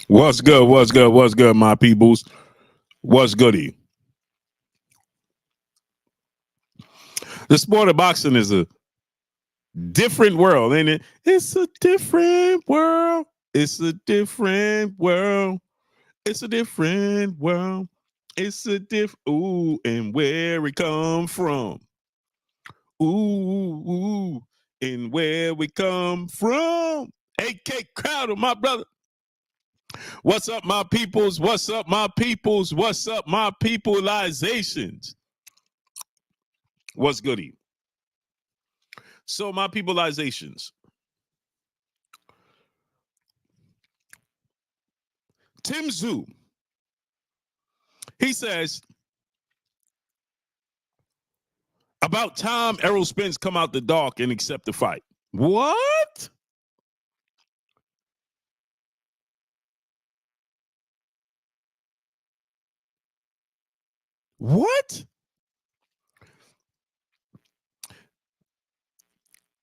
What's good? What's good? What's good, my peoples? What's goody? The sport of boxing is a different world, ain't it? It's a different world. It's a different world. It's a different world. It's a ooh, and where we come from. Ooh, and where we come from. AK Crowder, my brother. What's up, my peoples? What's up, my peoples? What's up, my peopleizations? What's goody? So, my peopleizations. Tszyu, he says, about time Errol Spence come out the dark and accept the fight. What? What?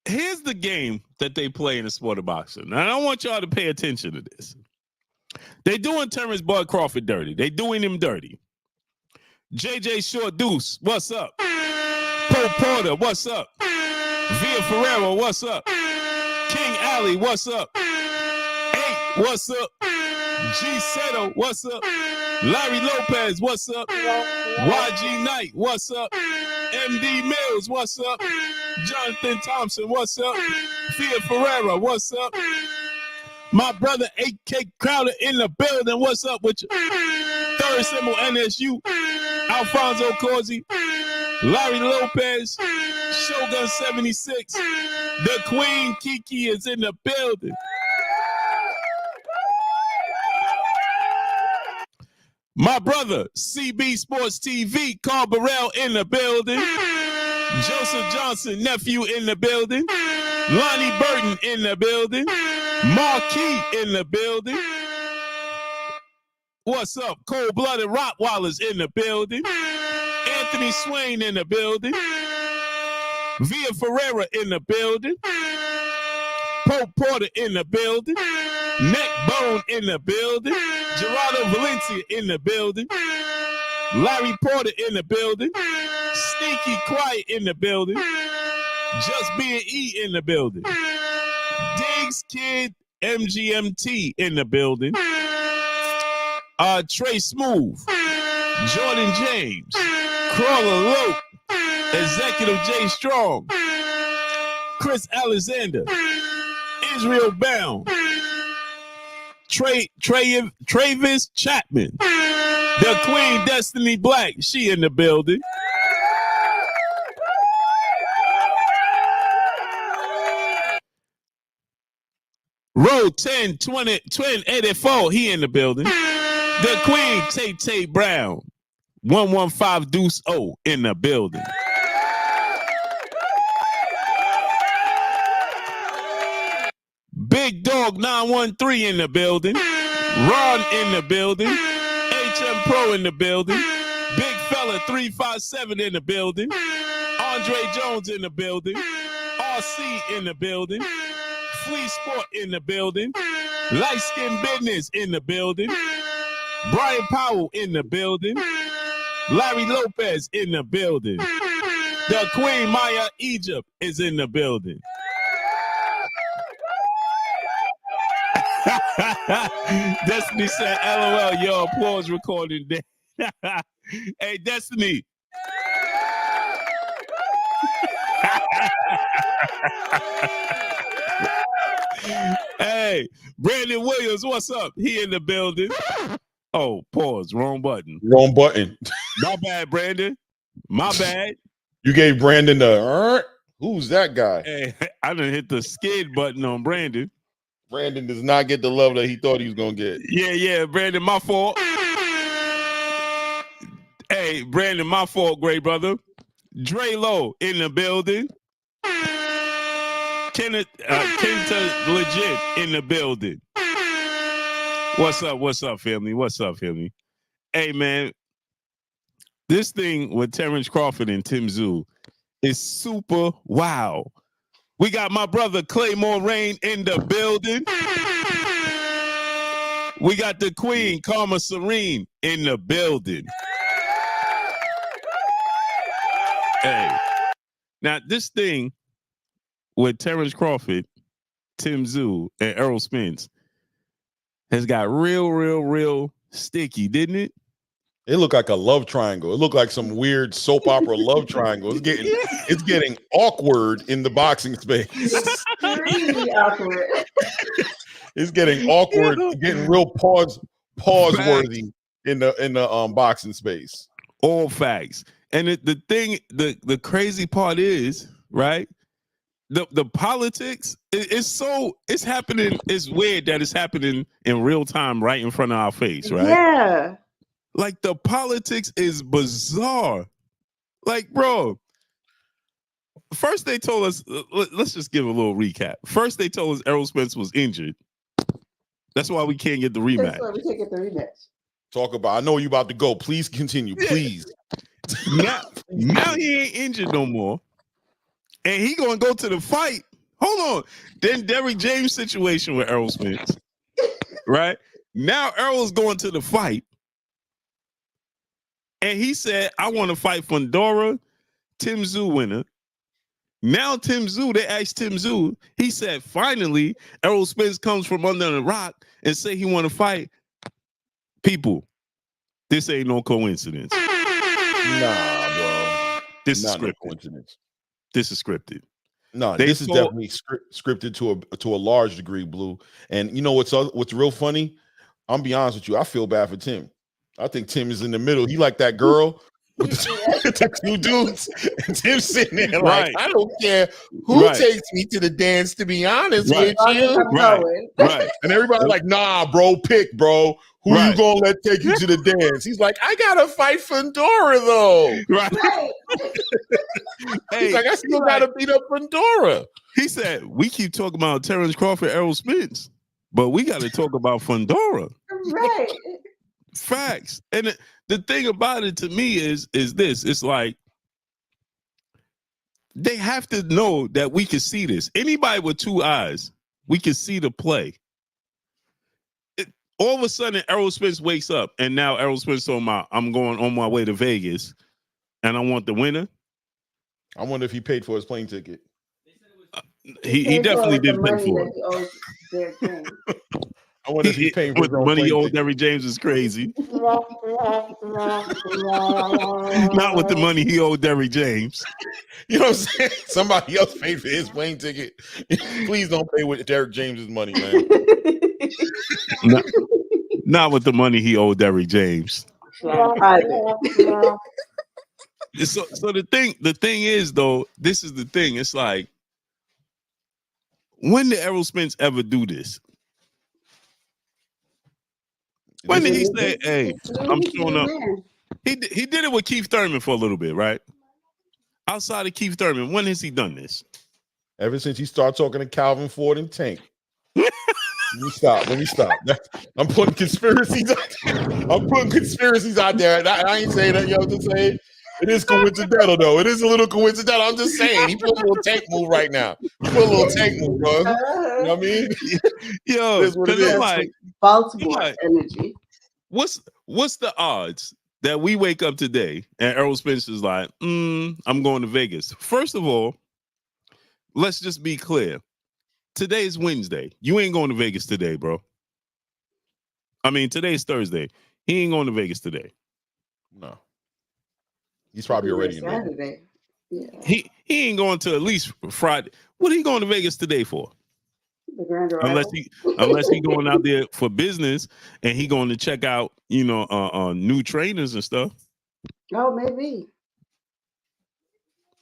Here's the game that they play in the sport of boxing. Now, I don't want y'all to pay attention to this. They doing Terrence Bud Crawford dirty. They doing him dirty. JJ Short Deuce, what's up? Poe Porter, what's up? Via Ferreira, what's up? King Ali, what's up? 8, what's up? G Seto, what's up? Larry Lopez, what's up? YG Knight, what's up? MD Mills, what's up? Jonathan Thompson, what's up? Via Ferreira, what's up? My brother AK Crowder in the building, what's up with you? Third symbol NSU, Alfonso Corsi, Larry Lopez, Shogun 76, the Queen Kiki is in the building. My brother, CB Sports TV, Carl Burrell in the building. Joseph Johnson, nephew in the building. Lonnie Burton in the building. Marquis in the building. What's up? Cold-blooded Rottweilers in the building. Anthony Swain in the building. Via Ferreira in the building. Pope Porter in the building. Neck Bone in the building. Gerardo Valencia in the building. Larry Porter in the building. Sneaky Quiet in the building. Just Being E in the building. Diggs Kid MGMT in the building. Trey Smooth. Jordan James. Crawler Lope. Executive J Strong. Chris Alexander. Israel Bound. Travis Chapman. The Queen Destiny Black. She in the building. Row 10, 20, Twin 84. He in the building. The Queen Tay Brown. 115 Deuce O in the building. Big Dog 913 in the building. Ron in the building. HM Pro in the building. Big Fella 357 in the building. Andre Jones in the building. RC in the building. Flea Sport in the building. Light Skin Business in the building. Brian Powell in the building. Larry Lopez in the building. The Queen Maya Egypt is in the building. Destiny said, LOL, your applause recording there. Hey, Destiny. Hey, Brandon Williams, what's up? He in the building. Oh, pause. Wrong button. Wrong button. My bad, Brandon. My bad. You gave Brandon the who's that guy? Hey, I done hit the skid button on Brandon. Brandon does not get the love that he thought he was gonna get. Yeah, Brandon, my fault. Hey, Brandon, my fault, great brother. Dre Low in the building. Kenta Legit in the building. What's up, family? What's up, family? Hey, man, this thing with Terrence Crawford and Tszyu is super wow. We got my brother Claymore Rain in the building. We got the queen, Karma Serene, in the building. Hey. Now, this thing with Terrence Crawford, Tszyu, and Errol Spence has got real sticky, didn't it? It looked like a love triangle. It looked like some weird soap opera love triangle. It's getting awkward in the boxing space. Extremely awkward. It's getting awkward, getting real pause worthy in the boxing space. All facts. And the crazy part is, right? The politics it's happening. It's weird that it's happening in real time right in front of our face, right? Yeah. Like the politics is bizarre. Like, bro, first they told us, let's just give a little recap. First they told us Errol Spence was injured. That's why we can't get the rematch. That's why we can't get the rematch. Talk about, I know you about to go. Please continue, please. Now he ain't injured no more. And he gonna go to the fight. Hold on. Then Derrick James situation with Errol Spence. Right? Now Errol's going to the fight. And he said, I want to fight Fundora, Tszyu winner. Now Tszyu, they asked Tszyu, he said, finally, Errol Spence comes from under the rock and say he want to fight. People, this ain't no coincidence. Nah, bro. This is Not no scripted. coincidence. This is scripted. No, this is definitely scripted to a large degree, Blue. And you know what's real funny? I'm be honest with you. I feel bad for Tim. I think Tim is in the middle. He like that girl with the two dudes, and Tim's sitting there like, I don't care who takes me to the dance. To be honest with you, right? And everybody's like, nah, bro, pick, bro. Who you gonna let take you to the dance? He's like, I gotta fight Fundora though. Right. He's like, I still gotta beat up Fundora. He said, we keep talking about Terrence Crawford, Errol Spence, but we got to talk about Fundora. Right. Facts. And the thing about it to me is this. It's like they have to know that we can see this. Anybody with two eyes, we can see the play. All of a sudden, Errol Spence wakes up, and now Errol Spence told me, I'm going on my way to Vegas, and I want the winner. I wonder if he paid for his plane ticket. He definitely did pay for it. I wonder if he's paying for with the money he owed Derrick James is crazy. Not with the money he owed Derrick James. You know what I'm saying? Somebody else paid for his plane ticket. Please don't pay with Derrick James's money, man. Not with the money he owed Derrick James. So the thing is, though, this is the thing. It's like, when did Errol Spence ever do this? When did he say, hey, I'm showing up? He did it with Keith Thurman for a little bit, right? Outside of Keith Thurman, when has he done this? Ever since he started talking to Calvin Ford and Tank. Let me stop. I'm putting conspiracies out there. I ain't saying that, yo, just saying. It is coincidental, though. It is a little coincidental. I'm just saying. He put a little tank move right now. He put a little tank move, bro. You know what I mean? Yo, because I'm like, Baltimore energy. What's the odds that we wake up today and Errol Spence is like, I'm going to Vegas? First of all, let's just be clear. Today's Wednesday. You ain't going to Vegas today, bro. I mean, today's Thursday. He ain't going to Vegas today. No. He's probably already in Saturday. Yeah. He ain't going to at least Friday. What are he going to Vegas today for? The Grand Arrival. Unless he going out there for business and he going to check out, new trainers and stuff. Oh, maybe.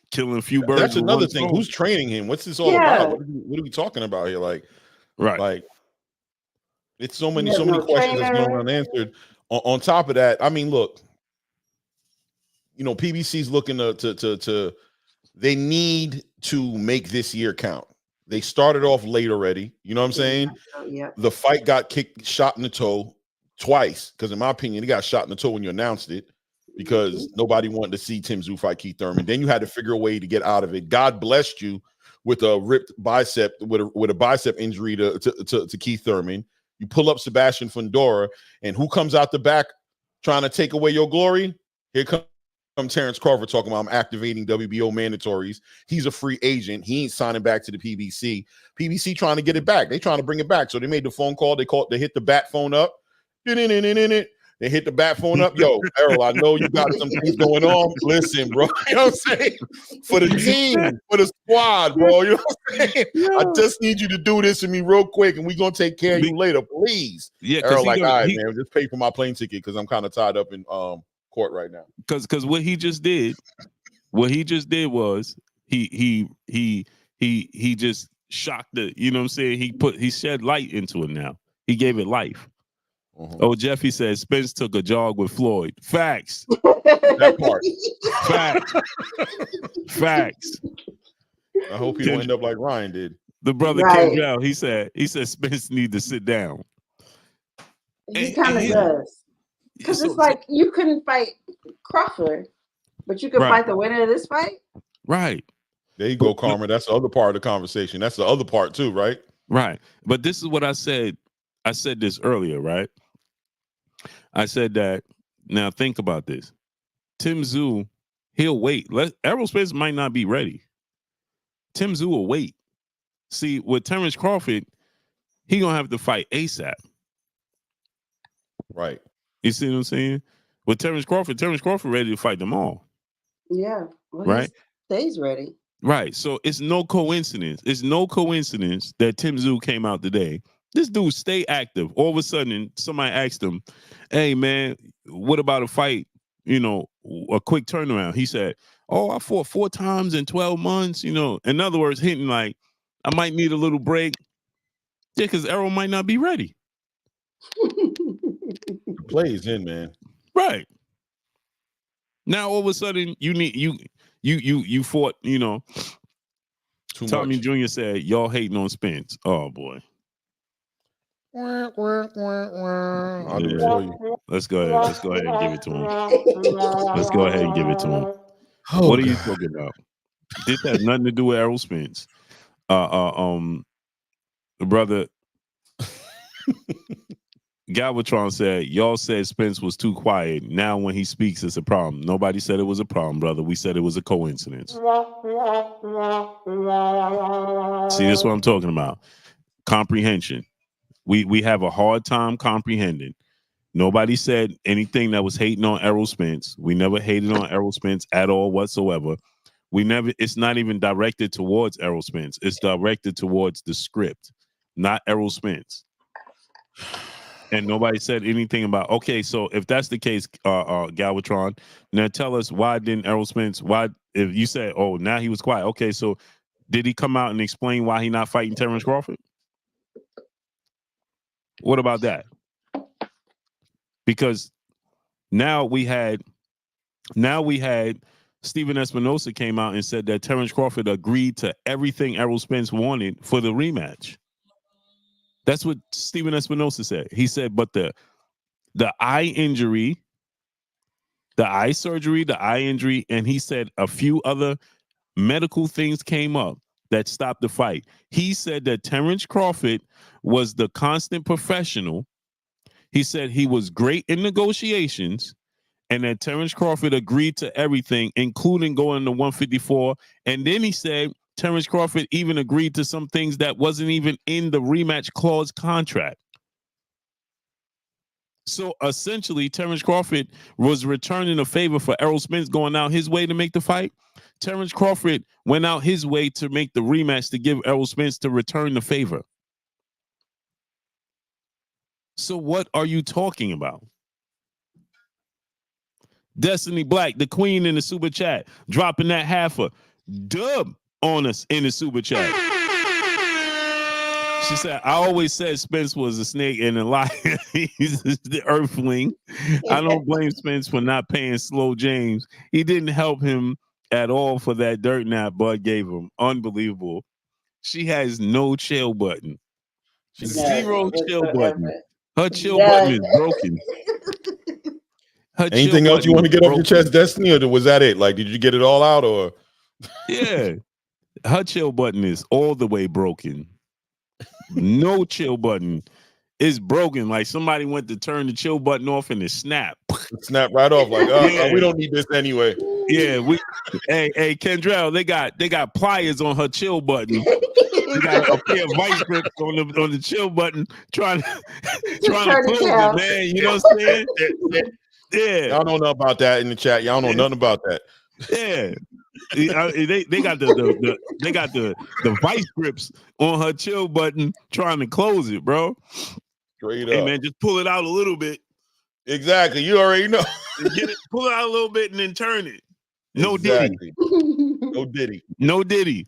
Killing a few birds. That's another thing. Who's training him? What's this all about? What are we talking about here? Like, it's so many questions that's going unanswered. On top of that, I mean, look, PBC's looking to they need to make this year count. They started off late already. You know what I'm saying? Yeah. The fight got shot in the toe twice, because in my opinion, he got shot in the toe when you announced it, because nobody wanted to see Tszyu fight Keith Thurman. Then you had to figure a way to get out of it. God blessed you with a ripped bicep, with a bicep injury to Keith Thurman. You pull up Sebastian Fundora, and who comes out the back trying to take away your glory? Here comes Terrence Crawford talking about I'm activating WBO mandatories. He's a free agent. He ain't signing back to the PBC. PBC trying to get it back. They trying to bring it back. So they made the phone call. They hit the bat phone up. They hit the bat phone up. Yo, Errol, I know you got some things going on. Listen, bro. You know what I'm saying? For the team, for the squad, bro. You know what I'm saying? Yeah. I just need you to do this for me real quick, and we're going to take care of you later, please. Yeah, Errol, like, all right, man, just pay for my plane ticket because I'm kind of tied up in court right now. Because what he just did was he just shocked the, you know what I'm saying? He shed light into it now. He gave it life. Oh, Jeffy says Spence took a jog with Floyd. Facts. That part. Facts. Facts. I hope he don't end up like Ryan did. The brother Kendrell, he said Spence need to sit down. He kind of does. Because it's like you couldn't fight Crawford, but you could fight the winner of this fight. Right. There you go, Karma. That's the other part of the conversation. That's the other part too, right? Right. But this is what I said. I said this earlier, right? I said that, now think about this. Tszyu, he'll wait. Errol Spence might not be ready. Tszyu will wait. See, with Terrence Crawford, he gonna have to fight ASAP. Right. You see what I'm saying? With Terrence Crawford ready to fight them all. Yeah. Well, right? He stays ready. Right. So it's no coincidence. It's no coincidence that Tszyu came out today. This dude stay active. All of a sudden, somebody asked him, hey, man, what about a fight, you know, a quick turnaround? He said, oh, I fought 4 times in 12 months, you know. In other words, hinting like, I might need a little break. Yeah, because Errol might not be ready. Plays in, man. Right. Now, all of a sudden, you fought, you know. Tommy Jr. said, y'all hating on Spence. Oh, boy. I'll do it for you. Let's go ahead. Let's go ahead and give it to him. Let's go ahead and give it to him. Oh, what are you talking about? This has nothing to do with Errol Spence. The brother Galvatron said, y'all said Spence was too quiet. Now when he speaks, it's a problem. Nobody said it was a problem, brother. We said it was a coincidence. See, that's what I'm talking about. Comprehension. We have a hard time comprehending. Nobody said anything that was hating on Errol Spence. We never hated on Errol Spence at all whatsoever. It's not even directed towards Errol Spence. It's directed towards the script, not Errol Spence. And nobody said anything about, okay, so if that's the case, Galvatron, now tell us why didn't Errol Spence, if you said, oh, now he was quiet. Okay, so did he come out and explain why he not fighting Terrence Crawford? What about that? Because now we had Steven Espinosa came out and said that Terrence Crawford agreed to everything Errol Spence wanted for the rematch. That's what Steven Espinosa said. He said, but the eye injury, the eye surgery, the eye injury, and he said a few other medical things came up that stopped the fight. He said that Terrence Crawford was the constant professional. He said he was great in negotiations, and that Terrence Crawford agreed to everything, including going to 154. And then he said Terrence Crawford even agreed to some things that wasn't even in the rematch clause contract. So essentially, Terrence Crawford was returning a favor for Errol Spence going out his way to make the fight. Terrence Crawford went out his way to make the rematch to give Errol Spence to return the favor. So what are you talking about? Destiny Black, the queen in the super chat, dropping that half a dub on us in the super chat. She said, I always said Spence was a snake and a liar. He's the earthling. I don't blame Spence for not paying Slow James. He didn't help him at all for that dirt nap Bud gave him. Unbelievable. She has no chill button. Zero chill button. Her chill button is broken. Anything else you want to get off your chest, Destiny, or was that it? Like, did you get it all out, or? Yeah. Her chill button is all the way broken. No chill button. is broken. Like somebody went to turn the chill button off and it snapped. Snap right off. Like, we don't need this anyway. Yeah, hey Kendrell, they got pliers on her chill button. She got a pair of vice grips on the chill button, trying to close it, man. You know what I'm saying? Yeah. Y'all don't know about that in the chat. Y'all know nothing about that. Yeah. They got the vice grips on her chill button, trying to close it, bro. Straight hey, up. man, just pull it out a little bit. Exactly. You already know. Pull it out a little bit and then turn it. No exactly. Diddy. No Diddy.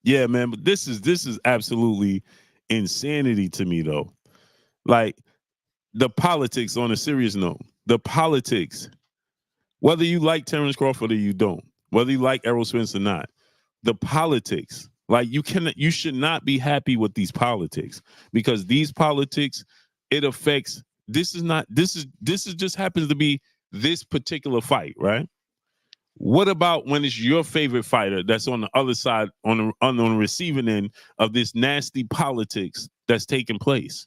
Yeah, man. But this is absolutely insanity to me, though. Like the politics, on a serious note, the politics, whether you like Terrence Crawford or you don't, whether you like Errol Spence or not, the politics, like you should not be happy with these politics, because these politics, it affects. This is just happens to be this particular fight, right? What about when it's your favorite fighter that's on the other side, on the receiving end of this nasty politics that's taking place?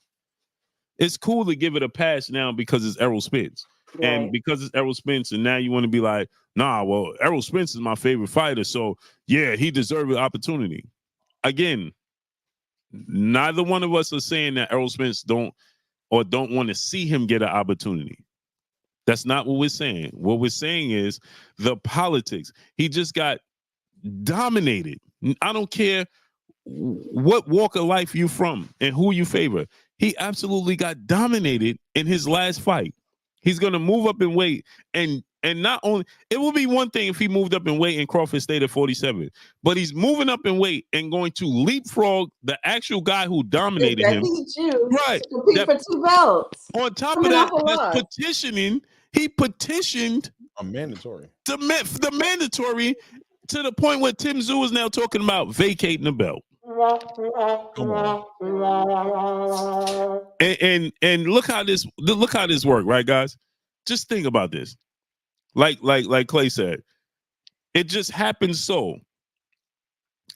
It's cool to give it a pass now because it's Errol Spence. Right. And because it's Errol Spence, and now you want to be like, nah, well, Errol Spence is my favorite fighter, so yeah, he deserves an opportunity. Again, neither one of us are saying that Errol Spence don't want to see him get an opportunity. That's not what we're saying. What we're saying is the politics. He just got dominated. I don't care what walk of life you from and who you favor. He absolutely got dominated in his last fight. He's going to move up in weight, and not only, it will be one thing if he moved up in weight and Crawford stayed at 47, but he's moving up in weight and going to leapfrog the actual guy who dominated him. Right. To compete for 2 belts. On top of that, that's petitioning. He petitioned a mandatory. The mandatory, to the point where Tszyu is now talking about vacating the belt. Come on. And look how this worked, right, guys? Just think about this. Like Clay said, it just happened so.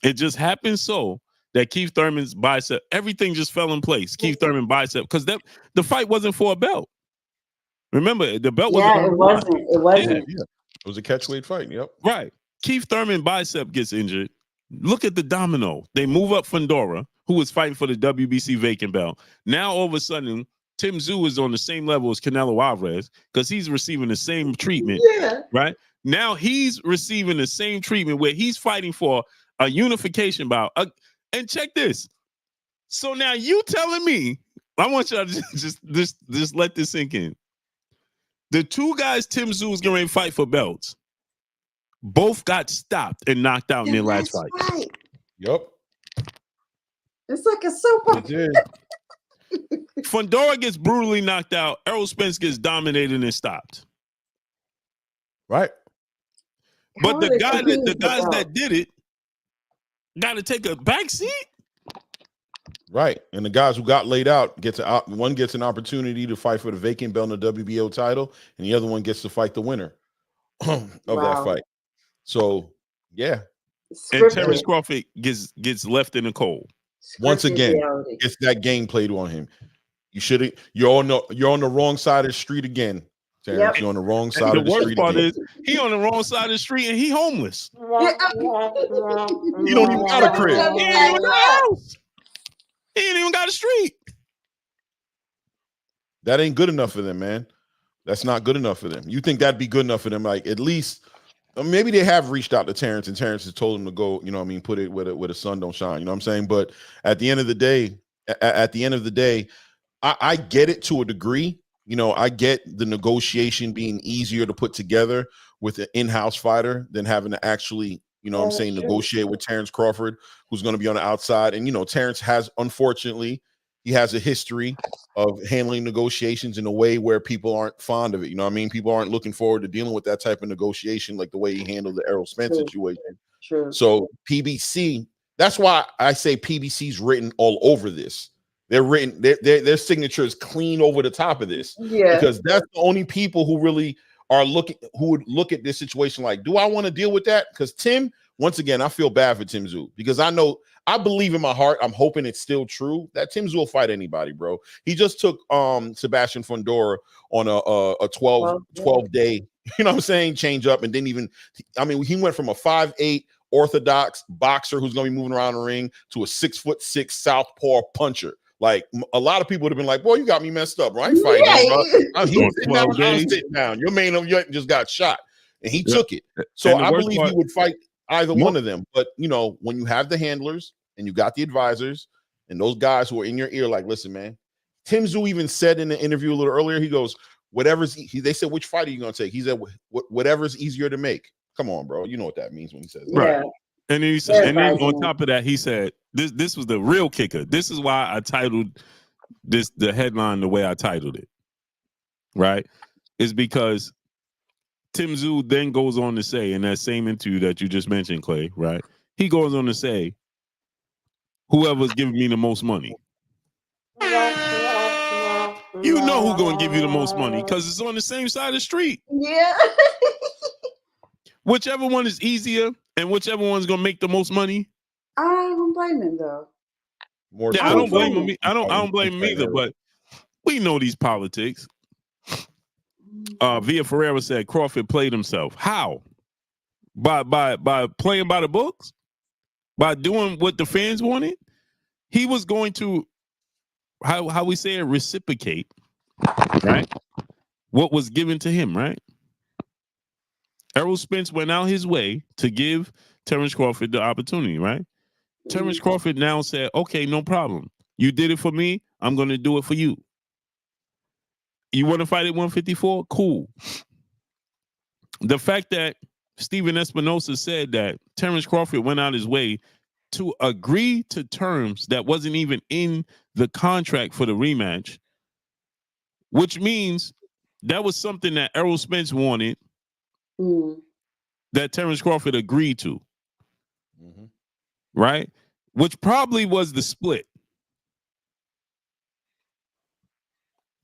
It just happened so that Keith Thurman's bicep, everything just fell in place. Keith Thurman bicep, because the fight wasn't for a belt. Remember, the belt wasn't. It wasn't. Yeah. It was a catchweight fight. Yep. Right. Keith Thurman bicep gets injured. Look at the domino. They move up Fundora, who was fighting for the WBC vacant belt. Now all of a sudden, Tszyu is on the same level as Canelo Alvarez because he's receiving the same treatment. Yeah. Right. Now he's receiving the same treatment where he's fighting for a unification bout. And check this. So now you telling me, I want y'all to just let this sink in. The 2 guys Tszyu was going to fight for belts, both got stopped and knocked out in their last fight. Right. Yep. It's like a soap opera. Fundora gets brutally knocked out. Errol Spence gets dominated and stopped. Right. But the guys that did it got to take a back seat. Right. And the guys who got laid out one gets an opportunity to fight for the vacant belt in the WBO title, and the other one gets to fight the winner of that fight. So, yeah. And Terrence Crawford gets left in the cold. Once again, it's that game played on him. You're on the wrong side of the street again. Terrence, yep. You're on the wrong side of the street. The worst part is he on the wrong side of the street and he homeless. He don't even got a crib. He ain't even got a house. He ain't even got a street. That ain't good enough for them, man. That's not good enough for them. You think that'd be good enough for them? Like, at least maybe they have reached out to Terrence, and Terrence has told them to go, you know what I mean, put it where the sun don't shine. You know what I'm saying? But at the end of the day, I get it to a degree. You know, I get the negotiation being easier to put together with an in-house fighter than having to actually, you know what I'm saying, negotiate with Terrence Crawford, who's going to be on the outside. And, you know, Terrence has, unfortunately, he has a history of handling negotiations in a way where people aren't fond of it. You know what I mean? People aren't looking forward to dealing with that type of negotiation like the way he handled the Errol Spence situation. True. So PBC, that's why I say PBC's written all over this. They're written, their signature is clean over the top of this. Yeah. Because that's the only people who really are who would look at this situation like, do I want to deal with that? Because Tim, once again, I feel bad for Tszyu because I know I believe in my heart, I'm hoping it's still true that Tszyu will fight anybody, bro. He just took Sebastian Fundora on a 12 day, you know what I'm saying, change up, and didn't even, I mean, he went from a 5'8" orthodox boxer who's gonna be moving around the ring to a 6'6" southpaw puncher. Like a lot of people would have been like, "Boy, you got me messed up, bro. I ain't fighting him, bro. I'm sitting down. Your main event just got shot, and he took it. So I believe he would fight either one of them. But you know, when you have the handlers and you got the advisors and those guys who are in your ear, like, listen, man. Tszyu even said in the interview a little earlier, he goes, "Whatever's." They said, "Which fight are you gonna take?" He said, "Whatever's easier to make." Come on, bro. You know what that means when he says that. Right. And then he said, and then on top of that, he said, this was the real kicker. This is why I titled the headline the way I titled it. Right? Is because Tszyu then goes on to say in that same interview that you just mentioned, Clay, right? He goes on to say, whoever's giving me the most money. You know who's gonna give you the most money because it's on the same side of the street. Yeah. Whichever one is easier and whichever one's gonna make the most money. I don't blame him though. I don't blame him. I don't blame him either. But we know these politics. Via Ferreira said Crawford played himself. How? By playing by the books? By doing what the fans wanted? He was going to, how we say it, reciprocate, right? What was given to him, right? Errol Spence went out his way to give Terrence Crawford the opportunity, right? Terrence Crawford now said, okay, no problem. You did it for me. I'm going to do it for you. You want to fight at 154? Cool. The fact that Steven Espinosa said that Terrence Crawford went out his way to agree to terms that wasn't even in the contract for the rematch, which means that was something that Errol Spence wanted that Terrence Crawford agreed to. Right? Which probably was the split.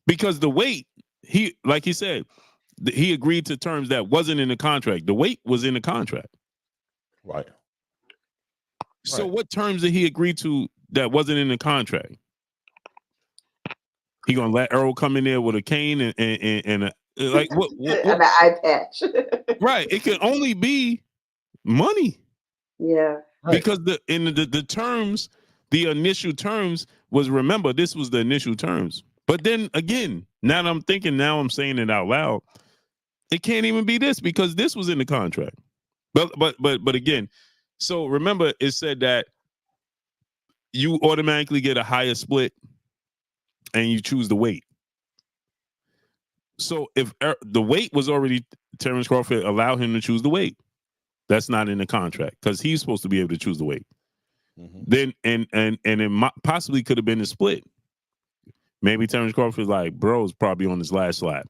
Because the weight, like he said, he agreed to terms that wasn't in the contract. The weight was in the contract. Right. So what terms did he agree to that wasn't in the contract? He gonna let Errol come in there with a cane and like what and an eye patch. Right. It can only be money. Yeah. Because the terms, the initial terms was, remember, this was the initial terms. But then again, now I'm saying it out loud. It can't even be this because this was in the contract. But again, so remember it said that you automatically get a higher split and you choose the weight. So if the weight was already, Terrence Crawford allowed him to choose the weight. That's not in the contract because he's supposed to be able to choose the weight. Then and it possibly could have been a split. Maybe Terrence Crawford's like, bro's probably on his last lap.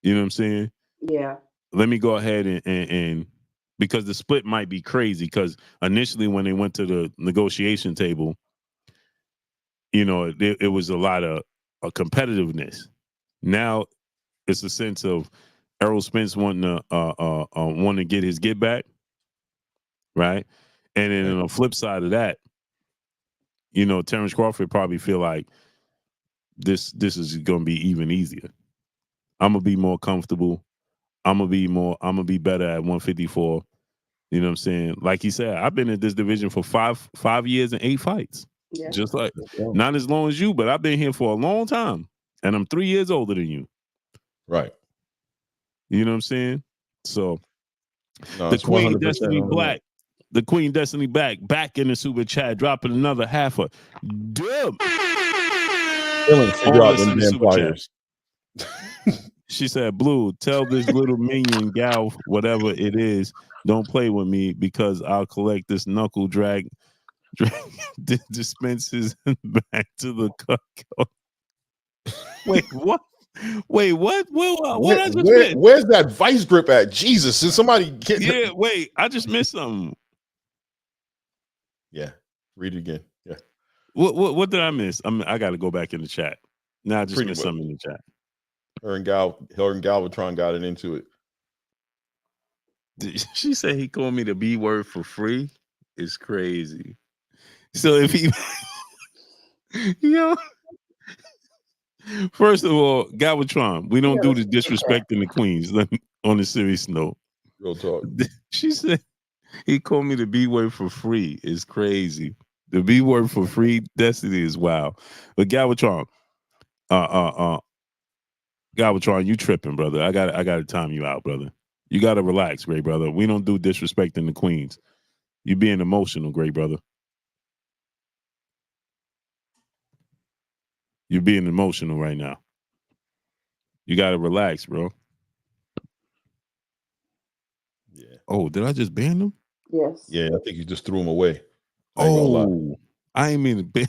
You know what I'm saying? Yeah. Let me go ahead and because the split might be crazy because initially when they went to the negotiation table, you know, it was a lot of competitiveness. Now it's a sense of Errol Spence wanting to get his get back, right? And then on the flip side of that, you know, Terrence Crawford probably feel like this is gonna be even easier. I'm gonna be more comfortable. I'm gonna be better at 154. You know what I'm saying? Like he said, I've been in this division for five years and 8 fights. Yeah. Just like not as long as you, but I've been here for a long time, and I'm 3 years older than you. Right. You know what I'm saying? So the Queen Destiny Black, the Queen Destiny back in the super chat, dropping another half a dub. She said, Blue, tell this little minion gal, whatever it is, don't play with me because I'll collect this knuckle drag dispenses back to the cuck. Wait, what? Wait, what? Where's that vice grip at? Jesus, is somebody get? Yeah, wait, I just missed something. Yeah, read it again. Yeah. What did I miss? I got to go back in the chat. Now I just missed something in the chat. Her and Galvatron got it into it. She said he called me the B word for free. It's crazy. So if he, first of all, Galvatron, we don't do the disrespecting the queens. On a serious note, real talk. She said he called me the B word for free. Is crazy. The B word for free, Destiny is wild. But Galvatron, Galvatron, you tripping, brother. I gotta time you out, brother. You gotta relax, great brother. We don't do disrespecting the queens. You being emotional, great brother. You're being emotional right now. You gotta relax, bro. Yeah. Oh, did I just ban them? Yes. Yeah, I think you just threw him away. I ain't mean to ban.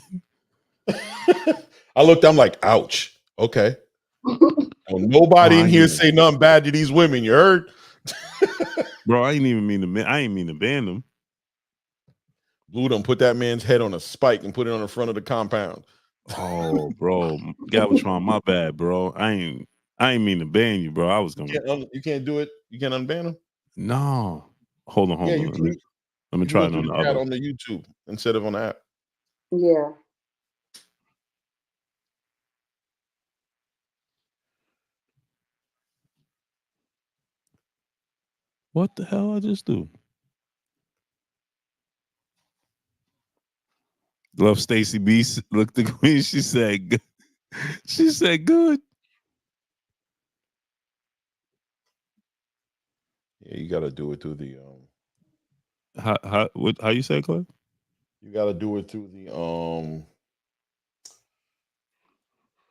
I looked, I'm like, ouch. Okay. Well, nobody in here say nothing bad to these women. You heard? Bro, I ain't mean to ban them. Blue done put that man's head on a spike and put it on the front of the compound. Oh, bro. Galvatron, my bad, bro. I ain't mean to ban you, bro. I was gonna. You can't do it. You can't unban him. No. Hold on. You can. Let me try it on the other. On the YouTube instead of on the app. Yeah. What the hell I just do? Love Stacy B. Look, the queen. She said good. Yeah, you got to do it through the How you say, Clay? You got to do it through the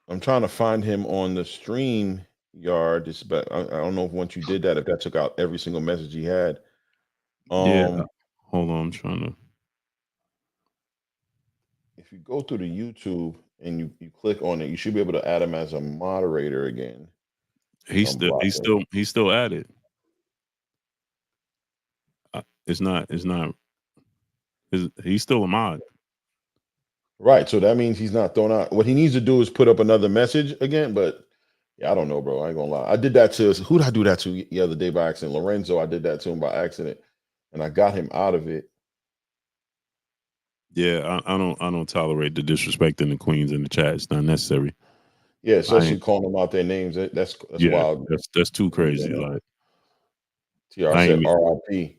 I'm trying to find him on the stream yard. I don't know if once you did that, if that took out every single message he had. Yeah. Hold on, I'm trying to. If you go through the YouTube and you click on it, you should be able to add him as a moderator again. He's still at it. It's not. He's still a mod. Right. So that means he's not thrown out. What he needs to do is put up another message again. But yeah, I don't know, bro. I ain't gonna lie. I did that to who did I do that to the other day by accident? Lorenzo. I did that to him by accident, and I got him out of it. Yeah, I don't tolerate the disrespecting the queens in the chat. It's not necessary. Yeah, especially calling them out their names. That's wild. That's too crazy. Like TR said RIP.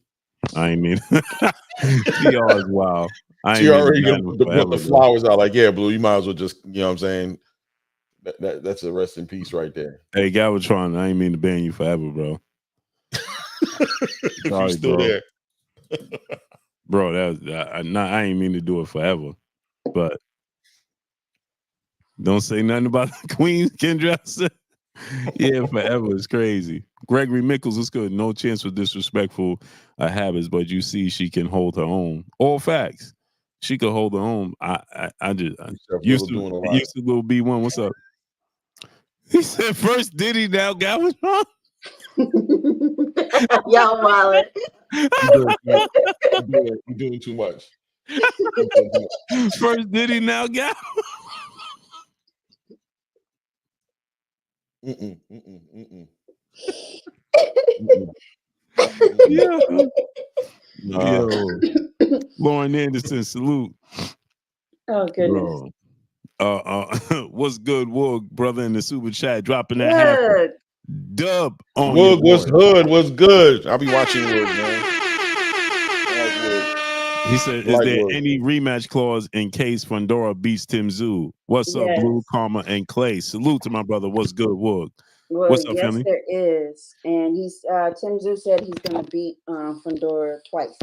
I ain't mean TR is wild. I ain't TR already put the flowers out like, yeah, Blue, you might as well just, you know what I'm saying? That's a rest in peace right there. Hey, Galvatron, I ain't mean to ban you forever, bro. If you're still there. Bro, I ain't mean to do it forever. But don't say nothing about the queen, Kendra. Yeah, forever is crazy. Gregory Mickles is good. No chance for disrespectful habits, but you see she can hold her own. All facts. She could hold her own. I used to little B1. What's up? He said first Diddy, now Galvatron. Y'all wallet. You're doing too much. First Diddy, now Gal. Yo. Lauren Anderson, salute. Oh goodness. Bro. What's good, Woog, brother, in the super chat, dropping that half dub on Woog, what's hood? What's good? I'll be watching Woog, man. He said, is there any rematch clause in case Fundora beats Tszyu? What's up, Blue, Karma, and Clay? Salute to my brother. What's good, Woog? Well, what's up, yes, family? There is. And he's Tszyu said he's gonna beat Fundora twice.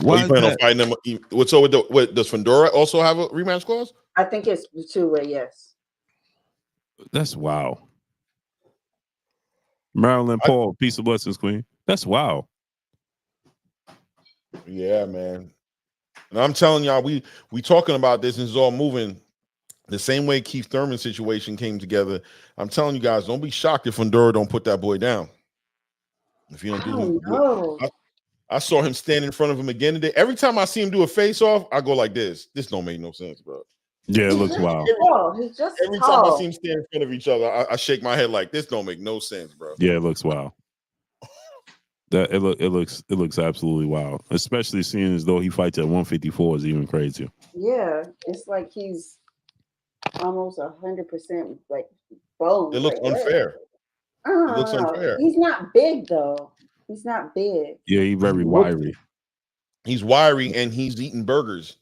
Why you plan on fighting them? What's over does Fundora also have a rematch clause? I think it's two-way, yes. That's wow. Marilyn Paul, peace of blessings, Queen. That's wow. Yeah, man. And I'm telling y'all, we talking about this and it's all moving the same way Keith Thurman's situation came together. I'm telling you guys, don't be shocked if Fundora don't put that boy down. If you don't do I saw him stand in front of him again today. Every time I see him do a face-off, I go like this. This don't make no sense, bro. Yeah, it looks wild. He's just every time I see him stand in front of each other, I shake my head like this don't make no sense, bro. Yeah, it looks wild. That it looks absolutely wild, especially seeing as though he fights at 154 is even crazier. Yeah, it's like he's almost 100% like bones. It looks Like, unfair. I don't It looks know. unfair. He's not big though. He's not big. Yeah, he's very wiry. He's wiry and he's eating burgers.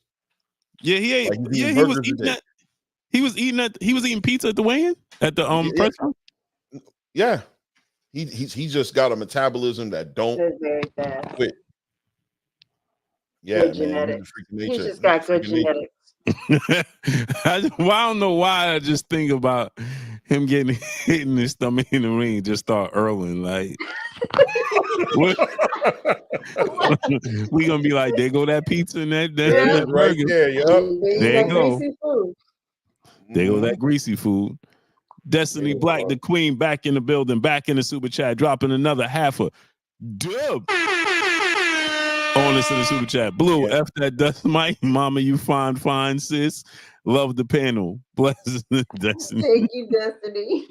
Yeah, he ate. Like he's Yeah, eating he was burgers a eating day. that. He was eating pizza at the weigh-in at the press conference. Yeah, he's just got a metabolism that don't They're very fast. quit. Yeah, Good man, genetics. he's a freak of nature. He's just got good genetics. I don't know why I just think about him getting hit in his stomach in the ring, just start earling like. We gonna be like, there go that pizza and that right burger. there, yep. There you go. Greasy food. There go that greasy food. Destiny Black, the queen, back in the building, back in the super chat, dropping another half a dub. On this in the super chat. Blue, F that dust mic. Mama, you fine, sis. Love the panel. Bless Destiny. Thank you, Destiny.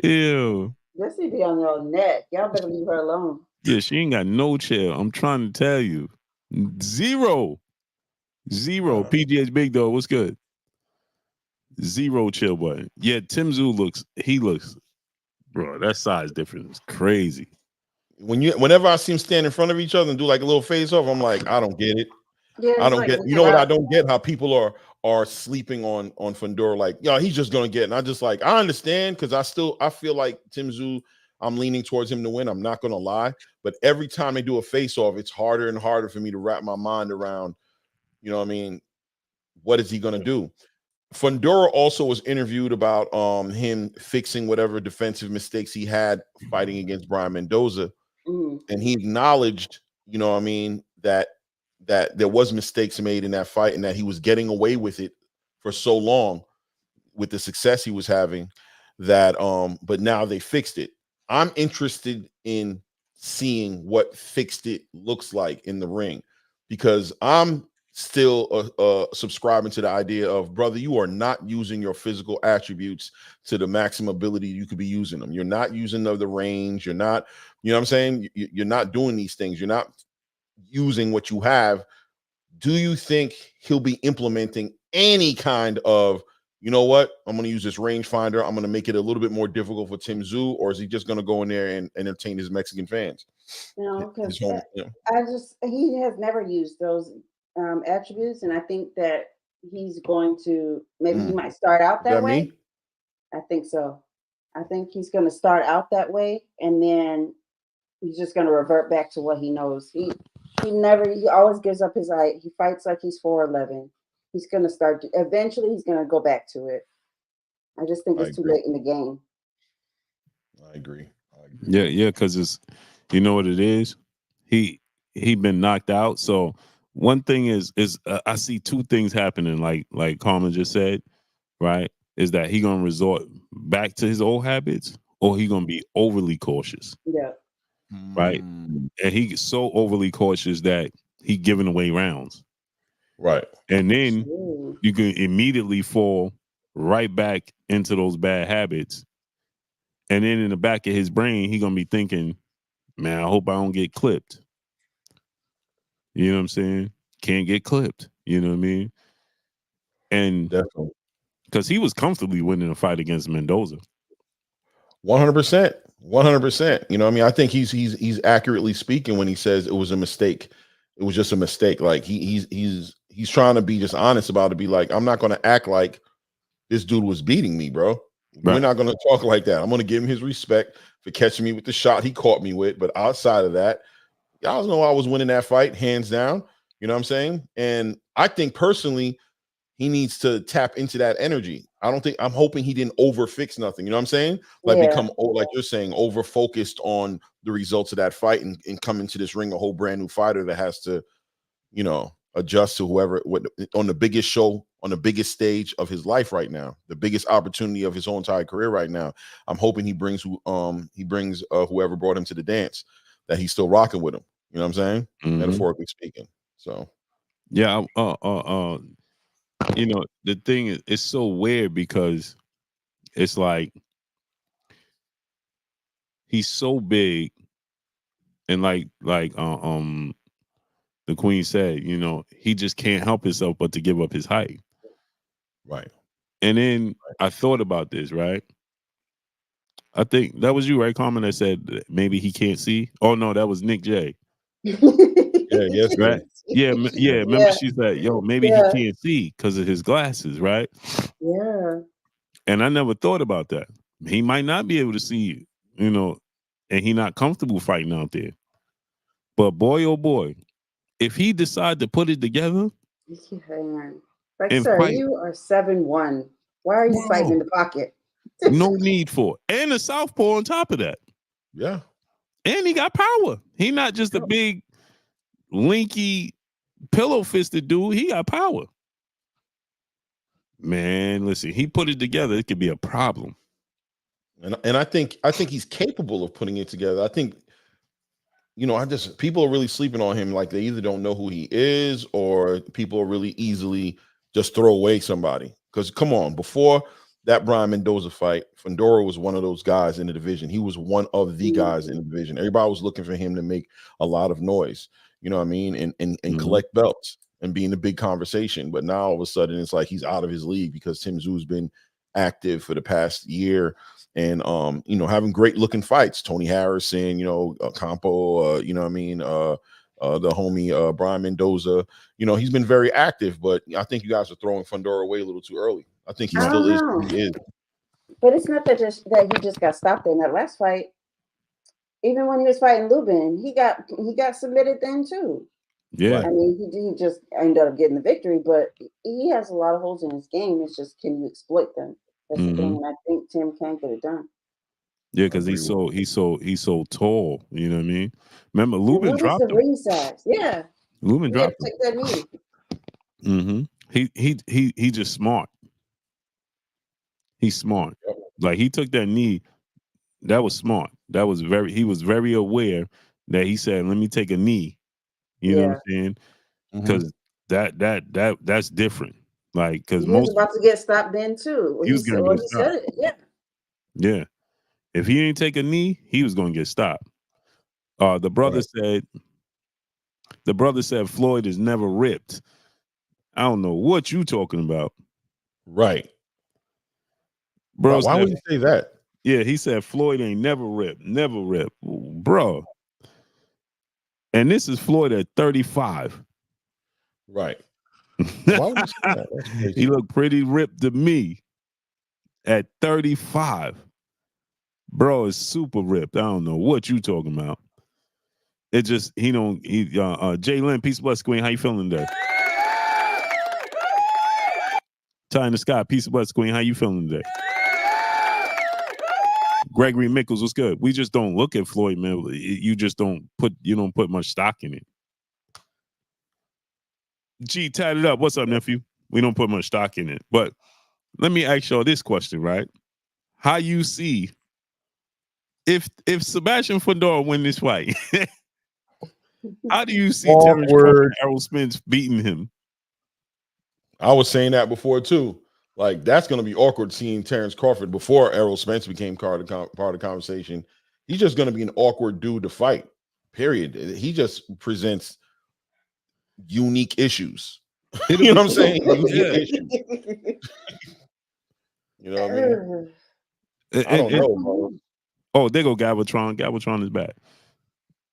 Ew. Destiny be on your neck. Y'all better leave her alone. Yeah, she ain't got no chill. I'm trying to tell you. Zero. PGH Big Dog, what's good? Zero chill button. Yeah, Tszyu looks, bro, that size difference is crazy. Whenever I see him stand in front of each other and do like a little face off, I'm like, I don't get it. Yeah, I don't get. You know what? I don't get how people are sleeping on Fundora. Like, he's just gonna get. And I just like, I understand because I feel like Tszyu. I'm leaning towards him to win. I'm not gonna lie, but every time they do a face off, it's harder and harder for me to wrap my mind around. You know what I mean? What is he gonna do? Fundora also was interviewed about him fixing whatever defensive mistakes he had fighting against Brian Mendoza. And he acknowledged, you know what I mean, that there was mistakes made in that fight and that he was getting away with it for so long with the success he was having that but now they fixed it. I'm interested in seeing what fixed it looks like in the ring because I'm still subscribing to the idea of, brother, you are not using your physical attributes to the maximum ability you could be using them. You're not using the range. You're not, you know what I'm saying? You're not doing these things. You're not using what you have. Do you think he'll be implementing any kind of, you know what, I'm going to use this rangefinder, I'm going to make it a little bit more difficult for Tszyu, or is he just going to go in there and entertain his Mexican fans? No, because he has never used those attributes, and I think that he's going to maybe he might start out that way. Me? I think so. I think he's going to start out that way, and then he's just going to revert back to what he knows. He always gives up his height. He fights like he's 4'11". He's going to start. Eventually, he's going to go back to it. I just think it's too late in the game. I agree. Yeah, because it's, you know what it is. He been knocked out. So one thing is I see two things happening. Like Carmen just said, right? Is that he gonna resort back to his old habits, or he gonna be overly cautious? Yeah. Right. And he's so overly cautious that he giving away rounds. Right. And then you can immediately fall right back into those bad habits. And then in the back of his brain, he gonna be thinking, man, I hope I don't get clipped. You know what I'm saying? Can't get clipped. You know what I mean? And definitely, because he was comfortably winning a fight against Mendoza. 100%. 100%. You know what I mean? I think he's accurately speaking when he says it was a mistake. It was just a mistake. Like he's trying to be just honest about it. Be like, I'm not going to act like this dude was beating me, bro. Right. We're not going to talk like that. I'm going to give him his respect for catching me with the shot he caught me with. But outside of that, y'all know I was winning that fight hands down. You know what I'm saying? And I think personally, he needs to tap into that energy. I'm hoping he didn't overfix nothing. You know what I'm saying? Like become, like you're saying, over focused on the results of that fight and come into this ring a whole brand new fighter that has to, you know, adjust to whoever on the biggest show, on the biggest stage of his life right now, the biggest opportunity of his whole entire career right now. I'm hoping he brings whoever brought him to the dance, that he's still rocking with him. You know what I'm saying? Metaphorically speaking. So yeah, you know, the thing is, it's so weird because it's like he's so big, and like the Queen said, you know, he just can't help himself but to give up his height. Right. And then I thought about this, right? I think that was you, right, Carmen, that said that maybe he can't see. Oh no, that was Nick J. Yes, right. Yeah. Remember, she said, "Yo, maybe he can't see because of his glasses," right? Yeah. And I never thought about that. He might not be able to see, you know, and he not comfortable fighting out there. But boy, oh boy, if he decide to put it together like, and sir, fight, you are 7'1". Why are you fighting in the pocket? no need for it. And a southpaw on top of that. Yeah. And he got power. He not just a big, linky, pillow-fisted dude. He got power. Man, listen, he put it together. It could be a problem. And I think he's capable of putting it together. I think, you know, people are really sleeping on him. Like, they either don't know who he is, or people are really easily just throw away somebody. Because come on, before that Brian Mendoza fight, Fundora was one of those guys in the division. He was one of the guys in the division. Everybody was looking for him to make a lot of noise, you know what I mean, and collect belts and be in the big conversation. But now all of a sudden it's like he's out of his league because Tim Tszyu's been active for the past year, and you know, having great looking fights. Tony Harrison, you know, Campo, you know what I mean, the homie Brian Mendoza, you know, he's been very active. But I think you guys are throwing Fundora away a little too early. I think he still is who he is. But it's not that he just got stopped in that last fight. Even when he was fighting Lubin, he got submitted then too. Yeah. I mean, he just ended up getting the victory, but he has a lot of holes in his game. It's just, can you exploit them? That's the thing, and I think Tim can get it done. Yeah, because he's so tall. You know what I mean? Remember, Lubin dropped him. Ring size. Yeah. Lubin dropped him. Take that knee. He just smart. He's smart. Like, he took that knee. That was smart. He was very aware that he said, "Let me take a knee." You know what I'm saying? Because that's different. Like, because he was about to get stopped then too. He was going to get stopped. Said it. Yeah. Yeah. If he didn't take a knee, he was going to get stopped. The brother said Floyd is never ripped. I don't know what you talking about. Right. Bro, why would you say that? Yeah, he said Floyd ain't never ripped. Never ripped. Bro. And this is Floyd at 35. Right. Why would you say that? That's crazy. He looked pretty ripped to me at 35. Bro is super ripped. I don't know what you talking about. It just, Jay Lynn, peace of bless, Queen. How you feeling today? Ty in the Sky, peace of bless, Queen. How you feeling today? Gregory Mickles, what's good? We just don't look at Floyd, man. You don't put much stock in it. G, tied it up. What's up, nephew? We don't put much stock in it. But let me ask y'all this question, right? How you see if Sebastian Fundora win this fight? How do you see Terrence Crawford and Errol Spence beating him? I was saying that before too. Like, that's going to be awkward seeing Terrence Crawford before Errol Spence became part of the conversation. He's just going to be an awkward dude to fight, period. He just presents unique issues. You know what I'm saying? Unique issues. You know what I mean? I don't know, bro. Oh, there go Galvatron. Galvatron is back.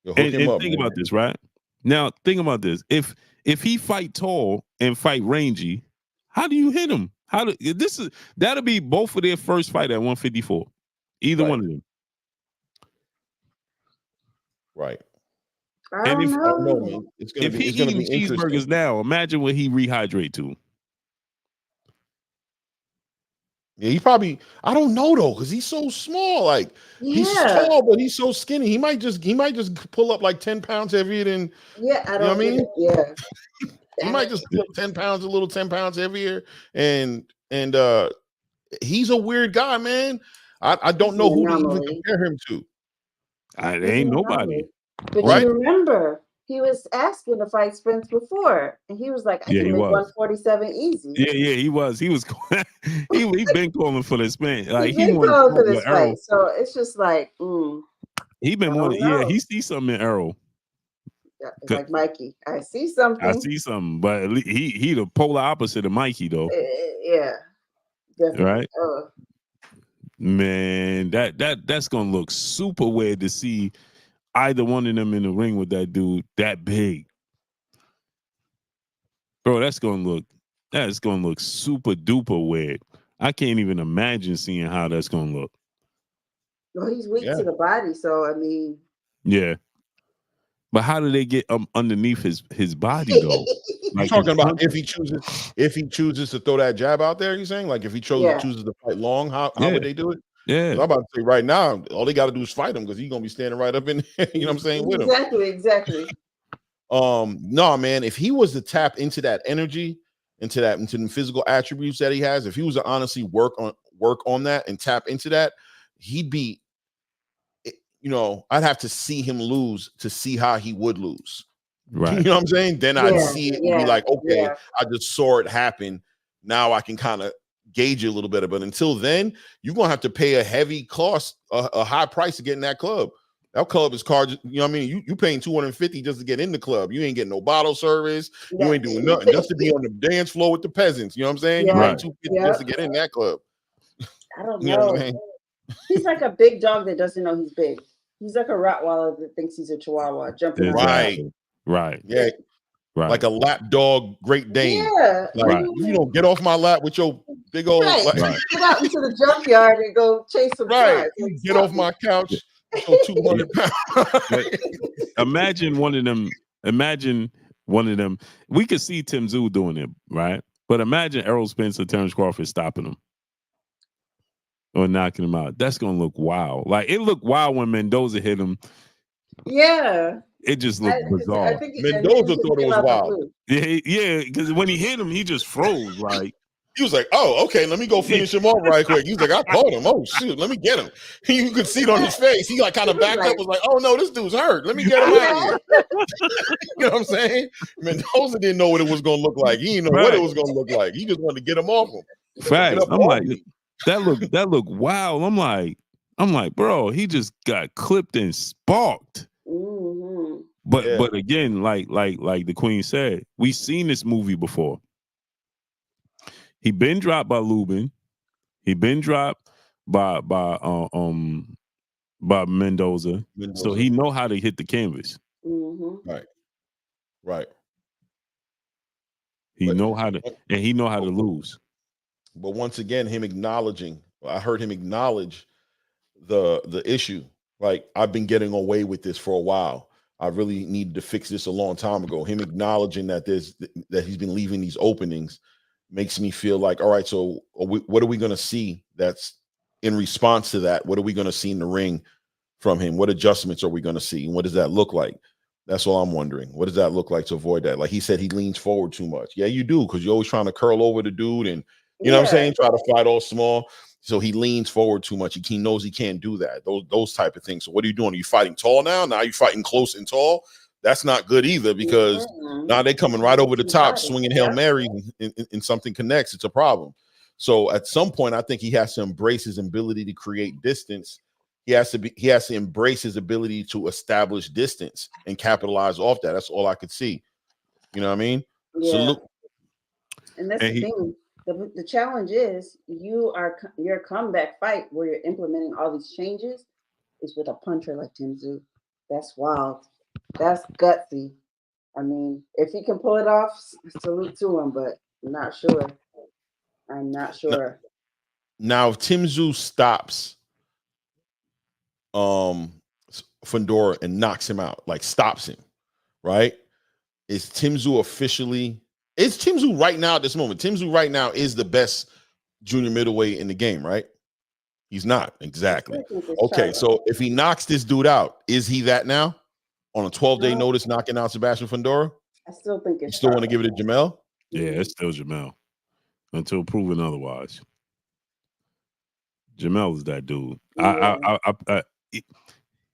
Hook him up, think about this, right? Now, think about this. If he fight tall and fight rangy, how do you hit him? That'll be both of their first fight at 154. Either one of them. Right. I don't know, man. If he's eating cheeseburgers now, imagine what he rehydrate to. Yeah, he probably, I don't know though, because he's so small. Like, he's tall, but he's so skinny. He might just pull up like 10 pounds heavier than, I don't, you know what I mean? Yeah. He might just pull up 10 pounds, a little 10 pounds heavier. And he's a weird guy, man. I don't know who to even compare him to. There ain't nobody. But you remember, he was asking to fight Spence before, and he was like, I can make 147 easy. Yeah, he was. He been calling for the Spence. Like, he been calling for this fight. So it's just like, He been wanting. Yeah, he sees something in Errol. Like Mikey, I see something. I see something, but he the polar opposite of Mikey though. Yeah, definitely. Right. Man, that's gonna look super weird to see either one of them in the ring with that dude that big. Bro, that's gonna look super duper weird. I can't even imagine seeing how that's gonna look. Well, he's weak to the body, so I mean. Yeah. But how do they get underneath his body though? Like, you're talking about if he chooses to throw that jab out there, you saying? Like if he chooses to fight long, how would they do it? Yeah. I'm about to say right now, all they got to do is fight him because he's gonna be standing right up in there, you know what I'm saying, with him. Exactly. No, man, if he was to tap into that energy, into the physical attributes that he has, if he was to honestly work on that and tap into that, he'd be, you know, I'd have to see him lose to see how he would lose. Right. You know what I'm saying? Then I'd see it and be like, okay, I just saw it happen. Now I can kind of gauge it a little better. But until then, you're going to have to pay a heavy cost, a high price to get in that club. That club is charged, you know what I mean? You paying $250 just to get in the club. You ain't getting no bottle service. You ain't doing nothing just to be on the dance floor with the peasants. You know what I'm saying? You paying $250 just to get in that club. I don't know. know. What I mean? He's like a big dog that doesn't know he's big. He's like a Rottweiler that thinks he's a Chihuahua jumping around. Right. Yeah. Right. Like a lap dog, Great Dane. Yeah. Like, you don't get off my lap with your big old. Right. Like, Get out into the junkyard and go chase some flies. Get off my couch. 200 pounds. Imagine one of them. We could see Tszyu doing it, right? But imagine Errol Spence or Terrence Crawford stopping him or knocking him out. That's gonna look wild. Like it looked wild when Mendoza hit him. Yeah. It just looked bizarre. Mendoza thought it was wild. Yeah, because when he hit him, he just froze. Like he was like, "Oh, okay, let me go finish him off right quick." He was like, "I caught him. Oh shoot, let me get him." You could see it on his face. He like kind of backed up, was like, "Oh no, this dude's hurt. Let me get him out of here." You know what I'm saying? Mendoza didn't know what it was gonna look like. He didn't know what it was gonna look like. He just wanted to get him off him. Facts. I'm like, that look wild. I'm like, bro, he just got clipped and sparked. Mm-hmm. But again, like the Queen said, we've seen this movie before. He been dropped by Lubin. He been dropped by Mendoza. So he know how to hit the canvas. Mm-hmm. Right. He know how to lose. But once again, I heard him acknowledge the issue. Like, I've been getting away with this for a while. I really needed to fix this a long time ago. Him acknowledging that he's been leaving these openings makes me feel like, all right, so what are we going to see that's in response to that? What are we going to see in the ring from him? What adjustments are we going to see? And what does that look like? That's all I'm wondering. What does that look like to avoid that? Like he said, he leans forward too much. Yeah, you do, because you're always trying to curl over the dude and, you know what I'm saying, try to fight all small. So he leans forward too much. He knows he can't do that. Those type of things. So what are you doing? Are you fighting tall now? Now you're fighting close and tall? That's not good either, because now they're coming right over the top, swinging Hail Mary, and something connects. It's a problem. So at some point, I think he has to embrace his ability to create distance. He has to embrace his ability to establish distance and capitalize off that. That's all I could see. You know what I mean? Yeah. Salute. And that's the thing. The challenge is your comeback fight where you're implementing all these changes is with a puncher like Tszyu. That's wild. That's gutsy. I mean, if he can pull it off, salute to him, but I'm not sure. Now, if Tszyu stops Fundora and knocks him out, like stops him, right? Is Tszyu right now at this moment? Tszyu right now is the best junior middleweight in the game, right? He's not. Exactly. Okay, so if he knocks this dude out, is he that now? On a 12-day notice, knocking out Sebastian Fundora? I still think you still want to give it to Jamal? Yeah, it's still Jamal until proven otherwise. Jamal is that dude. Yeah.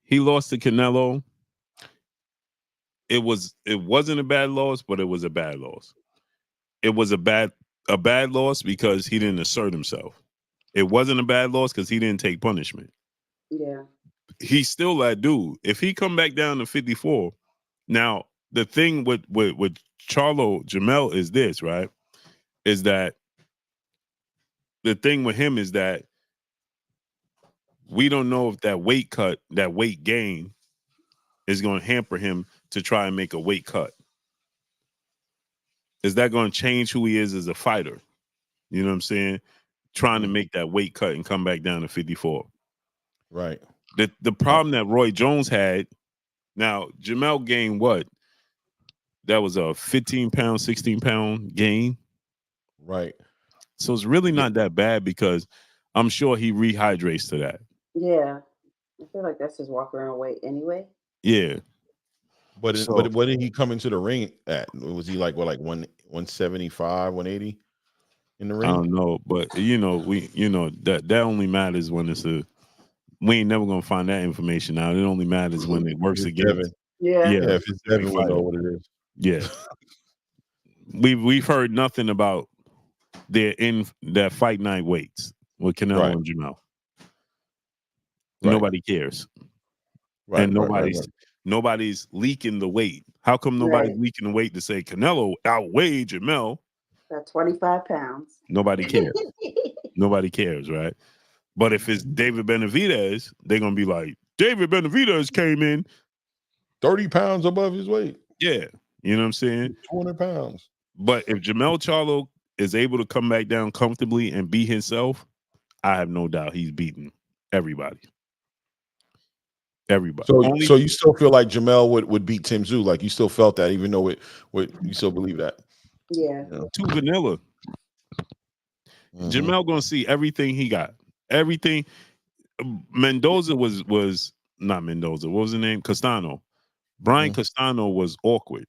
He lost to Canelo. It wasn't a bad loss, but it was a bad loss. It was a bad loss because he didn't assert himself. It wasn't a bad loss because he didn't take punishment. Yeah. he's still that dude. If he come back down to 54, now the thing with Charlo Jamel is this, right? Is that the thing with him is that we don't know if that weight cut, that weight gain, is going to hamper him to try and make a weight cut. Is that going to change who he is as a fighter? You know what I'm saying? Trying to make that weight cut and come back down to 54. Right. The problem that Roy Jones had, now Jamel gained what? That was a 15-pound, 16-pound gain. Right. So it's really not that bad because I'm sure he rehydrates to that. Yeah. I feel like that's his walk around weight anyway. Yeah. But what did he come into the ring at? Was he like 175, 180 in the ring? I don't know, but that only matters when it's a. We ain't never gonna find that information out. It only matters when it works against. Yeah. If it's Devin, we'll know what it is. Yeah. We've heard nothing about their in that fight night weights with Canelo and Jamal. Nobody cares. Right. And nobody's leaking the weight. How come nobody's leaking the weight to say Canelo outweighed Jamel? At 25 pounds. Nobody cares. Nobody cares, right? But if it's David Benavidez, they're gonna be like, David Benavidez came in 30 pounds above his weight. Yeah. You know what I'm saying? 200 pounds. But if Jamal Charlo is able to come back down comfortably and be himself, I have no doubt he's beating everybody. Everybody. So you still feel like Jamel would beat Tim Tszyu? Like you still felt that, even though you still believe that? Yeah. Too vanilla. Jamel gonna see everything he got. Everything. Mendoza was not Mendoza. What was the name? Castano. Brian Castano was awkward.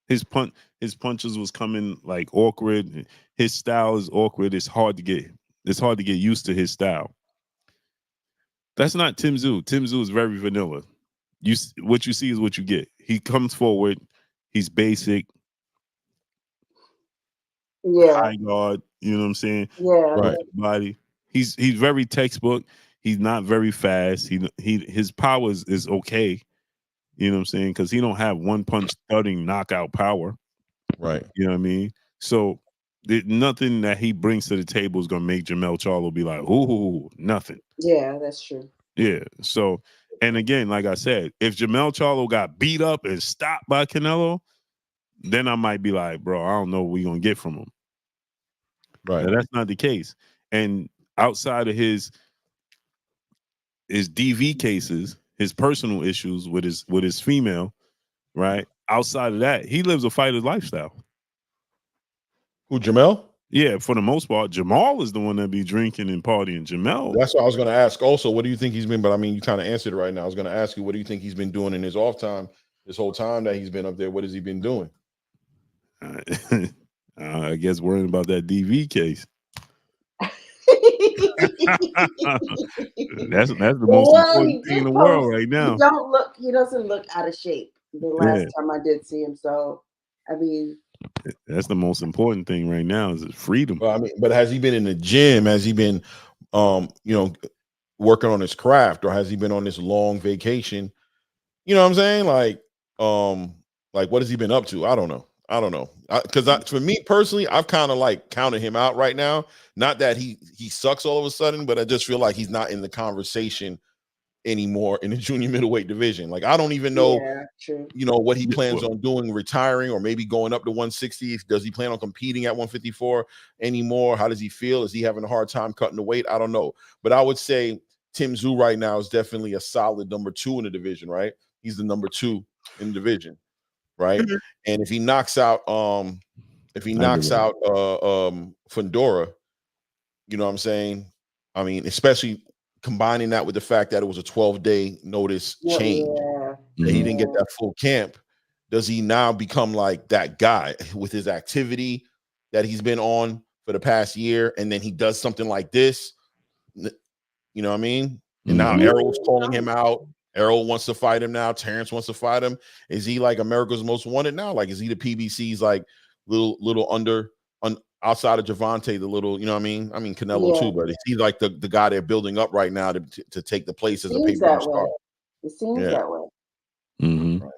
His punches was coming like awkward. His style is awkward. It's hard to get used to his style. That's not Tim Tszyu. Tim Tszyu is very vanilla. What you see is what you get. He comes forward. He's basic. Yeah. High guard. You know what I'm saying? Yeah. Right. Body. He's very textbook. He's not very fast. His power is okay. You know what I'm saying? Because he don't have one punch thudding knockout power. Right. You know what I mean? So nothing that he brings to the table is gonna make Jamal Charlo be like, ooh, nothing. Yeah, that's true. Yeah. So, and again, like I said, if Jamal Charlo got beat up and stopped by Canelo, then I might be like, bro, I don't know what we're gonna get from him. Right. Now, that's not the case. And outside of his DV cases, his personal issues with his female, right? Outside of that, he lives a fighter's lifestyle. Who, Jamel? Yeah, for the most part, Jamal is the one that be drinking and partying. Jamal. That's what I was going to ask. Also, what do you think he's been? But I mean, you kind of answered it right now. I was going to ask you, what do you think he's been doing in his off time? This whole time that he's been up there, what has he been doing? I guess worrying about that DV case. that's the most important thing in the world right now. He doesn't look out of shape the last time I did see him. So I mean, that's the most important thing right now is freedom. Well, I mean, but has he been in the gym? Has he been working on his craft, or has he been on this long vacation? You know what I'm saying? Like what has he been up to? I don't know. Because for me personally, I've kind of like counted him out right now. Not that he sucks all of a sudden, but I just feel like he's not in the conversation anymore in the junior middleweight division. Like I don't even know, what he plans on doing, retiring or maybe going up to 160. Does he plan on competing at 154 anymore? How does he feel? Is he having a hard time cutting the weight? I don't know. But I would say Tim Tszyu right now is definitely a solid number 2 in the division, right? He's the number 2 in the division. Right. And if he knocks out Fundora, you know what I'm saying? I mean, especially combining that with the fact that it was a 12-day notice change. That he didn't get that full camp. Does he now become like that guy with his activity that he's been on for the past year? And then he does something like this. You know what I mean? And now Errol's calling him out. Errol wants to fight him now. Terrence wants to fight him. Is he like America's Most Wanted now? Like, is he the PBC's like little under? I outside of Javante, the little, you know what I mean? I mean Canelo too, but he's like the guy they're building up right now to take the place as a pay-per-view star. It seems that way. Mm-hmm. Right.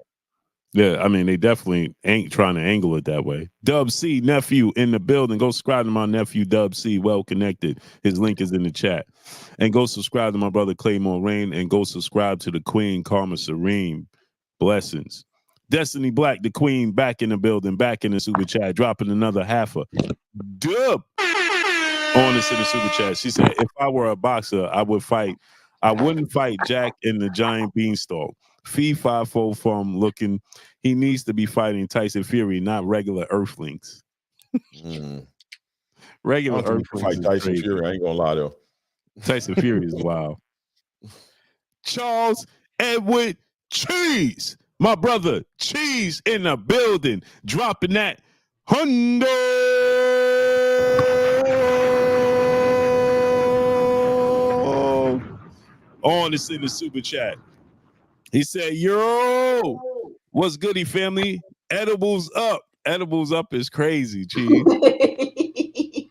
Yeah, I mean, they definitely ain't trying to angle it that way. Dub C, nephew in the building. Go subscribe to my nephew, Dub C, well connected. His link is in the chat. And go subscribe to my brother, Claymore Rain. And go subscribe to the Queen, Karma Serene. Blessings. Destiny Black, the Queen, back in the building, back in the super chat, dropping another half a dub on this in the super chat. She said, if I were a boxer, I wouldn't fight Jack in the Giant Beanstalk. Fee 5-4 from looking, he needs to be fighting Tyson Fury, not regular Earthlings. Regular Earthlings fight Tyson Fury. I ain't gonna lie though. Tyson Fury is wild. Charles Edward Cheese, my brother Cheese in the building, dropping that $100 on this in the super chat. He said, yo, what's goody, family? Edibles up. Edibles up is crazy, Cheese.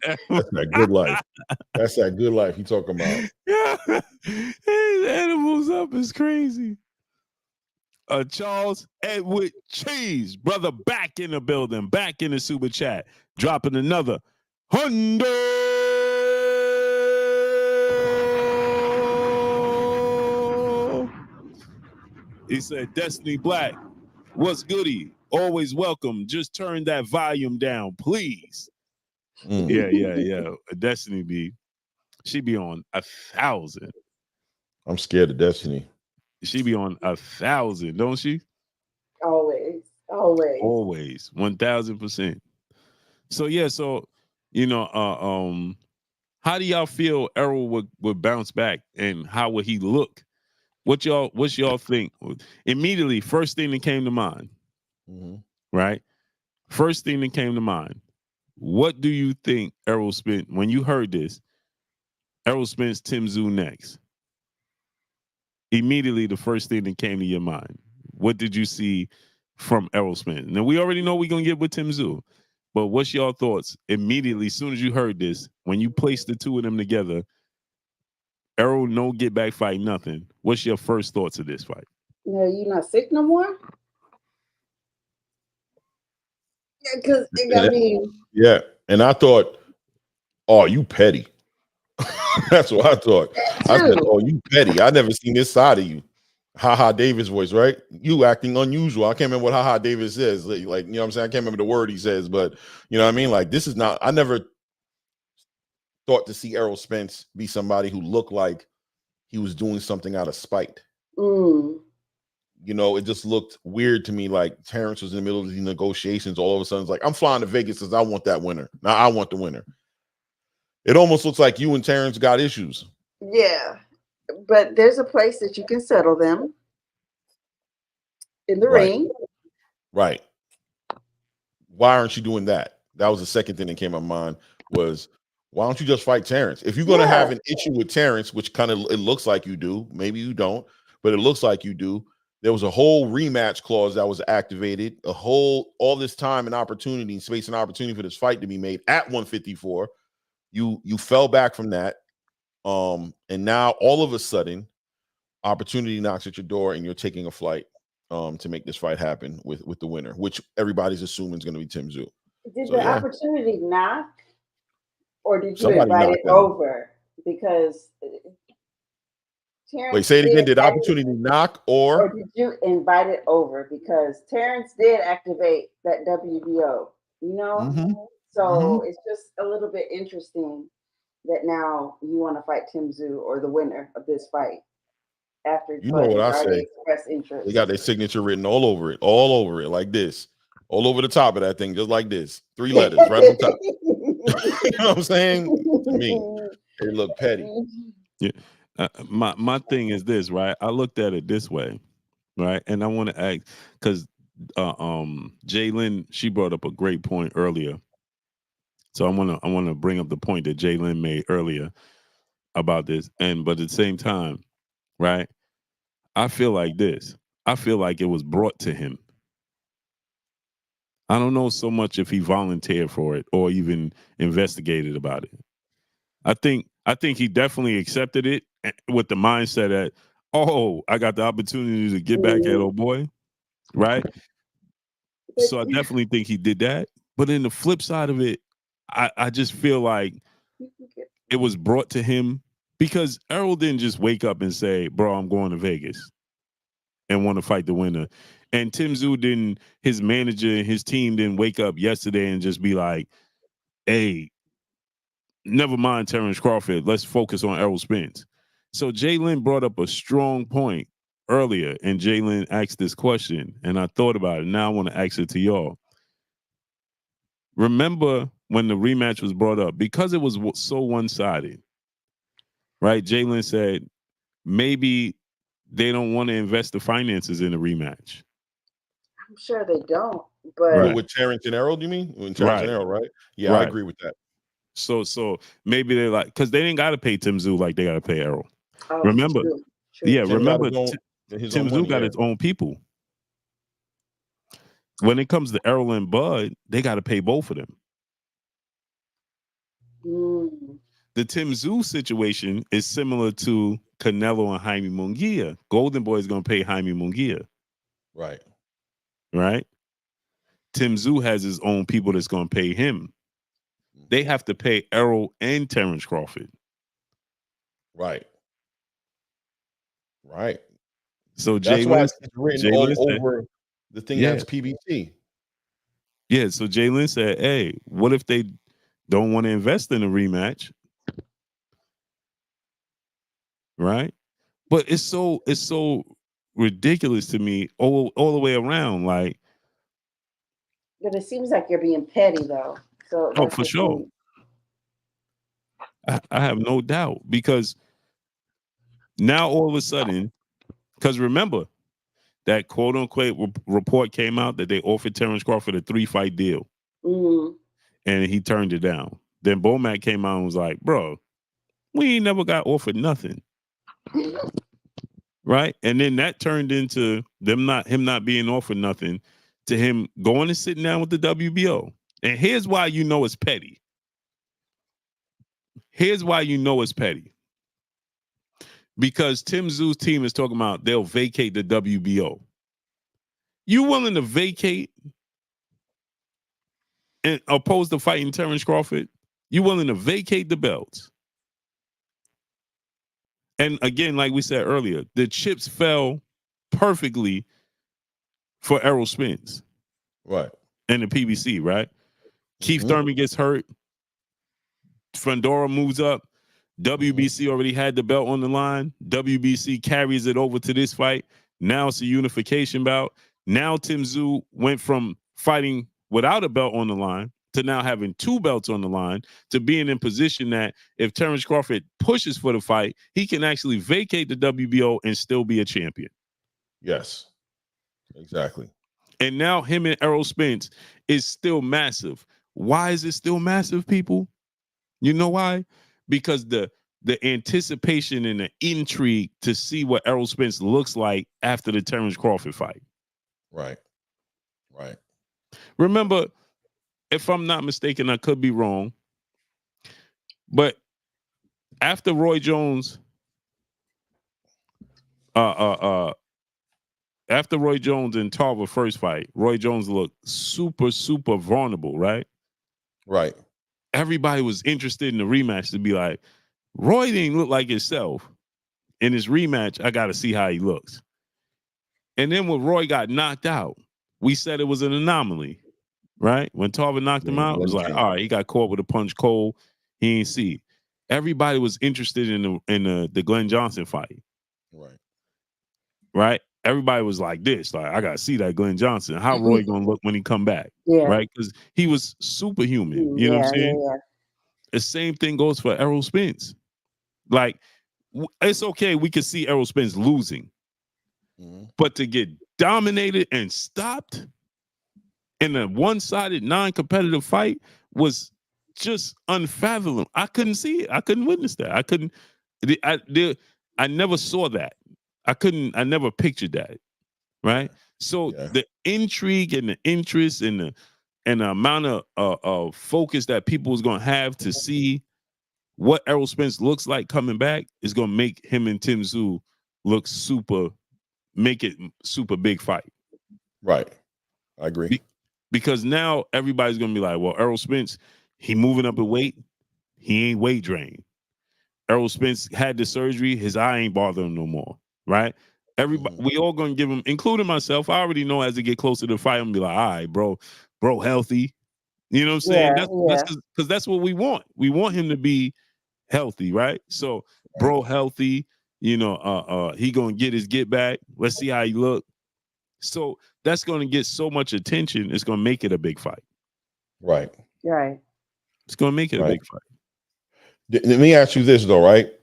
That's that good life. That's that good life you talking about. Yeah. Edibles up is crazy. Charles Edward Cheese, brother, back in the building, back in the super chat, dropping another $100. He said, Destiny Black, what's goody? Always welcome. Just turn that volume down, please. Yeah. Destiny B, she be on 1,000. I'm scared of Destiny. She be on 1,000, don't she? Always. 1,000%. So yeah, how do y'all feel Errol would bounce back, and how would he look? What's y'all think? Immediately, first thing that came to mind, right? First thing that came to mind. What do you think Errol Spence, when you heard this, Errol Spence, Tszyu next? Immediately, the first thing that came to your mind. What did you see from Errol Spence? Now, we already know we're going to get with Tszyu, but what's your thoughts immediately, as soon as you heard this, when you placed the two of them together, Errol, no get back fight, nothing. What's your first thoughts of this fight? No, you not sick no more? Yeah, because it got me. Yeah, and I thought, oh, you petty. That's what I thought. I said, oh, you petty. I never seen this side of you. Ha Davis voice, right? You acting unusual. I can't remember what Ha Davis says. Like, you know what I'm saying? I can't remember the word he says, but you know what I mean? Like, this is not, I never thought to see Errol Spence be somebody who looked like he was doing something out of spite. You know, it just looked weird to me. Like Terrence was in the middle of these negotiations. All of a sudden, it's like, I'm flying to Vegas because I want that winner. Now I want the winner. It almost looks like you and Terrence got issues. Yeah, but there's a place that you can settle them in the ring. Right. Why aren't you doing that? That was the second thing that came to my mind was, why don't you just fight Terrence? If you're going to have an issue with Terrence, which kind of it looks like you do, maybe you don't, but it looks like you do. There was a whole rematch clause that was activated, all this time and opportunity, space and opportunity for this fight to be made at 154. You fell back from that. And now all of a sudden, opportunity knocks at your door and you're taking a flight to make this fight happen with the winner, which everybody's assuming is going to be Tszyu. Did the opportunity knock, or did you Somebody invite it over? Because Terrence, wait, say it again. Did opportunity knock, or did you invite it over? Because Terrence did activate that WBO, you know? So it's just a little bit interesting that now you want to fight Tszyu or the winner of this fight after you know what I say. Express interest. They got their signature written all over it, like this, all over the top of that thing, just like this. 3 letters right on top. You know what I'm saying? To me, they look petty. Yeah. My thing is this, right? I looked at it this way, right? And I want to ask, because Jalen, she brought up a great point earlier. So I want to bring up the point that Jalen made earlier about this. But at the same time, right? I feel like this. I feel like it was brought to him. I don't know so much if he volunteered for it or even investigated about it. I think he definitely accepted it with the mindset that, oh, I got the opportunity to get back at old boy, right? So I definitely think he did that. But in the flip side of it, I just feel like it was brought to him because Errol didn't just wake up and say, bro, I'm going to Vegas and want to fight the winner. And Tszyu didn't, his manager and his team didn't wake up yesterday and just be like, hey, never mind Terrence Crawford. Let's focus on Errol Spence. So Jalen brought up a strong point earlier, and Jalen asked this question, and I thought about it. Now I want to ask it to y'all. Remember when the rematch was brought up, because it was so one-sided, right? Jalen said maybe they don't want to invest the finances in a rematch. I'm sure they don't, but right. With Terrence and Errol, do you mean? With Terrence and Errol, right? Yeah, I agree with that. So maybe they're like, because they didn't got to pay Tszyu like they got to pay Errol. Oh, remember, true. Yeah, Tim remember Tszyu got his own people. When it comes to Errol and Bud, they got to pay both of them. The Tszyu situation is similar to Canelo and Jaime Munguia. Golden Boy is going to pay Jaime Munguia. Right. Tszyu has his own people that's going to pay him. They have to pay Errol and Terrence Crawford. Right. So that's Jalen, why it's written all over the thing that's PBC. Yeah, so Jalen said, hey, what if they don't want to invest in a rematch? Right? But it's so ridiculous to me all the way around. Like, but it seems like you're being petty though. So for sure. I have no doubt, because now all of a sudden, because remember that quote unquote report came out that they offered Terrence Crawford a 3-fight deal. And he turned it down. Then Bomac came out and was like, bro, we ain't never got offered nothing. Right? And then that turned into him not being offered nothing, to him going and sitting down with the WBO. And here's why you know it's petty. Because Tszyu's team is talking about they'll vacate the WBO. You willing to vacate and opposed to fighting Terrence Crawford? You willing to vacate the belts? And again, like we said earlier, the chips fell perfectly for Errol Spence. Right. And the PBC, right? Keith Thurman gets hurt. Fundora moves up. WBC already had the belt on the line. WBC carries it over to this fight. Now it's a unification bout. Now Tszyu went from fighting without a belt on the line to now having 2 belts on the line, to being in position that if Terrence Crawford pushes for the fight, he can actually vacate the WBO and still be a champion. Yes, exactly. And now him and Errol Spence is still massive. Why is it still massive, people? You know why? Because the anticipation and the intrigue to see what Errol Spence looks like after the Terrence Crawford fight. Right. Remember, if I'm not mistaken, I could be wrong, but after Roy Jones, after Roy Jones and Tarver first fight, Roy Jones looked super, super vulnerable, right? Right. Everybody was interested in the rematch to be like, Roy didn't look like himself. In his rematch, I got to see how he looks. And then when Roy got knocked out, we said it was an anomaly, right? When Tarver knocked him out, it was like, all right, he got caught with a punch cold. He ain't see. Everybody was interested in the Glenn Johnson fight. Right? Everybody was like this, like, I got to see that Glenn Johnson. How Roy going to look when he come back? Right? Because he was superhuman. You know what I'm saying? The same thing goes for Errol Spence. Like, it's okay, we could see Errol Spence losing. But to get dominated and stopped in a one-sided, non-competitive fight was just unfathomable. I couldn't see it. I couldn't witness that. I never saw that. I never pictured that. Right? So the intrigue and the interest and and the amount of focus that people is going to have to see what Errol Spence looks like coming back is going to make him and Tim Tszyu look make it super big fight. Right. I agree. Because now everybody's going to be like, well, Errol Spence, he moving up in weight. He ain't weight drained. Errol Spence had the surgery. His eye ain't bothering him no more. Right? Everybody, we all going to give him, including myself. I already know as it get closer to the fight, I'm going to be like, all right, bro, healthy. You know what I'm saying? That's because that's what we want. We want him to be healthy, right? So, bro, healthy. You know, he gonna get his get back. Let's see how he look. So that's gonna get so much attention. It's gonna make it a big fight. Right. Right. It's gonna make it a big fight. Let me ask you this though, right?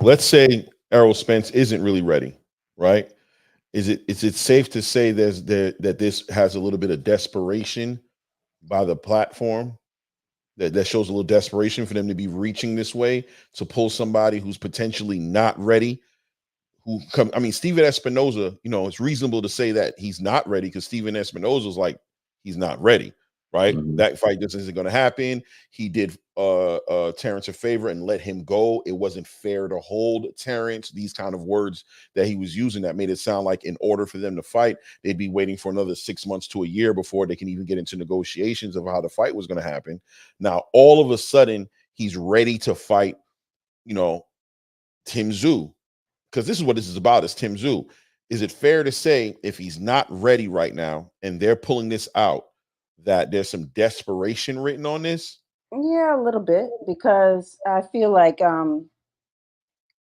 Let's say Errol Spence isn't really ready, right? Is it safe to say that this has a little bit of desperation by the platform? That shows a little desperation for them to be reaching this way to pull somebody who's potentially not ready. I mean, Steven Espinoza, you know, it's reasonable to say that he's not ready because Steven Espinoza's like, he's not ready, right? That fight just isn't going to happen. He did Terrence a favor and let him go. It wasn't fair to hold Terrence. These kind of words that he was using that made it sound like in order for them to fight, they'd be waiting for another 6 months to a year before they can even get into negotiations of how the fight was going to happen. Now, all of a sudden, he's ready to fight, you know, Tim Tszyu. Because this is what this is about, is Tim Tszyu. Is it fair to say if he's not ready right now and they're pulling this out, that there's some desperation written on this? Yeah, a little bit, because I feel like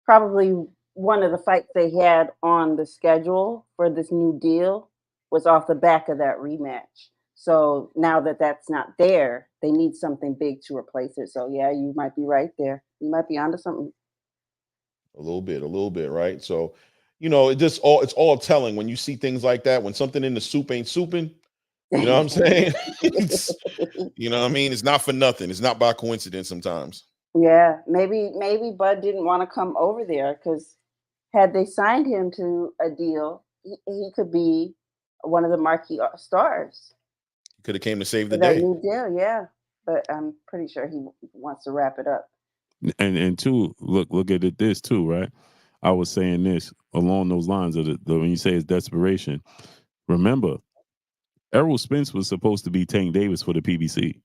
probably one of the fights they had on the schedule for this new deal was off the back of that rematch. So now that that's not there, they need something big to replace it. So yeah, you might be right there. You might be onto something. A little bit, right? So, you know, it's all telling when you see things like that. When something in the soup ain't souping, you know what I'm saying? You know what I mean? It's not for nothing. It's not by coincidence sometimes. Yeah, maybe Bud didn't want to come over there because had they signed him to a deal, he could be one of the marquee stars. He could have came to save the that day. new deal, yeah. But I'm pretty sure he wants to wrap it up. And two, look at it this too, right? I was saying this along those lines of when you say it's desperation. Remember, Errol Spence was supposed to be Tank Davis for the PBC.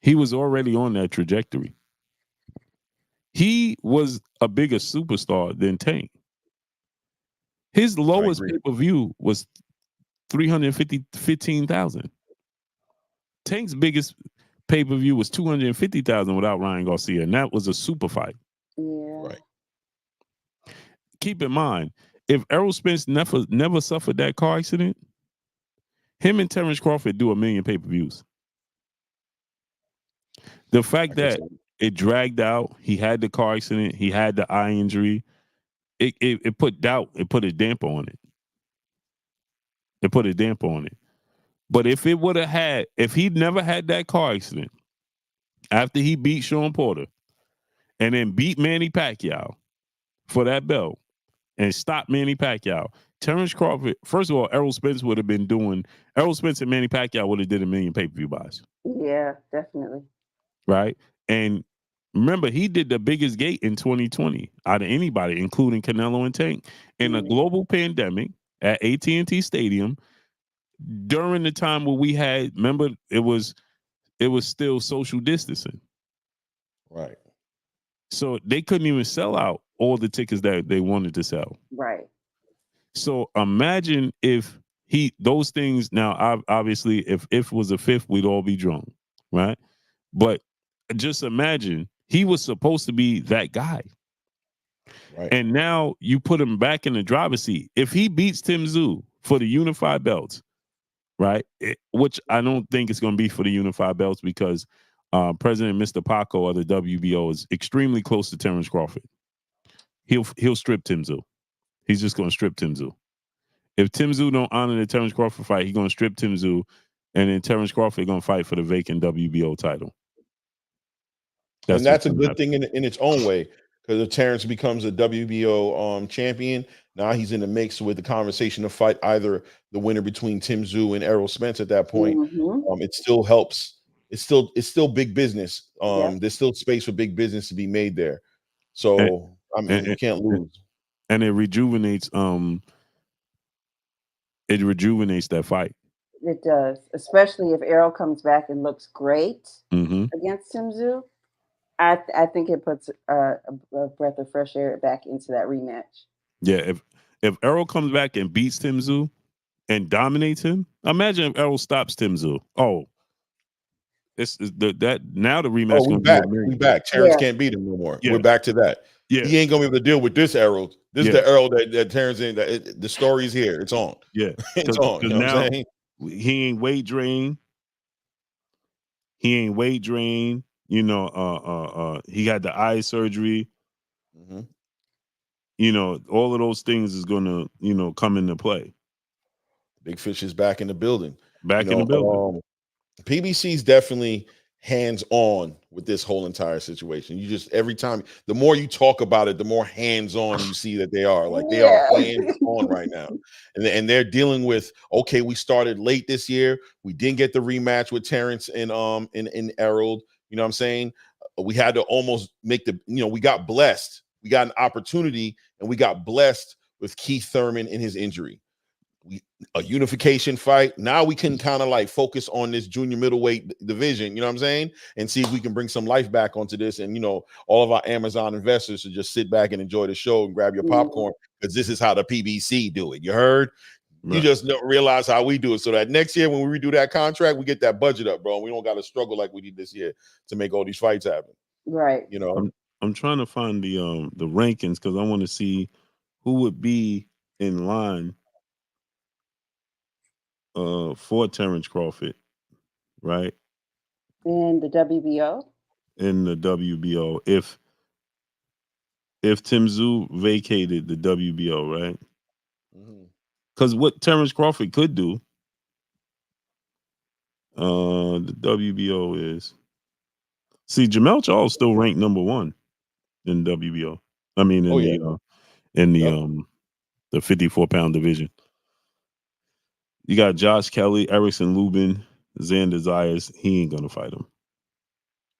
He was already on that trajectory. He was a bigger superstar than Tank. His lowest pay-per-view was 315,000. Tank's biggest pay-per-view was 250,000 without Ryan Garcia, and that was a super fight. Yeah. Right. Keep in mind, if Errol Spence never suffered that car accident, him and Terrence Crawford do 1 million pay-per-views. The fact that it dragged out, he had the car accident, he had the eye injury, it put doubt, it put a damper on it. It put a damper on it. But if he'd never had that car accident, after he beat Sean Porter and then beat Manny Pacquiao for that belt and stopped Manny Pacquiao, Terrence Crawford, first of all, Errol Spence and Manny Pacquiao would have did 1 million pay-per-view buys. Yeah, definitely. Right? And remember, he did the biggest gate in 2020 out of anybody, including Canelo and Tank, in a global pandemic at AT&T Stadium during the time where we had, remember, it was still social distancing. Right. So they couldn't even sell out all the tickets that they wanted to sell. Right. So imagine if those things, now obviously if was a fifth, we'd all be drunk, right? But just imagine, he was supposed to be that guy. Right. And now you put him back in the driver's seat. If he beats Tim Tszyu for the unified belts, right, which I don't think it's going to be for the unified belts because President Mr. Paco of the WBO is extremely close to Terrence Crawford. He'll strip Tim Tszyu. He's just going to strip Tim Tszyu. If Tim Tszyu don't honor the Terrence Crawford fight, he's going to strip Tim Tszyu, and then Terrence Crawford going to fight for the vacant WBO title. And that's a good thing in its own way, Because if Terrence becomes a WBO champion, now he's in the mix with the conversation to fight either the winner between Tszyu and Errol Spence at that point. It still helps. It's still big business. There's still space for big business to be made there. So you can't lose. And it rejuvenates that fight. It does, especially if Errol comes back and looks great against Tszyu. I think it puts a breath of fresh air back into that rematch. Yeah, if Errol comes back and beats Tszyu and dominates him, imagine if Errol stops Tszyu. Oh, that now the rematch. We back. Terrence can't beat him no more. Yeah. We're back to that. Yeah, he ain't gonna be able to deal with this Errol. This is the Errol that Terrence ain't. The story's here. It's on. Yeah, it's on. You know what I'm saying? He ain't weight drained. You know, he had the eye surgery. You know, all of those things is gonna, come into play. Big Fish is back in the building. In the building. PBC's definitely hands-on with this whole entire situation. You just every time, the more you talk about it, the more hands-on you see that they are. Like they are hands-on right now, and they're dealing with. Okay, we started late this year. We didn't get the rematch with Terrence and in Errol. You know what I'm saying? We had to almost make we got blessed. We got an opportunity, and we got blessed with Keith Thurman in his injury. A unification fight. Now we can kind of like focus on this junior middleweight division, you know what I'm saying? And see if we can bring some life back onto this. And, all of our Amazon investors should just sit back and enjoy the show and grab your popcorn, because this is how the PBC do it. You heard? Right. You just don't realize how we do it. So that next year when we redo that contract, we get that budget up, bro. We don't got to struggle like we did this year to make all these fights happen. Right. I'm trying to find the rankings, because I want to see who would be in line for Terrence Crawford, right? In the WBO? In the WBO. If Tszyu vacated the WBO, right? Because what Terrence Crawford could do, the WBO is, Jamal Charlo still ranked number 1 in WBO. I mean, in the 54-pound division. You got Josh Kelly, Erickson Lubin, Xander Zayas. He ain't gonna fight him.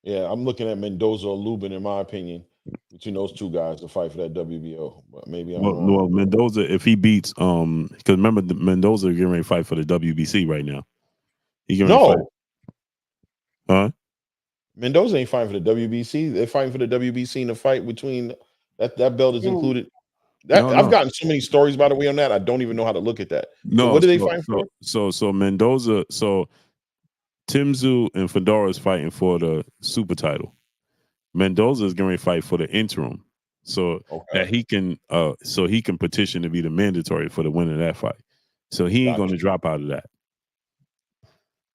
Yeah, I'm looking at Mendoza or Lubin, in my opinion, between those two guys to fight for that WBO. But maybe I'm wrong. Well, Mendoza, if he beats, because remember, Mendoza getting ready to fight for the WBC right now. He getting ready to fight. Huh? Mendoza ain't fighting for the WBC. They're fighting for the WBC in the fight between that belt is included. I've gotten so many stories, by the way, on that. I don't even know how to look at that. No, so what do they fight for? So Mendoza, Tszyu and Fundora is fighting for the super title. Mendoza is going to fight for the interim, so that he can petition to be the mandatory for the win of that fight. So he ain't going to drop out of that,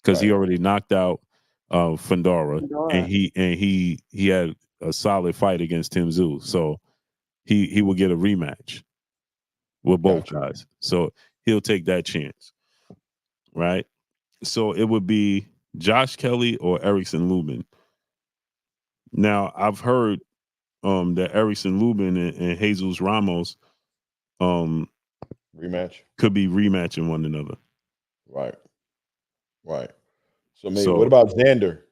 because he already knocked out Fundora, and he had a solid fight against Tszyu. So he will get a rematch with both guys. So he'll take that chance, right? So it would be Josh Kelly or Erickson Lubin. Now I've heard that Erickson Lubin and Jesus Ramos rematch could be rematching one another. Right. So maybe what about Xander?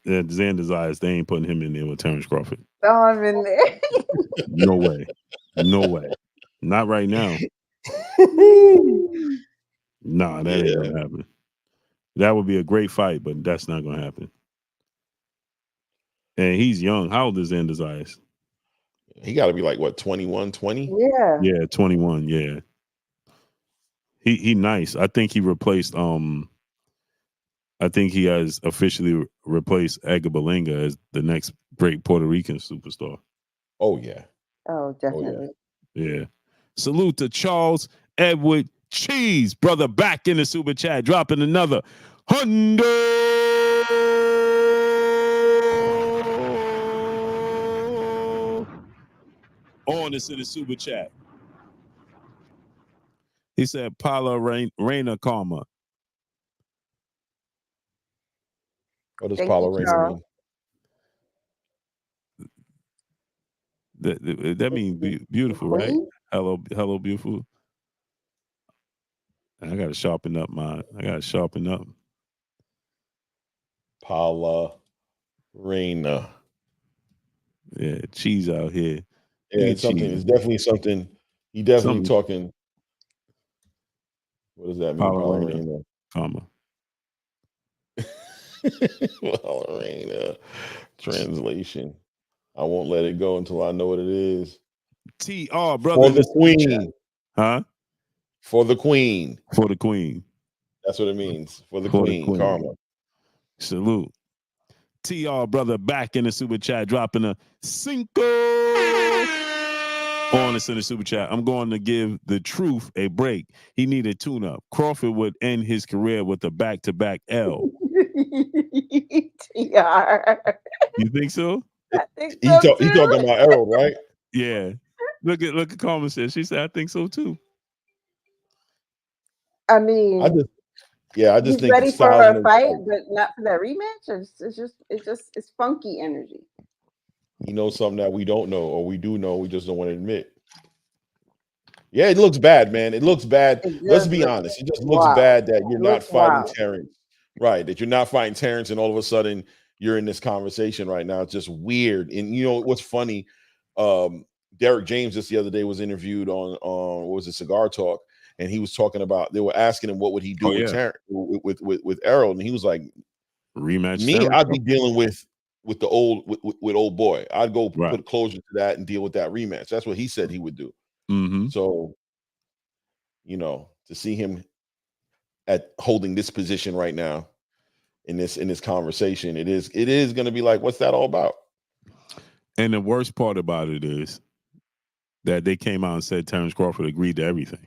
Xander's eyes, they ain't putting him in there with Terrence Crawford. Oh, I'm in there. No way. Not right now. Nah, that ain't gonna happen. That would be a great fight, but that's not gonna happen. And he's young. How old is Xander's eyes? He got to be like what, 21, 20? Yeah, 21. Yeah, he nice. I think he replaced. I think he has officially replaced Edgar Berlanga as the next great Puerto Rican superstar. Oh yeah. Oh, definitely. Yeah. Salute to Charles Edward Cheese, brother, back in the super chat, dropping another $100. On us in the super chat. He said, Paula Reina Karma. What does Paula Reina mean? That means beautiful, right? Hello, beautiful. I gotta sharpen up mine. Paula Reina. Yeah, cheese out here. Yeah, it's something. It's definitely something. He definitely talking. What does that mean, Paula Reina? Comma. Paula Reina. Translation. I won't let it go until I know what it is. TR, brother. For the queen. Huh? For the queen. For the queen. That's what it means. For the queen. Karma. Salute. TR, brother, back in the super chat, dropping a cinco on us in the super chat. I'm going to give the truth a break. He needed tune-up. Crawford would end his career with a back-to-back L. TR. You think so? I think so He talking about Errol, right? Yeah. Look at Carmen said. She said, I think so too. I mean, I just think ready for a fight, but not for that rematch. It's funky energy. He knows something that we don't know, or we do know, we just don't want to admit. Yeah, it looks bad, man. It looks bad. Let's be honest. It just looks bad that you're not fighting Terrence. Right, that you're not fighting Terrence, and all of a sudden you're in this conversation right now. It's just weird. And you know what's funny? Derek James just the other day was interviewed on what was it, Cigar Talk, and he was talking about, they were asking him what would he do with Terrence, with Errol, and he was like, rematch. Me, I'd be dealing with the old boy. I'd go put closure to that and deal with that rematch. That's what he said he would do. Mm-hmm. So, you know, to see him at holding this position right now in this conversation, it is going to be like, what's that all about? And the worst part about it is that they came out and said Terrence Crawford agreed to everything.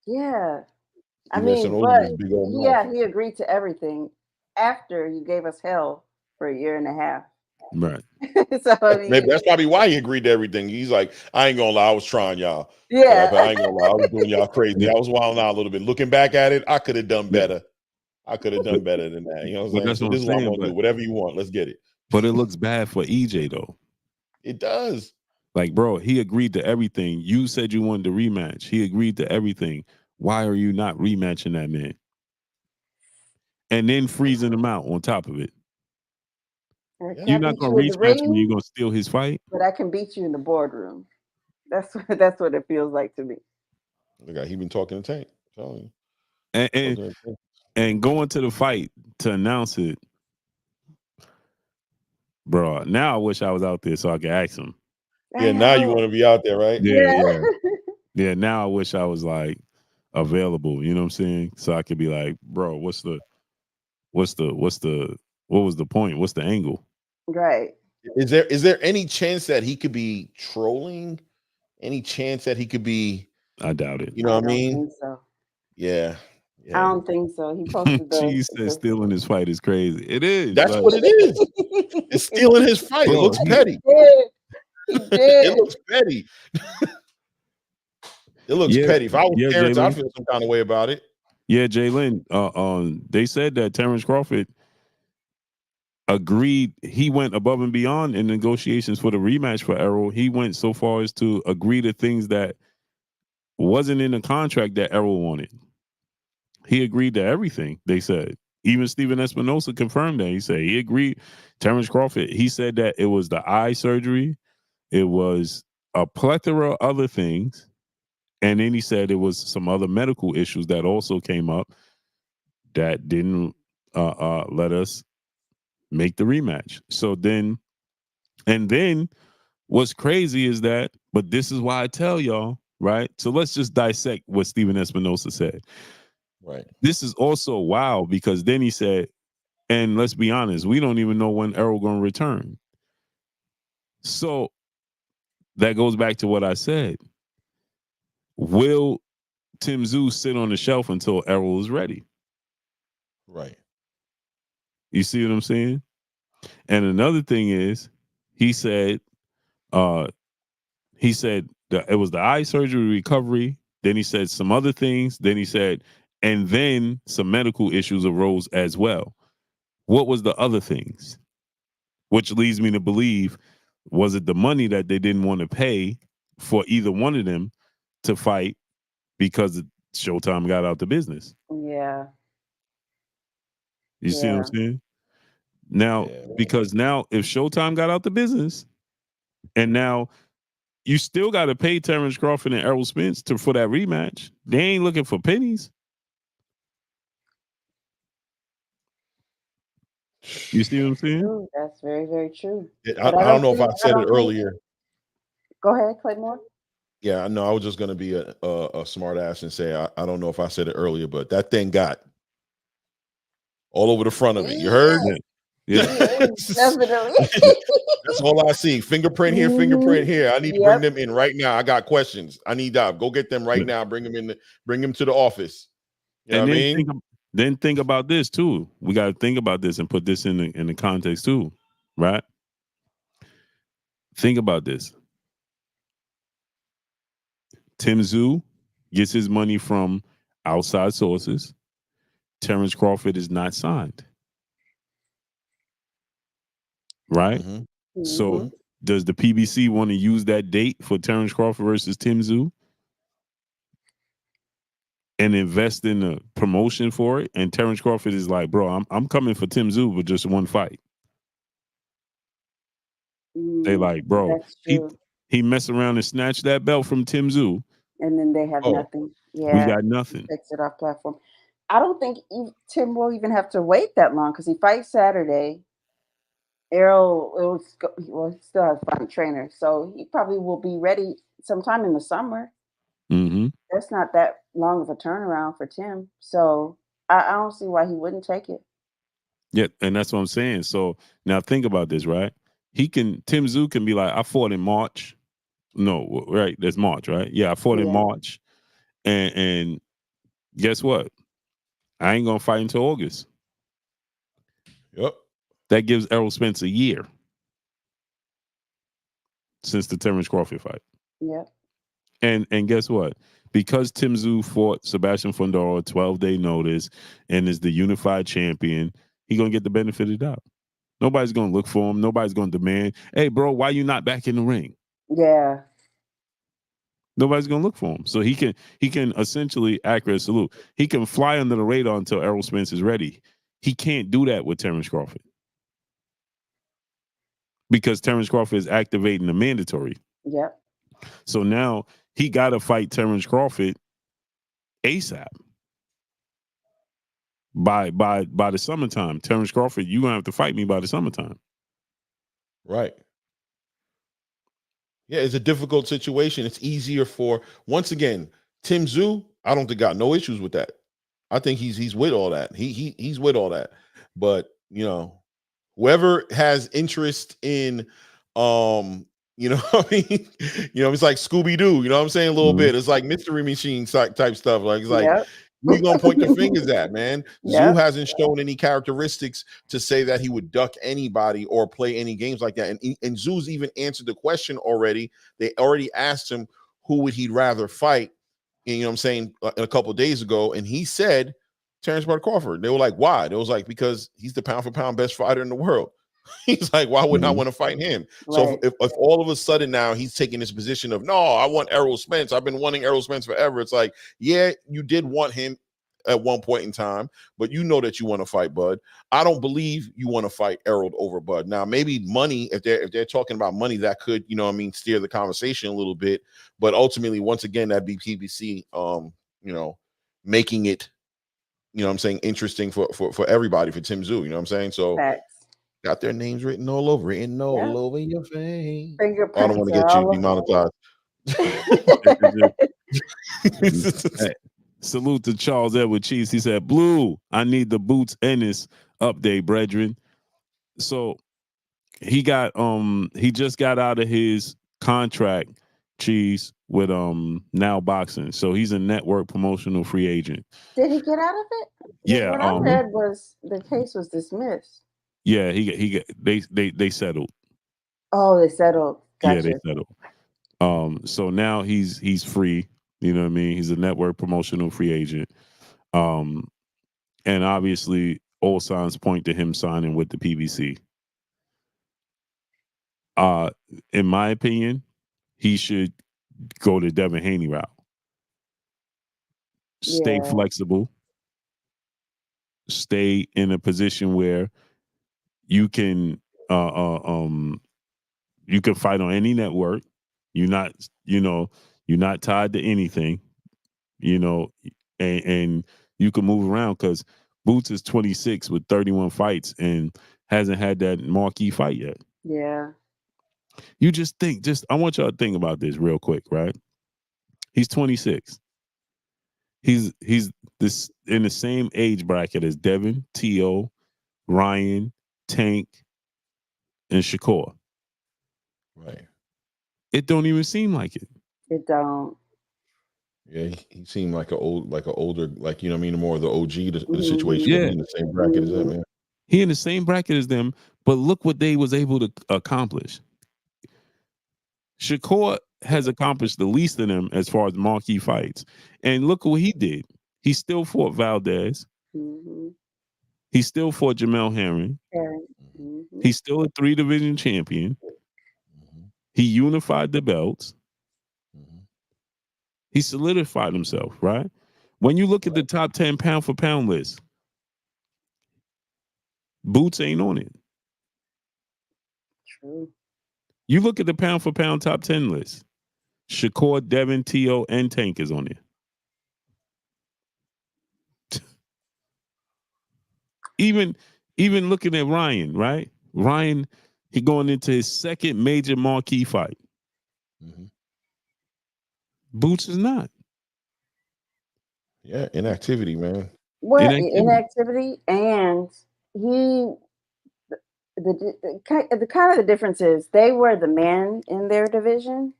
Yeah. I mean, but he agreed to everything after you gave us hell for a year and a half. Right. So I mean, maybe that's probably why he agreed to everything. He's like, I ain't gonna lie, I was trying y'all. Yeah. I ain't gonna lie, I was doing y'all crazy. I was wilding out a little bit. Looking back at it, I could have done better. I could have done better than that. You know what I'm saying? So this is what I'm gonna do. Whatever you want, let's get it. But it looks bad for EJ though. It does. Like, bro, he agreed to everything. You said you wanted to rematch. He agreed to everything. Why are you not rematching that man? And then freezing him out on top of it. You're not gonna rematch him. You're gonna steal his fight. But I can beat you in the boardroom. That's what it feels like to me. Look, he been talking to Tank. Telling you. And going to the fight to announce it, bro. Now I wish I was out there so I could ask him. Yeah, now you want to be out there, right? Yeah. Now I wish I was like available. You know what I'm saying? So I could be like, bro, what was the point? What's the angle? Right. Is there any chance that he could be trolling? Any chance that he could be? I doubt it. You know what I mean? Think so. Yeah. I don't think so. He posted She said stealing his fight is crazy. It is. That's what it is. It's stealing his fight. Bro, it looks petty. He did. It looks petty. It looks petty. If I was Terrence, I'd feel some kind of way about it. Yeah, Jalen. They said that Terrence Crawford agreed. He went above and beyond in negotiations for the rematch for Errol. He went so far as to agree to things that wasn't in the contract that Errol wanted. He agreed to everything, they said. Even Steven Espinosa confirmed that. He said he agreed. Terrence Crawford, he said that it was the eye surgery. It was a plethora of other things. And then he said it was some other medical issues that also came up that didn't let us make the rematch. So then what's crazy is that, but this is why I tell y'all, right? So let's just dissect what Steven Espinosa said. Right. This is also wild because then he said, and let's be honest, we don't even know when Errol going to return. So that goes back to what I said. Will Tszyu sit on the shelf until Errol is ready? Right. You see what I'm saying? And another thing is, he said that it was the eye surgery recovery. Then he said some other things. Then he said, and then some medical issues arose as well. What was the other things? Which leads me to believe Was it the money that they didn't want to pay for either one of them to fight because Showtime got out the business? Yeah. You see what I'm saying? Now, because now if Showtime got out the business, and now you still got to pay Terrence Crawford and Errol Spence for that rematch. They ain't looking for pennies. You see what I'm saying? True. That's very, very true. I don't know if I said it earlier. Go ahead, Claymore. Yeah, I know. I was just going to be a smart ass and say I don't know if I said it earlier, but that thing got all over the front of it. You heard? Yeah. Definitely. That's all I see. Fingerprint here, fingerprint here. I need to bring them in right now. I got questions. I need to go get them right now. Bring them in. Bring them to the office. You know what I mean? Then think about this too. We got to think about this and put this in the context too, right? Think about this. Tszyu gets his money from outside sources. Terrence Crawford is not signed. Right? Mm-hmm. So does the PBC want to use that date for Terrence Crawford versus Tszyu and invest in the promotion for it? And Terrence Crawford is like, bro, I'm coming for Tszyu with just one fight. They like, bro, he messed around and snatched that belt from Tszyu. And then they have nothing. Yeah. We got nothing. Takes it off platform. I don't think Tim will even have to wait that long because he fights Saturday. Errol, he still has a fine trainer, so he probably will be ready sometime in the summer. Mm-hmm. That's not that long of a turnaround for Tim, so I don't see why he wouldn't take it. Yeah, and that's what I'm saying. So now think about this, right? Tszyu can be like, I fought in March. No, right? There's March, right? Yeah, I fought in March, and guess what? I ain't gonna fight until August. Yep. That gives Errol Spence a year since the Terrence Crawford fight. Yep. And guess what? Because Tszyu fought Sebastian Fundora 12-day notice and is the unified champion, he's gonna get the benefit of the doubt. Nobody's gonna look for him. Nobody's gonna demand, hey, bro, why you not back in the ring? Yeah. Nobody's gonna look for him. So he can essentially, accurate salute. He can fly under the radar until Errol Spence is ready. He can't do that with Terrence Crawford. Because Terrence Crawford is activating the mandatory. Yep. So now he got to fight Terrence Crawford ASAP. By the summertime, Terrence Crawford, you're gonna have to fight me by the summertime. Right. Yeah, it's a difficult situation. It's easier for, once again, Tszyu, I don't think got no issues with that. I think he's with all that. He's with all that. But whoever has interest in I mean, it's like Scooby-Doo, you know what I'm saying? A little bit. It's like Mystery Machine type stuff. Like it's like who you gonna point the fingers at, man? Tszyu hasn't shown any characteristics to say that he would duck anybody or play any games like that. And Tszyu's even answered the question already. They already asked him who would he rather fight, and, you know what I'm saying, a couple of days ago, and he said Terrence Crawford. They were like, why? They was like, because he's the pound for pound best fighter in the world. He's like, why wouldn't I want to fight him? Right. So if all of a sudden now he's taking this position of, no, I want Errol Spence. I've been wanting Errol Spence forever. It's like, yeah, you did want him at one point in time, but you know that you want to fight Bud. I don't believe you want to fight Errol over Bud. Now, maybe money, if they're talking about money, that could, steer the conversation a little bit. But ultimately, once again, that'd be PBC, making it, interesting for everybody, for Tszyu. You know what I'm saying? So. Facts. Got their names written all over your face. I don't want to get you demonetized. Hey, salute to Charles Edward Cheese. He said, Blue, I need the Boots Ennis update, brethren. So he just got out of his contract, Cheese, with Now Boxing. So he's a network promotional free agent. Did he get out of it? Yeah. What I read was the case was dismissed. Yeah, they settled. Oh, they settled. Gotcha. Yeah, they settled. So now he's free. You know what I mean? He's a network promotional free agent. And obviously all signs point to him signing with the PBC. In my opinion, he should go the Devin Haney route. Stay flexible. Stay in a position where you can fight on any network. You're not tied to anything, and you can move around because Boots is 26 with 31 fights and hasn't had that marquee fight yet. Yeah. You I want y'all to think about this real quick, right? He's 26. He's this in the same age bracket as Devin, Tszyu, Ryan, Tank, and Shakur. Right. It don't even seem like it. It don't. Yeah, he seemed like older, like, you know what I mean, more of the OG the situation. Yeah. In the same bracket as them, man. He in the same bracket as them, but look what they was able to accomplish. Shakur has accomplished the least of them as far as marquee fights. And look what he did. He still fought Valdez. Mm-hmm. He still fought Jamal Herring. Mm-hmm. He's still a 3-division champion. He unified the belts. He solidified himself, right? When you look at the top 10 pound for pound list, Boots ain't on it. True. You look at the pound for pound top 10 list, Shakur, Devin, Tszyu, and Tank is on it. Even looking at Ryan, right? Ryan, he going into his second major marquee fight. Boots is not. Yeah, inactivity, man. Well, inactivity, and the kind of the difference is they were the man in their division.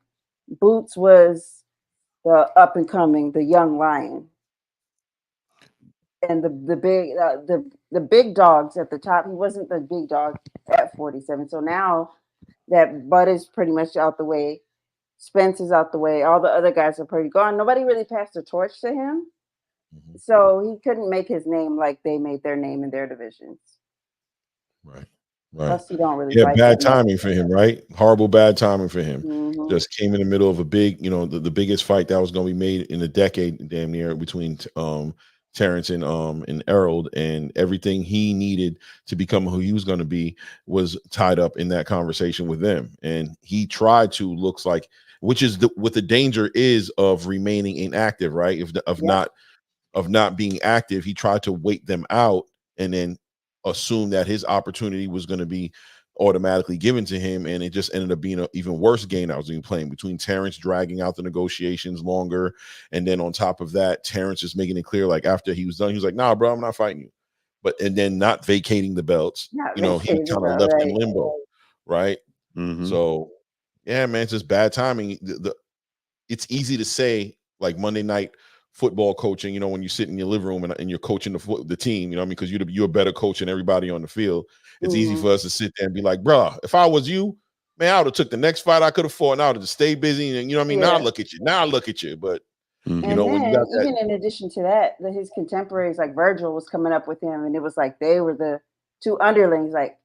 Boots was the up and coming, the young lion, and the big dogs at the top. He wasn't the big dog at 47. So now that Bud is pretty much out the way, Spence is out the way, all the other guys are pretty gone. Nobody really passed the torch to him. So he couldn't make his name like they made their name in their divisions. Right. Plus, he don't really. Yeah, bad timing for him, right? Horrible bad timing for him. Just came in the middle of a big, the biggest fight that was going to be made in a decade, damn near, between Terrence and Errol, and everything he needed to become who he was going to be was tied up in that conversation with them. And he tried to, looks like, which is what the danger is of remaining inactive, right? Of not being active, he tried to wait them out and then assume that his opportunity was going to be automatically given to him, and it just ended up being an even worse game that was being played between Terrence dragging out the negotiations longer, and then on top of that, Terrence is making it clear, like, after he was done, he was like, "Nah, bro, I'm not fighting you," and then not vacating the belts. He kind of left in limbo, right? So, yeah, man, it's just bad timing. It's easy to say, like, Monday night football coaching, when you sit in your living room and you're coaching the team, because you're a better coach than everybody on the field. It's easy for us to sit there and be like, bruh, if I was you, man, I would have took the next fight I could afford, and I would have just stayed busy. And now I look at you. Now I look at you. But and then, when you got that, even in addition to that, his contemporaries like Virgil was coming up with him, and it was like they were the two underlings. Like,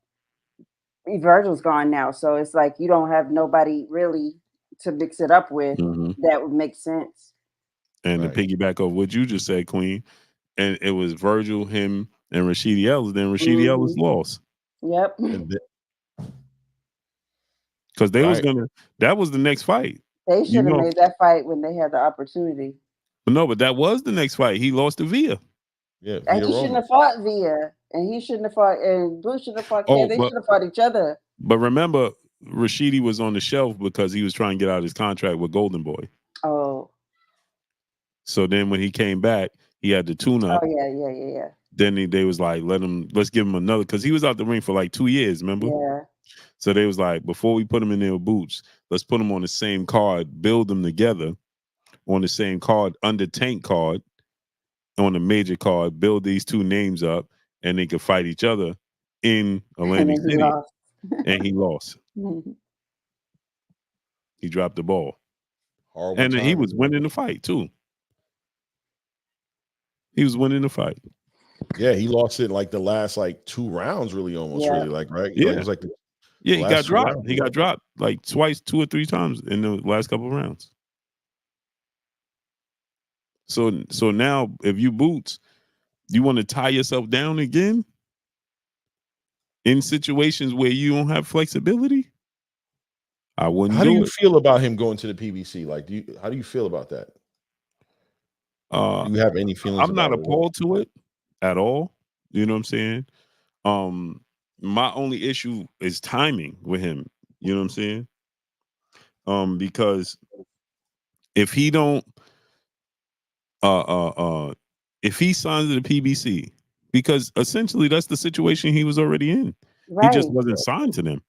Virgil's gone now, so it's like you don't have nobody really to mix it up with that would make sense. And to piggyback off what you just said, Queen, and it was Virgil, him, and Rashidi Ellis. Then Rashidi Ellis lost. Yep. Because they was that was the next fight. They should have made that fight when they had the opportunity. But that was the next fight. He lost to Villa. Yeah, and he shouldn't have fought Villa, and he shouldn't have fought, and Bush shouldn't have fought. They should have fought each other. But remember, Rashidi was on the shelf because he was trying to get out of his contract with Golden Boy. Oh. So then when he came back, he had the tune-up. Oh, yeah. Then they was like, let's give him another, because he was out the ring for like 2 years, remember? Yeah. So they was like, before we put him in there with Boots, let's put him on the same card, build them together on the same card, under Tank card, on the major card, build these two names up, and they could fight each other in Atlantic City. And he lost. He dropped the ball. Horrible and he was winning the fight, too. He was winning the fight. Yeah, he lost it like the last 2 rounds, really, almost, really, right? Yeah. It was like Yeah, he got dropped. He got dropped like twice, 2 or 3 times in the last couple of rounds. So now, if you Boots, you want to tie yourself down again in situations where you don't have flexibility? I wouldn't. How do you feel about him going to the PBC? Like, how do you feel about that? Do you have any feelings? I'm not appalled to it at all. You know what I'm saying? My only issue is timing with him. You know what I'm saying? Because if he don't, if he signs to the PBC, because essentially that's the situation he was already in. Right. He just wasn't signed to them.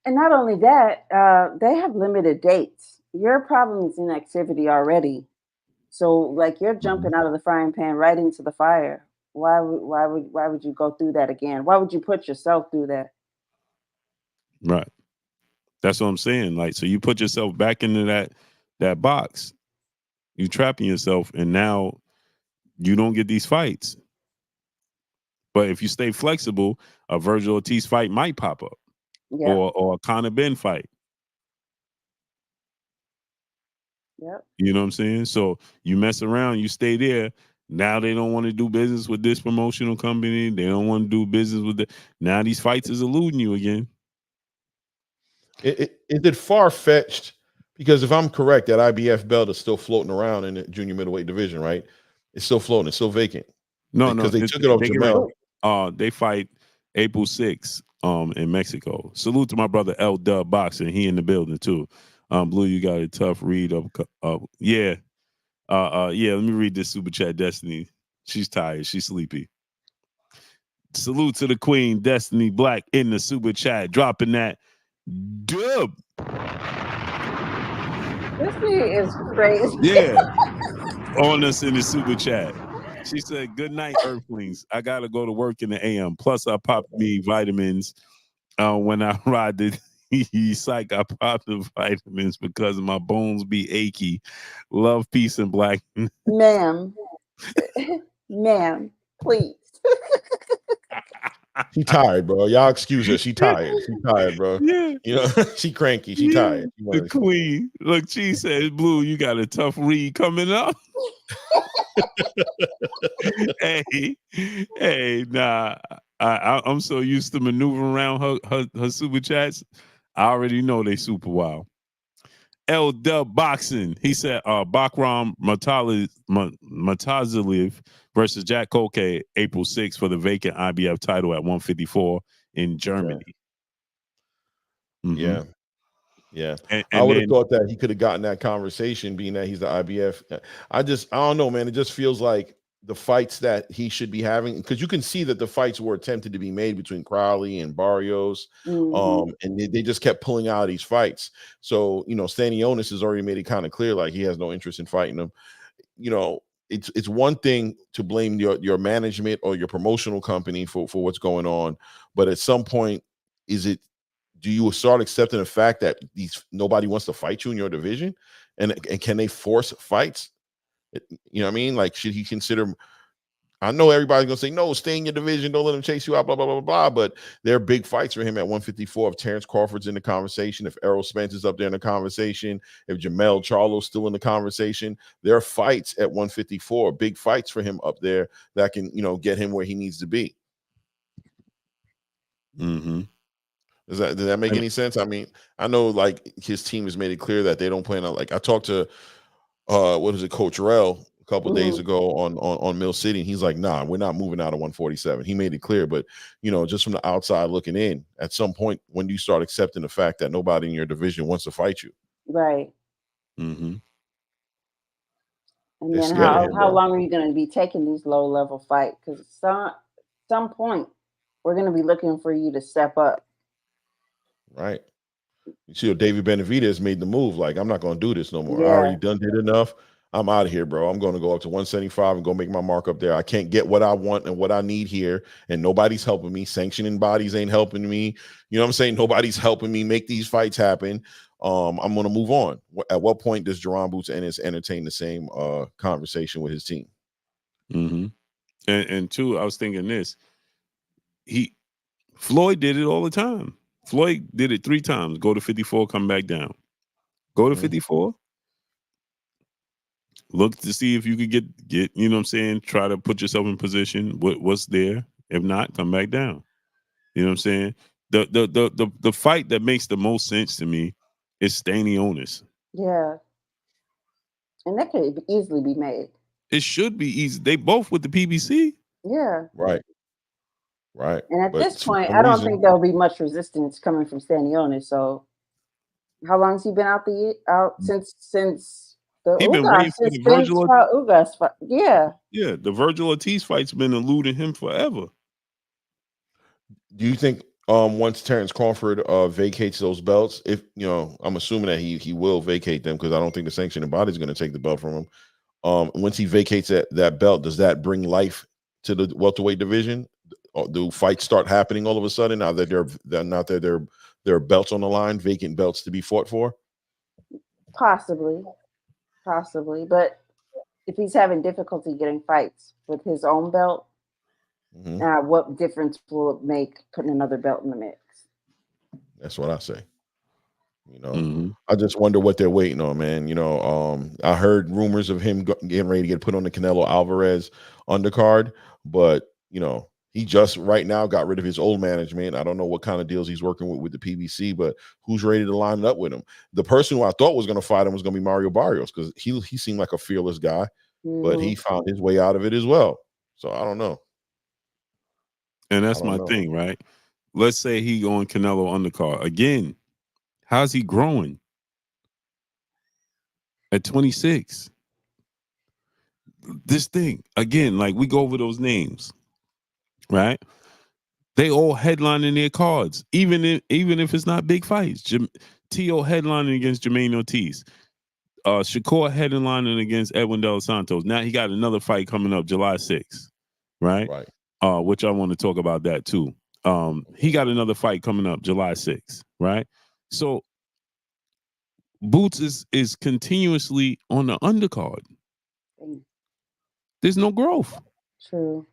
And not only that, they have limited dates. Your problem is inactivity already. So, like, you're jumping out of the frying pan right into the fire. Why would you go through that again? Why would you put yourself through that? Right. That's what I'm saying. Like, so you put yourself back into that box. You trapping yourself, and now you don't get these fights. But if you stay flexible, a Virgil Ortiz fight might pop up, or a Conor Ben fight. Yep. You know what I'm saying? So you mess around, you stay there. Now they don't want to do business with this promotional company. They don't want to do business with now these fights is eluding you again. Is it far-fetched? Because if I'm correct, that IBF belt is still floating around in the junior middleweight division, right? It's still floating. It's still vacant. No, because they took it off Jamal. They fight April 6th in Mexico. Salute to my brother L Dub Boxing. He in the building too. Blue, you got a tough read of yeah. Let me read this super chat. Destiny. She's tired. She's sleepy. Salute to the queen, Destiny Black, in the super chat, dropping that dub. Destiny is crazy. Yeah. On us in the super chat. She said, "Good night, Earthlings. I gotta go to work in the AM. Plus, I popped me vitamins when I ride the psych. I popped the vitamins because my bones be achy. Love, peace, and black." Ma'am, please. She tired, bro. Y'all excuse her. She tired. She tired, bro. Yeah. You know, she cranky. She tired. The queen. Look, she said, "Blue, you got a tough read coming up." hey, nah. I'm so used to maneuvering around her super chats. I already know they super wild. L Dub Boxing. He said Bakram Matazaliv versus Jack Koke April 6th for the vacant IBF title at 154 in Germany. Yeah. Yeah. And I would have thought that he could have gotten that conversation, being that he's the IBF. I don't know, man. It just feels like the fights that he should be having, because you can see that the fights were attempted to be made between Crowley and Barrios, and they just kept pulling out of these fights. So, Stanionis has already made it kind of clear, like, he has no interest in fighting them. It's one thing to blame your management or your promotional company for what's going on, but at some point, do you start accepting the fact that nobody wants to fight you in your division, and can they force fights? You know what I mean? Like, should he consider? I know everybody's gonna say, no, stay in your division, don't let him chase you out, blah blah blah blah. But there are big fights for him at 154. If Terrence Crawford's in the conversation, if Errol Spence is up there in the conversation, if Jamal Charlo's still in the conversation, there are fights at 154, big fights for him up there that can, get him where he needs to be. Does that make any sense? I mean, I know, like, his team has made it clear that they don't plan on, like, I talked to Coach Errol a couple days ago on Mill City, and he's like, nah, we're not moving out of 147. He made it clear, but just from the outside looking in, at some point, when do you start accepting the fact that nobody in your division wants to fight you? Right. And then how long are you going to be taking these low level fights? Because some point we're going to be looking for you to step up. Right. You see, David Benavidez made the move. Like, I'm not going to do this no more. I already did enough. I'm out of here, bro. I'm going to go up to 175 and go make my mark up there. I can't get what I want and what I need here, and nobody's helping me. Sanctioning bodies ain't helping me. You know what I'm saying? Nobody's helping me make these fights happen. I'm going to move on. At what point does Jerron Boots Ennis entertain the same conversation with his team? And two, I was thinking this. Floyd did it all the time. Floyd did it 3 times. Go to 54, come back down. Go to 54. Look to see if you could get, you know what I'm saying? Try to put yourself in position. What's there? If not, come back down. You know what I'm saying? The fight that makes the most sense to me is Stanionis. Yeah. And that could easily be made. It should be easy. They both with the PBC. Yeah. Right. And at this point, I don't think there'll be much resistance coming from Stanionis. So, how long has he been out since the Ugas? Since Spence fought Ugas fight? Yeah. Yeah, the Virgil Ortiz fight's been eluding him forever. Do you think once Terrence Crawford vacates those belts, if I'm assuming that he will vacate them because I don't think the sanctioning body is going to take the belt from him. Once he vacates that belt, does that bring life to the welterweight division? Do fights start happening all of a sudden now that there are belts on the line, vacant belts to be fought for? Possibly, but if he's having difficulty getting fights with his own belt, what difference will it make putting another belt in the mix? That's what I say. I just wonder what they're waiting on, man. I heard rumors of him getting ready to get put on the Canelo Alvarez undercard, but he just right now got rid of his old management. I don't know what kind of deals he's working with the PBC, but who's ready to line it up with him? The person who I thought was going to fight him was going to be Mario Barrios because he seemed like a fearless guy, but he found his way out of it as well. So I don't know. And that's my thing, right? Let's say he going Canelo undercard again. How's he growing at 26? This thing again, like we go over those names, right? They all headlining their cards, even if it's not big fights. Tszyu headlining against Jermaine Ortiz, Shakur headlining against Edwin De Los Santos. Now he got another fight coming up July 6th, right? Which I want to talk about that too. He got another fight coming up July 6th, right? So Boots is continuously on the undercard. There's no growth. True.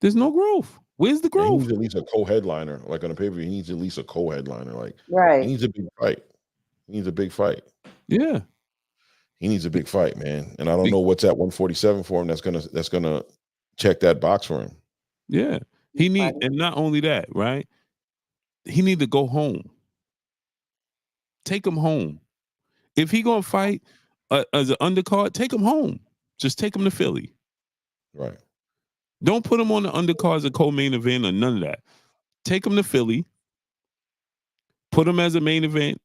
There's no growth. Where's the growth? He needs at least a co-headliner. Like on a pay-per-view, he needs at least a co-headliner. Like right. He needs a big fight. He needs a big fight. Yeah. He needs a big fight, man. And I don't know what's at 147 for him that's gonna check that box for him. Yeah. He need, and not only that, right? He need to go home. Take him home. If he gonna fight as an undercard, take him home. Just take him to Philly. Right. Don't put him on the undercard as a co-main event or none of that. Take him to Philly. Put him as a main event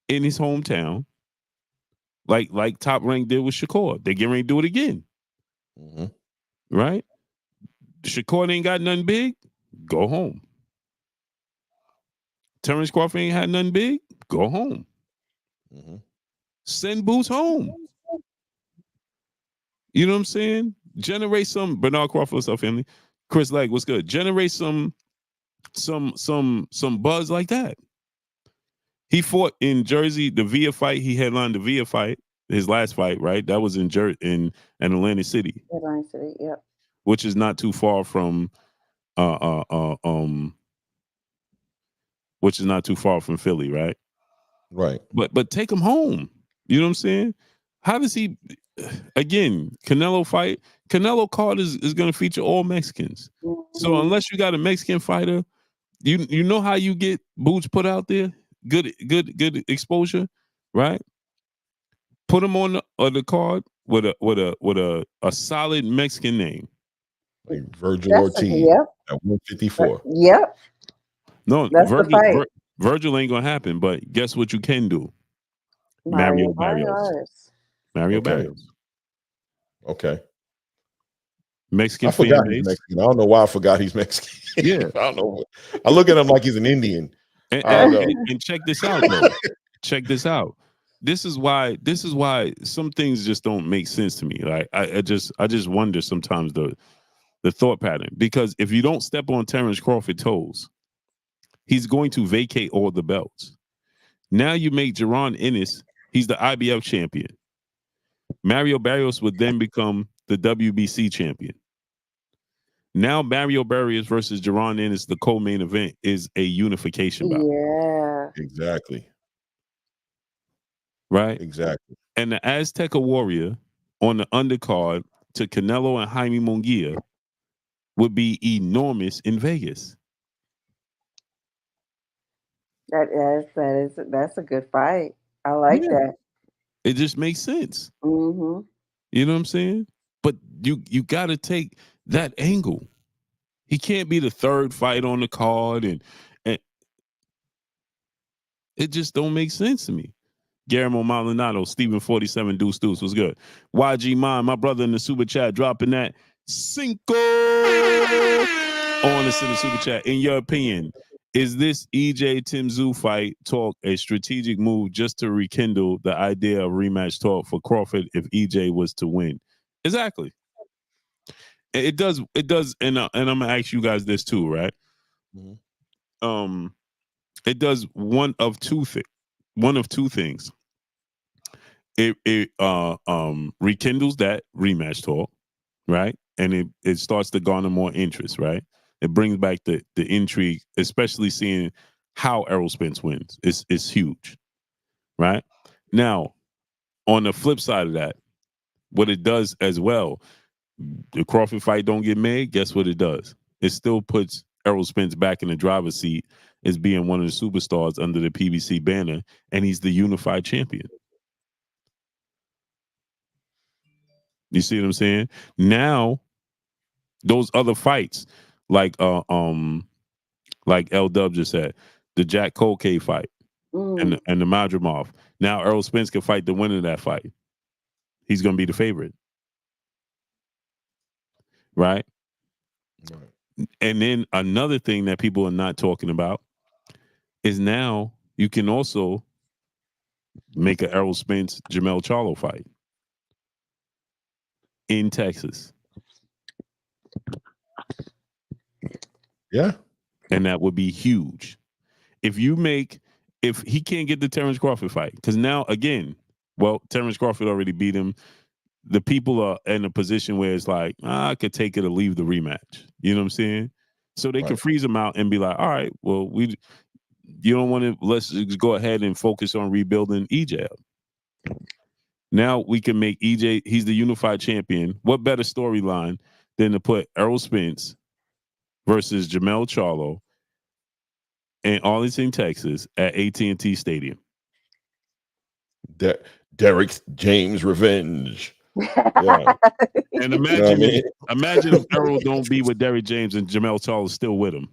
in his hometown. Like Top Rank did with Shakur. They're getting ready to do it again. Right? Shakur ain't got nothing big. Go home. Terrence Crawford ain't had nothing big. Go home. Send Boots home. You know what I'm saying? Generate some Bernard Crawford stuff, family. Chris Legg, what's good? Generate some buzz like that. He fought in Jersey, the Via fight. He headlined the Via fight, his last fight, right? That was in Atlantic City. Atlantic City, yep. Which is not too far from which is not too far from Philly, right? Right. But take him home. You know what I'm saying? How does he? Again, Canelo fight. Canelo card is going to feature all Mexicans. So unless you got a Mexican fighter, you know how you get Boots put out there. Good exposure, right? Put him on the card with a solid Mexican name. Like Virgil Ortiz at 154. Yep. No, Virgil ain't gonna happen. But guess what you can do? Mario Barrios. Mario Barrios. Okay. Mexican. I forgot he's Mexican. I don't know why I forgot he's Mexican. Yeah. I don't know. I look at him like he's an Indian. And check this out, though. Check this out. This is why some things just don't make sense to me. Like I just wonder sometimes the thought pattern. Because if you don't step on Terrence Crawford's toes, he's going to vacate all the belts. Now you make Jaron Ennis, he's the IBF champion. Mario Barrios would then become the WBC champion. Now Mario Barrios versus Jaron Ennis, the co-main event, is a unification bout. Yeah. Exactly. Right? Exactly. And the Azteca Warrior on the undercard to Canelo and Jaime Munguia would be enormous in Vegas. That's a good fight. I like that. It just makes sense. Mm-hmm. You know what I'm saying? But you got to take that angle. He can't be the third fight on the card, and it just don't make sense to me. Guillermo Maldonado, Stephen 47 Deuce was good. YG Mine, my brother in the super chat, dropping that Cinco on us in the super chat. In your opinion, is this EJ Tim Tszyu fight talk a strategic move just to rekindle the idea of rematch talk for Crawford if EJ was to win? Exactly. It does, and I'm gonna ask you guys this too, right? Mm-hmm. It does one of two things. It rekindles that rematch talk, right? And it starts to garner more interest, right? It brings back the intrigue, especially seeing how Errol Spence wins. It's huge, right? Now, on the flip side of that, what it does as well, the Crawford fight don't get made, guess what it does? It still puts Errol Spence back in the driver's seat as being one of the superstars under the PBC banner, and he's the unified champion. You see what I'm saying? Now, those other fights, like L Dub just said, the Jack Colkay fight and the Madrimov. Now Errol Spence can fight the winner of that fight. He's going to be the favorite, right? And then another thing that people are not talking about is now you can also make an Errol Spence Jamal Charlo fight in Texas. Yeah. And that would be huge. If he can't get the Terrence Crawford fight, because now again, well, Terrence Crawford already beat him. The people are in a position where it's like, I could take it or leave the rematch. You know what I'm saying? So they can freeze him out and be like, all right, well, you don't want to, let's just go ahead and focus on rebuilding EJ. Now we can make EJ, he's the unified champion. What better storyline than to put Errol Spence versus Jamal Charlo in Arlington, Texas at AT&T Stadium? Derek James revenge. Yeah. And imagine, imagine if Errol don't be with Derek James and Jamal Charlo is still with him.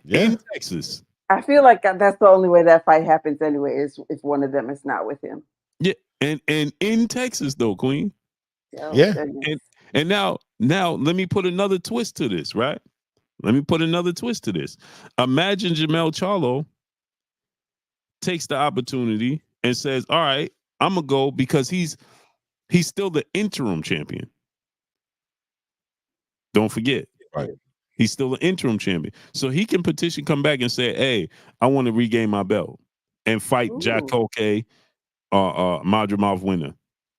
Yeah. In Texas. I feel like that's the only way that fight happens anyway, is if one of them is not with him. Yeah, and in Texas though, Queen. Yeah. And now let me put another twist to this, right? Let me put another twist to this. Imagine Jamal Charlo takes the opportunity and says, all right, I'm gonna go, because he's still the interim champion. Don't forget. Right. He's still an interim champion. So he can come back and say, hey, I want to regain my belt and fight Jack Colkay, Madrimov winner.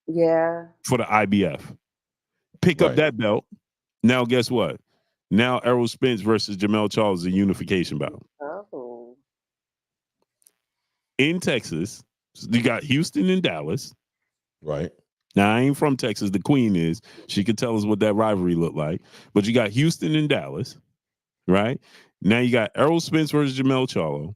Yeah. For the IBF. Pick up that belt. Now, guess what? Now Errol Spence versus Jamal Charlo is a unification bout. Oh. In Texas, you got Houston and Dallas. Right. Now, I ain't from Texas. The Queen is. She could tell us what that rivalry looked like. But you got Houston and Dallas, right? Now you got Errol Spence versus Jamal Charlo.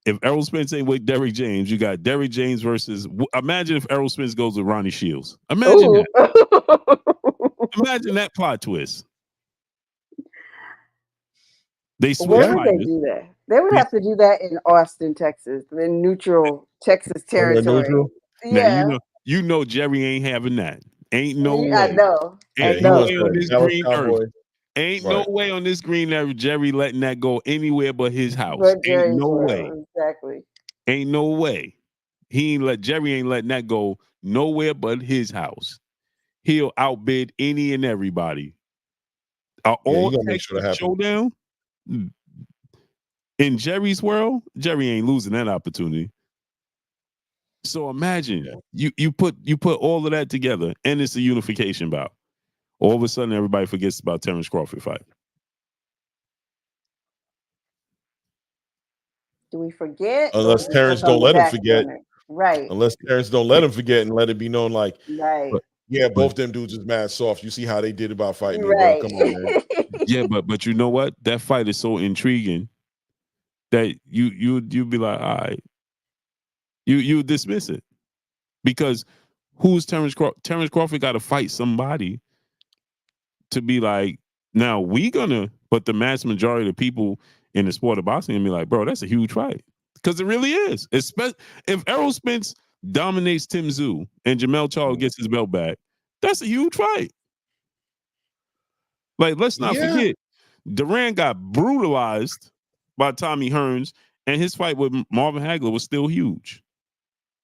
If Errol Spence ain't with Derrick James, you got Derrick James versus... Imagine if Errol Spence goes with Ronnie Shields. Imagine that. Imagine that plot twist. They switch. Where would they do that? They would have to do that in Austin, Texas, in neutral Texas territory. Neutral? Yeah. Now, you know Jerry ain't having that. Ain't no way. I know. Ain't no way on this green earth. Ain't no way on this green earth Jerry letting that go anywhere but his house. Ain't no way. Exactly. Ain't no way. Jerry ain't letting that go nowhere but his house. He'll outbid any and everybody. All Texas showdown in Jerry's world, Jerry ain't losing that opportunity. So imagine you put all of that together, and it's a unification bout. All of a sudden, everybody forgets about Terrence Crawford fight. Do we forget? Unless Terrence don't let him forget. Right. Unless Terrence don't let him forget and let it be known, like, right. Yeah, both them dudes is mad soft. You see how they did about fighting me, right. bro. Come on, man. Yeah, but you know what? That fight is so intriguing that you be like, all right, you dismiss it because who's Terrence Crawford? Terrence Crawford got to fight somebody to be like, now but the mass majority of the people in the sport of boxing and be like, bro, that's a huge fight because it really is. Especially if Errol Spence dominates Tszyu and Jamal Charlo gets his belt back, that's a huge fight. Like, let's not forget, Duran got brutalized by Tommy Hearns, and his fight with Marvin Hagler was still huge.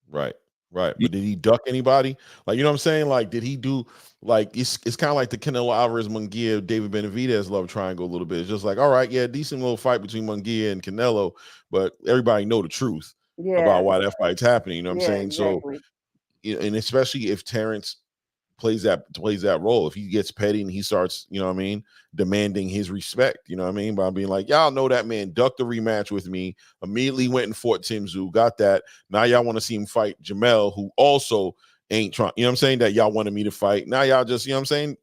Right. But did he duck anybody? Like, you know what I'm saying? Like, did he do like it's kind of like the Canelo Alvarez Munguia David Benavidez love triangle a little bit. It's just like, all right, yeah, decent little fight between Munguia and Canelo, but everybody know the truth about why that fight's happening. You know what I'm saying? Exactly. So, and especially if Terrence plays that role, if he gets petty and he starts, you know what I mean, demanding his respect, you know what I mean, by being like, y'all know that man ducked the rematch with me, immediately went and fought Tszyu, got that. Now y'all want to see him fight Jamal, who also ain't trying, you know what I'm saying, that y'all wanted me to fight. Now y'all just, you know what I'm saying,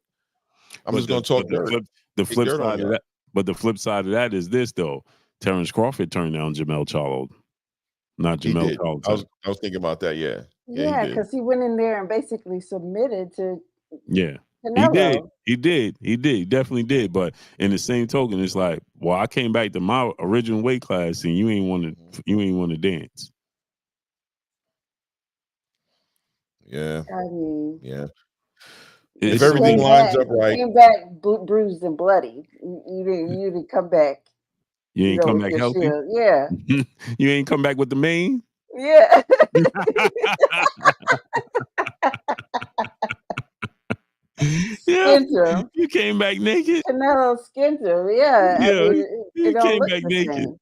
I'm just going to talk dirt. The flip side of that, but the flip side of that is this though. Terrence Crawford turned down Jamal Charlo, not Jamal Charlo. I was thinking about that, yeah. Yeah, because he went in there and basically submitted to Canelo. He did. He definitely did. But in the same token, it's like, well, I came back to my original weight class and you ain't want to dance. Yeah. I mean, yeah. If everything lines up right. You came back bruised and bloody. You didn't come back. You ain't come back healthy? Shield. Yeah. You ain't come back with the mane? Yeah. Yeah. You came back naked. Canelo skinned him. Yeah. I mean, you came back naked.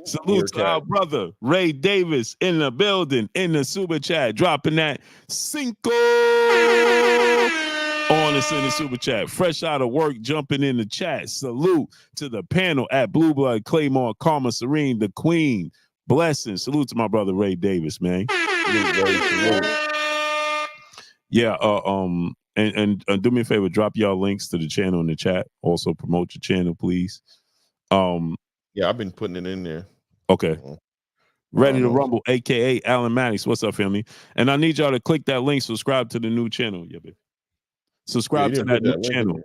Salute to our brother Ray Davis in the building, in the super chat, dropping that Cinco on us in the super chat. Fresh out of work, jumping in the chat. Salute to the panel at Blue Blood, Claymore, Karma Serene, the Queen. Blessings. Salute to my brother Ray Davis, man. Yeah. And do me a favor, drop y'all links to the channel in the chat. Also promote your channel, please. Yeah, I've been putting it in there. Okay. Ready to Rumble, aka Alan Maddox. What's up, family? And I need y'all to click that link, subscribe to the new channel. Yeah, baby. Subscribe to that new channel.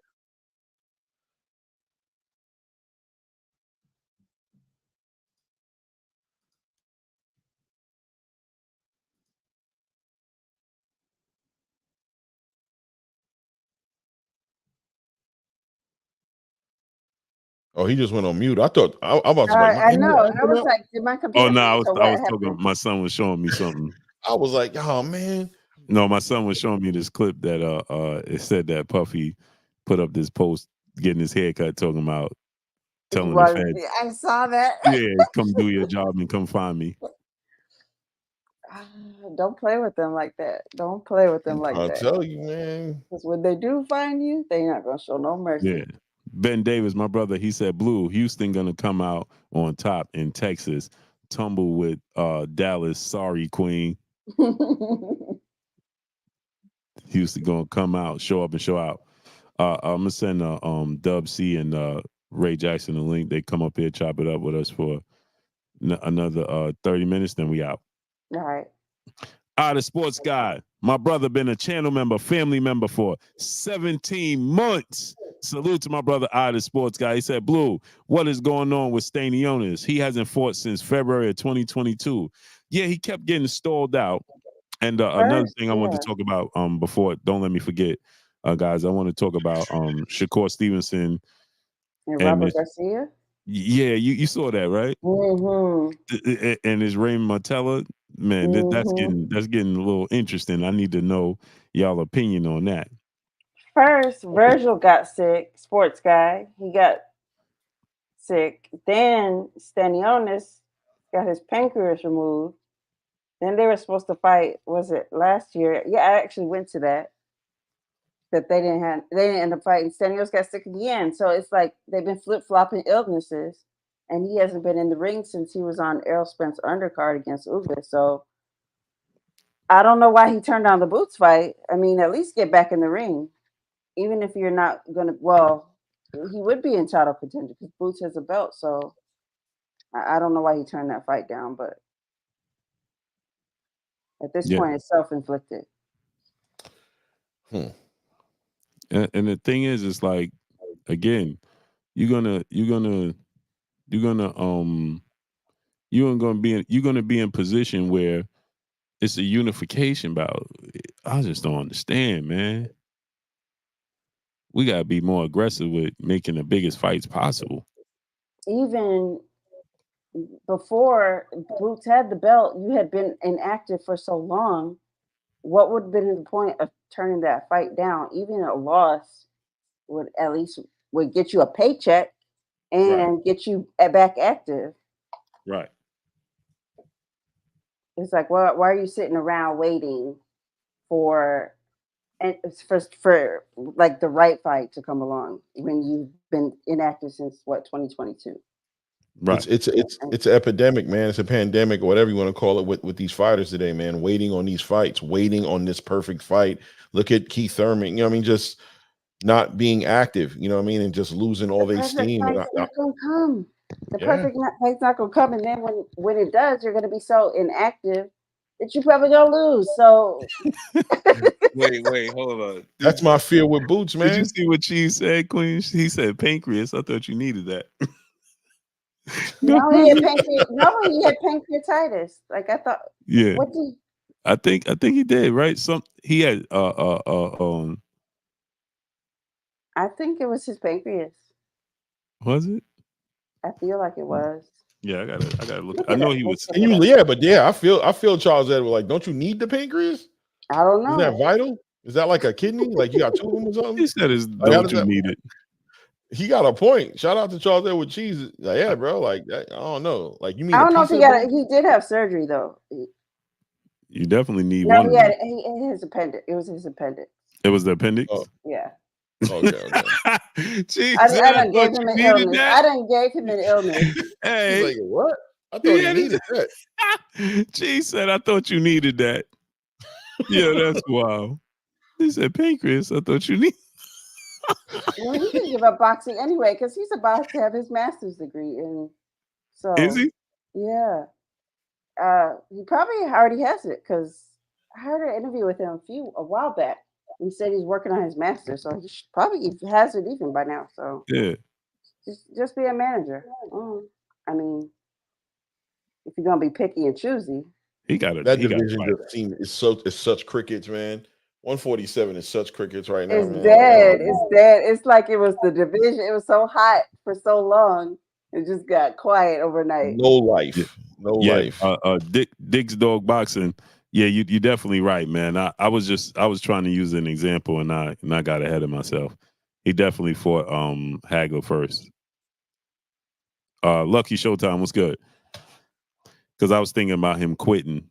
Oh, he just went on mute. I thought I was like, I know. I was like, did my computer? Oh no, I was talking. My son was showing me something. I was like, oh man. No, my son was showing me this clip that it said that Puffy put up this post getting his haircut, talking about telling the feds. I saw that. Yeah, come do your job and come find me. Don't play with them like that. Don't play with them like that. I'll tell you, man. Because when they do find you, they're not gonna show no mercy. Yeah. Ben Davis, my brother, he said, Blue, Houston gonna come out on top in Texas. Tumble with Dallas. Sorry, Queen. Houston gonna come out, show up and show out. I'm gonna send Dub C and Ray Jackson a link. They come up here, chop it up with us for another 30 minutes, then we out. All right. The sports guy. My brother been a channel member, family member for 17 months. Salute to my brother, the sports guy. He said, Blue, what is going on with Stanionis? He hasn't fought since February of 2022. Yeah, he kept getting stalled out. And another thing I wanted to talk about before, don't let me forget, guys, I want to talk about Shakur Stevenson. And Robert Garcia? Yeah, you saw that, right? Mm-hmm. And his Raymond Martella. Man, that's getting a little interesting. I need to know y'all opinion on that. First, Virgil got sick, sports guy. He got sick. Then Stanionis got his pancreas removed. Then they were supposed to fight, was it last year? Yeah, I actually went to that. that they didn't end up fighting. Stanios got sick again. So it's like they've been flip-flopping illnesses, and he hasn't been in the ring since he was on Errol Spence undercard against Ugas. So I don't know why he turned down the Boots fight. I mean, at least get back in the ring. Even if you're not going to, well, he would be in title contention because Boots has a belt. So I don't know why he turned that fight down, but at this point, it's self-inflicted. And the thing is, it's like, again, you're gonna be in position where it's a unification bout. I just don't understand, man. We gotta be more aggressive with making the biggest fights possible. Even before Boots had the belt, you had been inactive for so long. What would have been the point of turning that fight down? Even a loss would at least get you a paycheck and get you back active. Right. It's like, why are you sitting around waiting for like the right fight to come along when you've been inactive since 2022? Right. It's an epidemic, man. It's a pandemic, or whatever you want to call it, with these fighters today, man. Waiting on these fights, waiting on this perfect fight. Look at Keith Thurman. You know what I mean? Just not being active. You know what I mean? And just losing all their steam. The perfect fight's not gonna come. The perfect fight's not gonna come, and then when it does, you're gonna be so inactive that you're probably gonna lose. So wait, hold on. That's my fear with Boots, man. Did you see what Cheese said, Queen? He said pancreas. I thought you needed that. No, he had pancreatitis. Like I thought. Yeah. What did? I think he did, right? He had I think it was his pancreas. Was it? I feel like it was. Yeah, I gotta look. I know he was. I feel Charles Edward. Like, don't you need the pancreas? I don't know. Is that vital? Is that like a kidney? Like you got two of them or something? He said, "Don't you need it?" He got a point. Shout out to Charles Edward Cheese. Like, yeah, bro. Like, I don't know. Like, you mean? I don't know if he did have surgery though. You definitely need one. No, he had his appendix. It was his appendix. It was the appendix. Oh. Yeah. Okay. Jeez, I done gave him an illness. I done gave him an illness. Hey, he's like, what? I thought he needed that. She said, I thought you needed that. Yeah, that's wild. He said pancreas. I thought you need. Well, he can give up boxing anyway because he's about to have his master's degree, and so is he? Yeah. He probably already has it because I heard an interview with him a while back. He said he's working on his master, so he probably has it even by now. So yeah, just be a manager. I mean, if you're gonna be picky and choosy, that division is such crickets, man. 147 is such crickets right now. It's dead. It's dead. It's like it was the division. It was so hot for so long. It just got quiet overnight. No life. No life. Dick's Dog Boxing. Yeah, you're definitely right, man. I was trying to use an example and I got ahead of myself. He definitely fought Hagler first. Lucky Showtime was good. Because I was thinking about him quitting,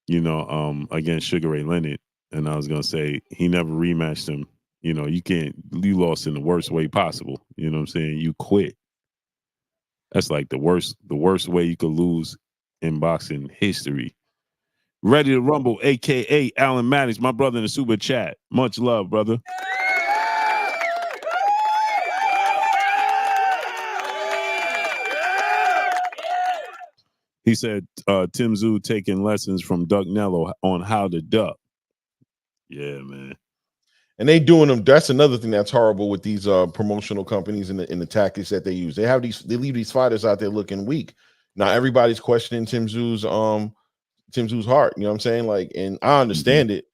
against Sugar Ray Leonard. And I was gonna say he never rematched him. You lost in the worst way possible. You know what I'm saying? You quit. That's like the worst way you could lose in boxing history. Ready to Rumble, aka Alan Maddox, my brother in the super chat. Much love, brother. He said Tim Tszyu taking lessons from Duck Nello on how to duck. Yeah, man. And they doing them. That's another thing that's horrible with these promotional companies and the tactics that they use. They leave these fighters out there looking weak. Now everybody's questioning Tim Tszyu's heart. You know what I'm saying? Like, and I understand it.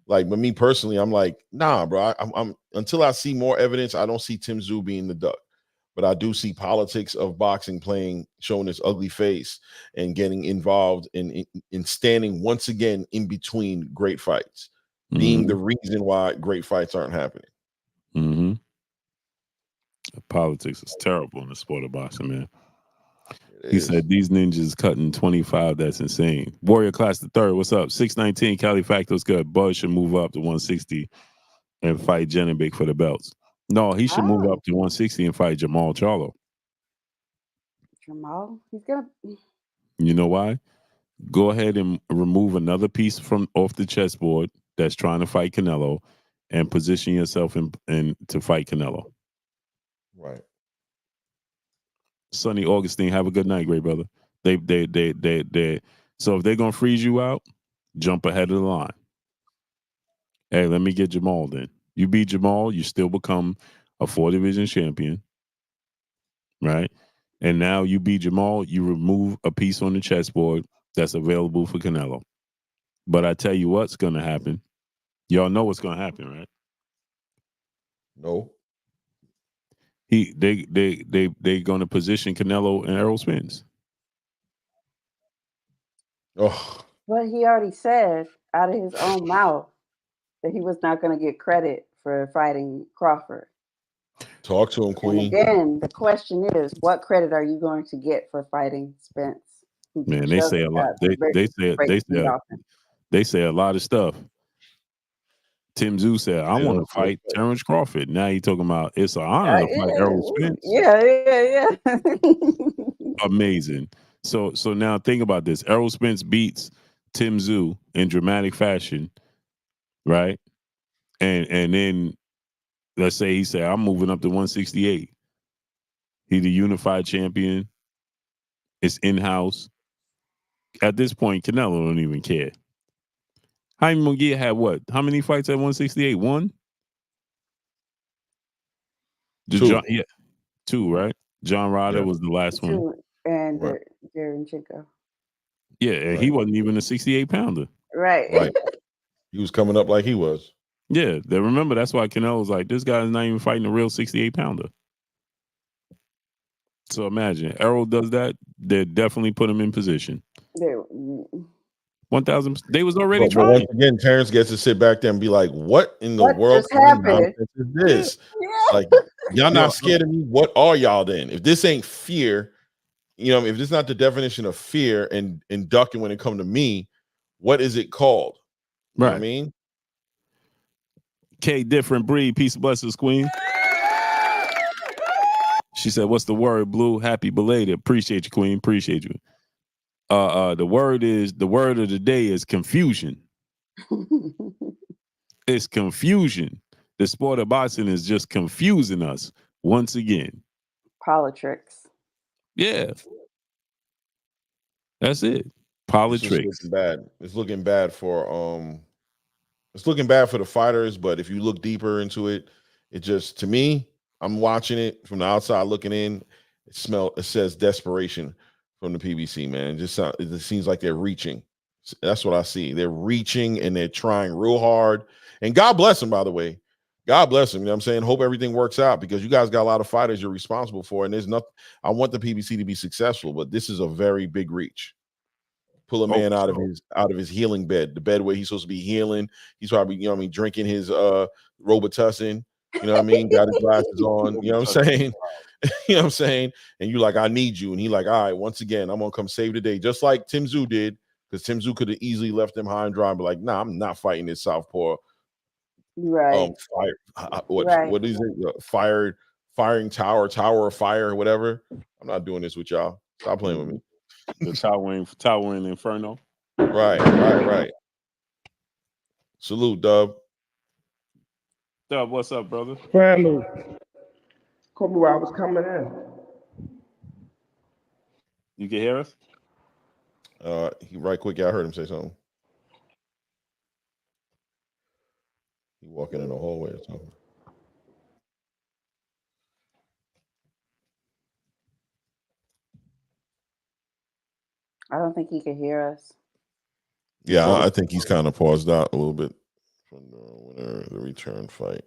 Like, but me personally, I'm like, nah, bro. I'm until I see more evidence, I don't see Tim Tszyu being the duck. But I do see politics of boxing showing its ugly face and getting involved in standing once again in between great fights. Being the reason why great fights aren't happening. Mm-hmm. Politics is terrible in the sport of boxing, man. He said these ninjas cutting 25. That's insane. Warrior Class the Third. What's up? 619. Cali Facto's good. Buzz should move up to 160. and fight Janibek for the belts. No, he should move up to 160 and fight Jamal Charlo. Jamal, he's gonna. You know why? Go ahead and remove another piece from off the chessboard that's trying to fight Canelo, and position yourself in to fight Canelo. Right. Sonny Augustine, have a good night, great brother. They. So if they're gonna freeze you out, jump ahead of the line. Hey, let me get Jamal then. You beat Jamal, you still become a 4-division champion, right? And now you beat Jamal, you remove a piece on the chessboard that's available for Canelo. But I tell you what's going to happen. Y'all know what's going to happen, right? No. They going to position Canelo and Errol Spence. Oh. But he already said out of his own mouth that he was not going to get credit for fighting Crawford. Talk to him, Queen. And again, the question is, what credit are you going to get for fighting Spence? Man, they say a lot. They say a lot of stuff. Tszyu said, "I want to fight Terrence Crawford." Now you talking about it's an honor to fight Errol Spence. Yeah. Amazing. So now think about this. Errol Spence beats Tszyu in dramatic fashion, right? And then let's say he said, "I'm moving up to 168." He the unified champion. It's in-house. At this point, Canelo don't even care. Jaime Munguia had what? How many fights at 168? One? Two. Two, right? John Ryder was the last one. And Derenchenko. Yeah, and he wasn't even a 68-pounder. Right. He was coming up like he was. Yeah, remember that's why Canelo was like, this guy's not even fighting a real 68-pounder. So imagine, Errol does that, they definitely put him in position. 1,000. They was already trying. Once again, Terrence gets to sit back there and be like, "What in the world is this? Like, y'all not scared of me? What are y'all then? If this ain't fear, if this is not the definition of fear and ducking when it comes to me, what is it called?" You know what I mean? K different breed, peace and blessings, Queen. She said, "What's the word, Blue? Happy belated. Appreciate you, Queen. Appreciate you." The word of the day is confusion. It's confusion. The sport of boxing is just confusing us once again. Politics. Yeah. That's it. Politics. It's looking bad for the fighters, but if you look deeper into it, it just, to me, I'm watching it from the outside looking in. It says desperation from the PBC, man. It seems like they're reaching. That's what I see. They're reaching and they're trying real hard. And God bless them, by the way. God bless them. You know what I'm saying? Hope everything works out, because you guys got a lot of fighters you're responsible for. And there's nothing. I want the PBC to be successful, but this is a very big reach. Pull a man out of his healing bed, the bed where he's supposed to be healing. He's probably, drinking his Robitussin. You know what I mean? Got his glasses on. You know what I'm saying? You know what I'm saying? And you like, I need you. And he like, all right, once again, I'm gonna come save the day, just like Tszyu did, because Tszyu could have easily left him high and dry and be like, nah, I'm not fighting this southpaw. Right. What is it? Firing tower of fire, or whatever. I'm not doing this with y'all. Stop playing with me. The Tower in Inferno. Right. Salute, Dub. Dub, what's up, brother? Family. Call me while I was coming in. You can hear us? Right quick, I heard him say something. He walking in the hallway or something. I don't think he could hear us. Yeah, I think he's kind of paused out a little bit from the return fight.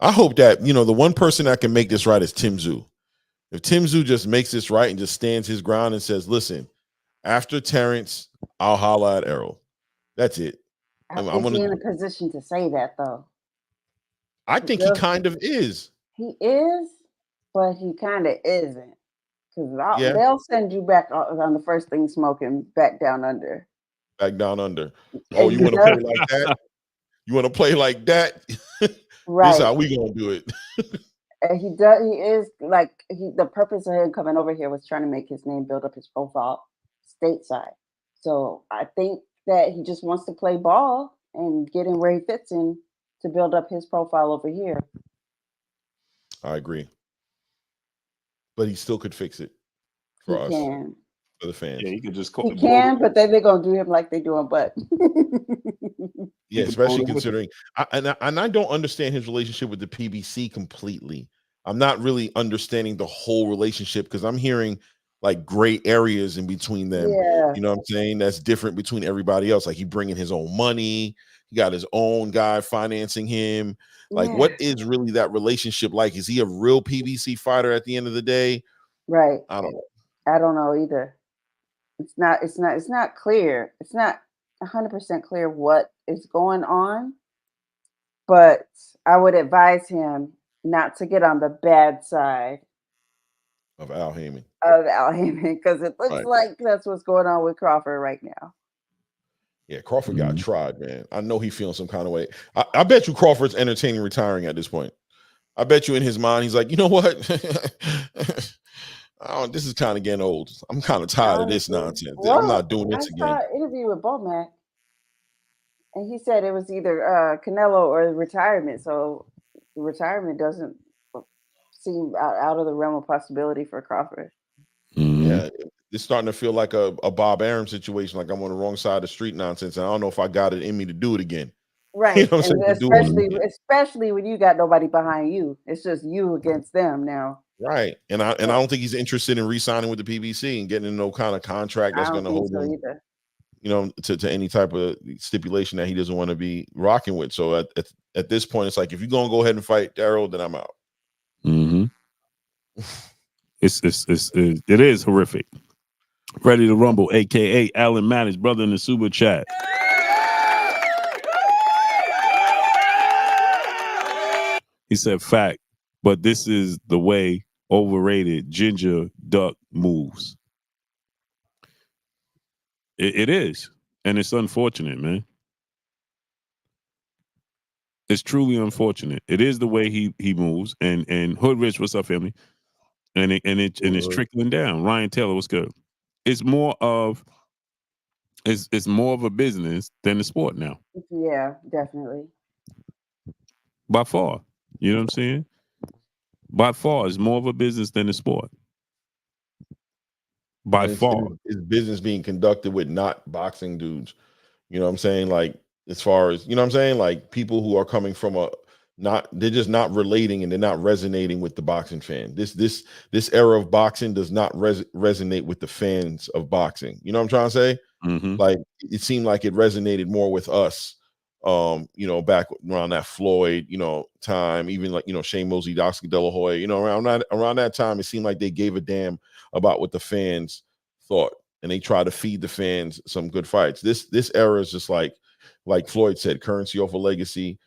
I hope that, the one person that can make this right is Tszyu. If Tszyu just makes this right and just stands his ground and says, listen, after Terrence, I'll holla at Errol. That's it. Is he in a position to say that, though? I think he kind of is. He is, but he kind of isn't. Because they'll send you back on the first thing smoking, back down under. Back down under. Oh, you want to play like that? You want to play like that? Right. This is how we gonna do it. And he does. He is like the purpose of him coming over here was trying to make his name, build up his profile stateside. So I think that he just wants to play ball and get in where he fits in to build up his profile over here. I agree, but he still could fix it for us, for the fans. Yeah, he could just he can, but then they're gonna do him like they do him. But yeah, especially considering, I don't understand his relationship with the PBC completely. I'm not really understanding the whole relationship because I'm hearing like gray areas in between them. Yeah. You know what I'm saying? That's different between everybody else. Like he bringing his own money. He got his own guy financing him. Like, what is really that relationship like? Is he a real PBC fighter at the end of the day? Right. I don't know. I don't know either. It's not clear. It's not 100% clear what is going on. But I would advise him not to get on the bad side of Al Heyman. Because it looks like that's what's going on with Crawford right now. Yeah, Crawford got tried, man. I know he's feeling some kind of way. I bet you Crawford's entertaining retiring at this point. I bet you in his mind, he's like, you know what? This is kind of getting old. I'm kind of tired of this nonsense. Well, I'm not doing this again. I saw an interview with Bomac, and he said it was either Canelo or retirement. So retirement doesn't seem out of the realm of possibility for Crawford. Yeah, it's starting to feel like a Bob Arum situation, like I'm on the wrong side of the street nonsense. And I don't know if I got it in me to do it again. Right. You know especially when you got nobody behind you. It's just you against them now. Right. And I don't think he's interested in re-signing with the PBC and getting no kind of contract that's going to hold him, you know, to any type of stipulation that he doesn't want to be rocking with. So at this point, it's like, if you're going to go ahead and fight Errol, then I'm out. It is horrific. Ready to Rumble, aka Alan Maddox, brother in the super chat. He said, fact, but this is the way overrated ginger duck moves. It is, and it's unfortunate, man. It's truly unfortunate. It is the way he moves, and Hood Rich, what's up, family? And it's trickling down. Ryan Taylor, what's good? It's more of a business than a sport now. Yeah, definitely. By far. You know what I'm saying? By far, it's more of a business than a sport. By far. It's business being conducted with not boxing dudes. You know what I'm saying? Like, as far as, you know what I'm saying? Like, people who are coming from they're just not relating and they're not resonating with the boxing fan. This era of boxing does not resonate with the fans of boxing. You know what I'm trying to say? Like, it seemed like it resonated more with us, you know, back around that Floyd, you know, time, even like, you know, Shane Mosley, Oscar De La Hoya, you know, around that time, it seemed like they gave a damn about what the fans thought, and they try to feed the fans some good fights. This era is just like Floyd said, currency over legacy,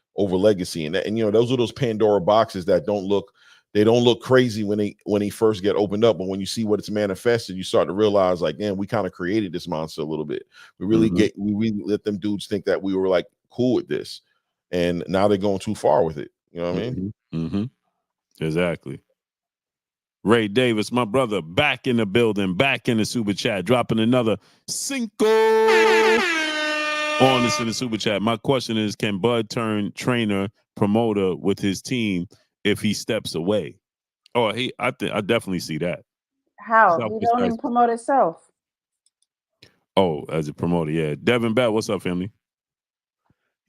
and you know, those are those Pandora boxes that don't look crazy when they first get opened up, but when you see what it's manifested, you start to realize, like, damn, we kind of created this monster a little bit. We really let them dudes think that we were like cool with this, and now they're going too far with it. You know what I mean? Exactly. Ray Davis, my brother, back in the building, back in the super chat, dropping another cinco on this in the super chat. My question is, can Bud turn trainer, promoter with his team if he steps away? Oh, I definitely see that. How? He don't even promote himself. Oh, as a promoter, yeah. Devin Bell, what's up, family?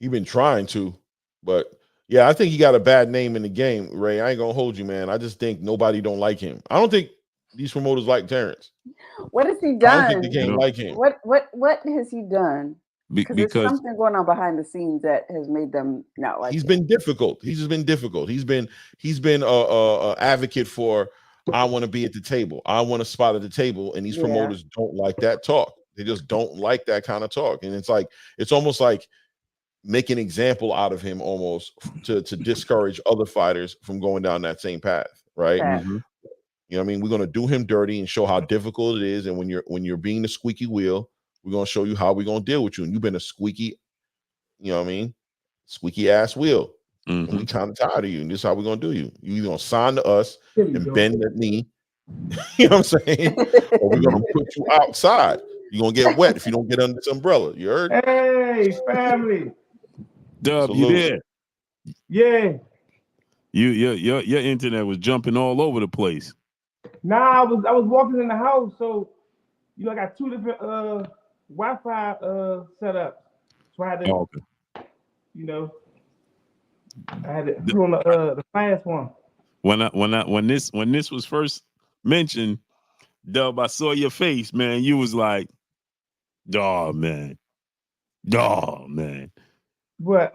He been trying to, but yeah, I think he got a bad name in the game, Ray. I ain't gonna hold you, man. I just think nobody don't like him. I don't think these promoters like Terrence. What has he done? I don't think they can't like him. What has he done? Because there's something going on behind the scenes that has made them not like him. He's been difficult. He's just been difficult. He's been a advocate for, I want to be at the table. I want a spot at the table, and these promoters don't like that talk. They just don't like that kind of talk, and it's almost like make an example out of him, almost to discourage other fighters from going down that same path, right? You know what I mean? We're going to do him dirty and show how difficult it is, and when you're being the squeaky wheel, we're going to show you how we're going to deal with you. And you've been a squeaky, you know what I mean, squeaky ass wheel. We kind of tired of you, and this is how we're gonna do you. You either gonna sign to us and bend the knee, you know what I'm saying, or we're gonna put you outside. You're gonna get wet if you don't get under this umbrella. You heard? Hey, family. Dub, Salute. you there? Yeah. Your internet was jumping all over the place. Nah, I was walking in the house, so I got two different Wi-Fi setups. So I had to, I had to put on the fast one. When this was first mentioned, Dub, I saw your face, man. You was like, "Oh man, What?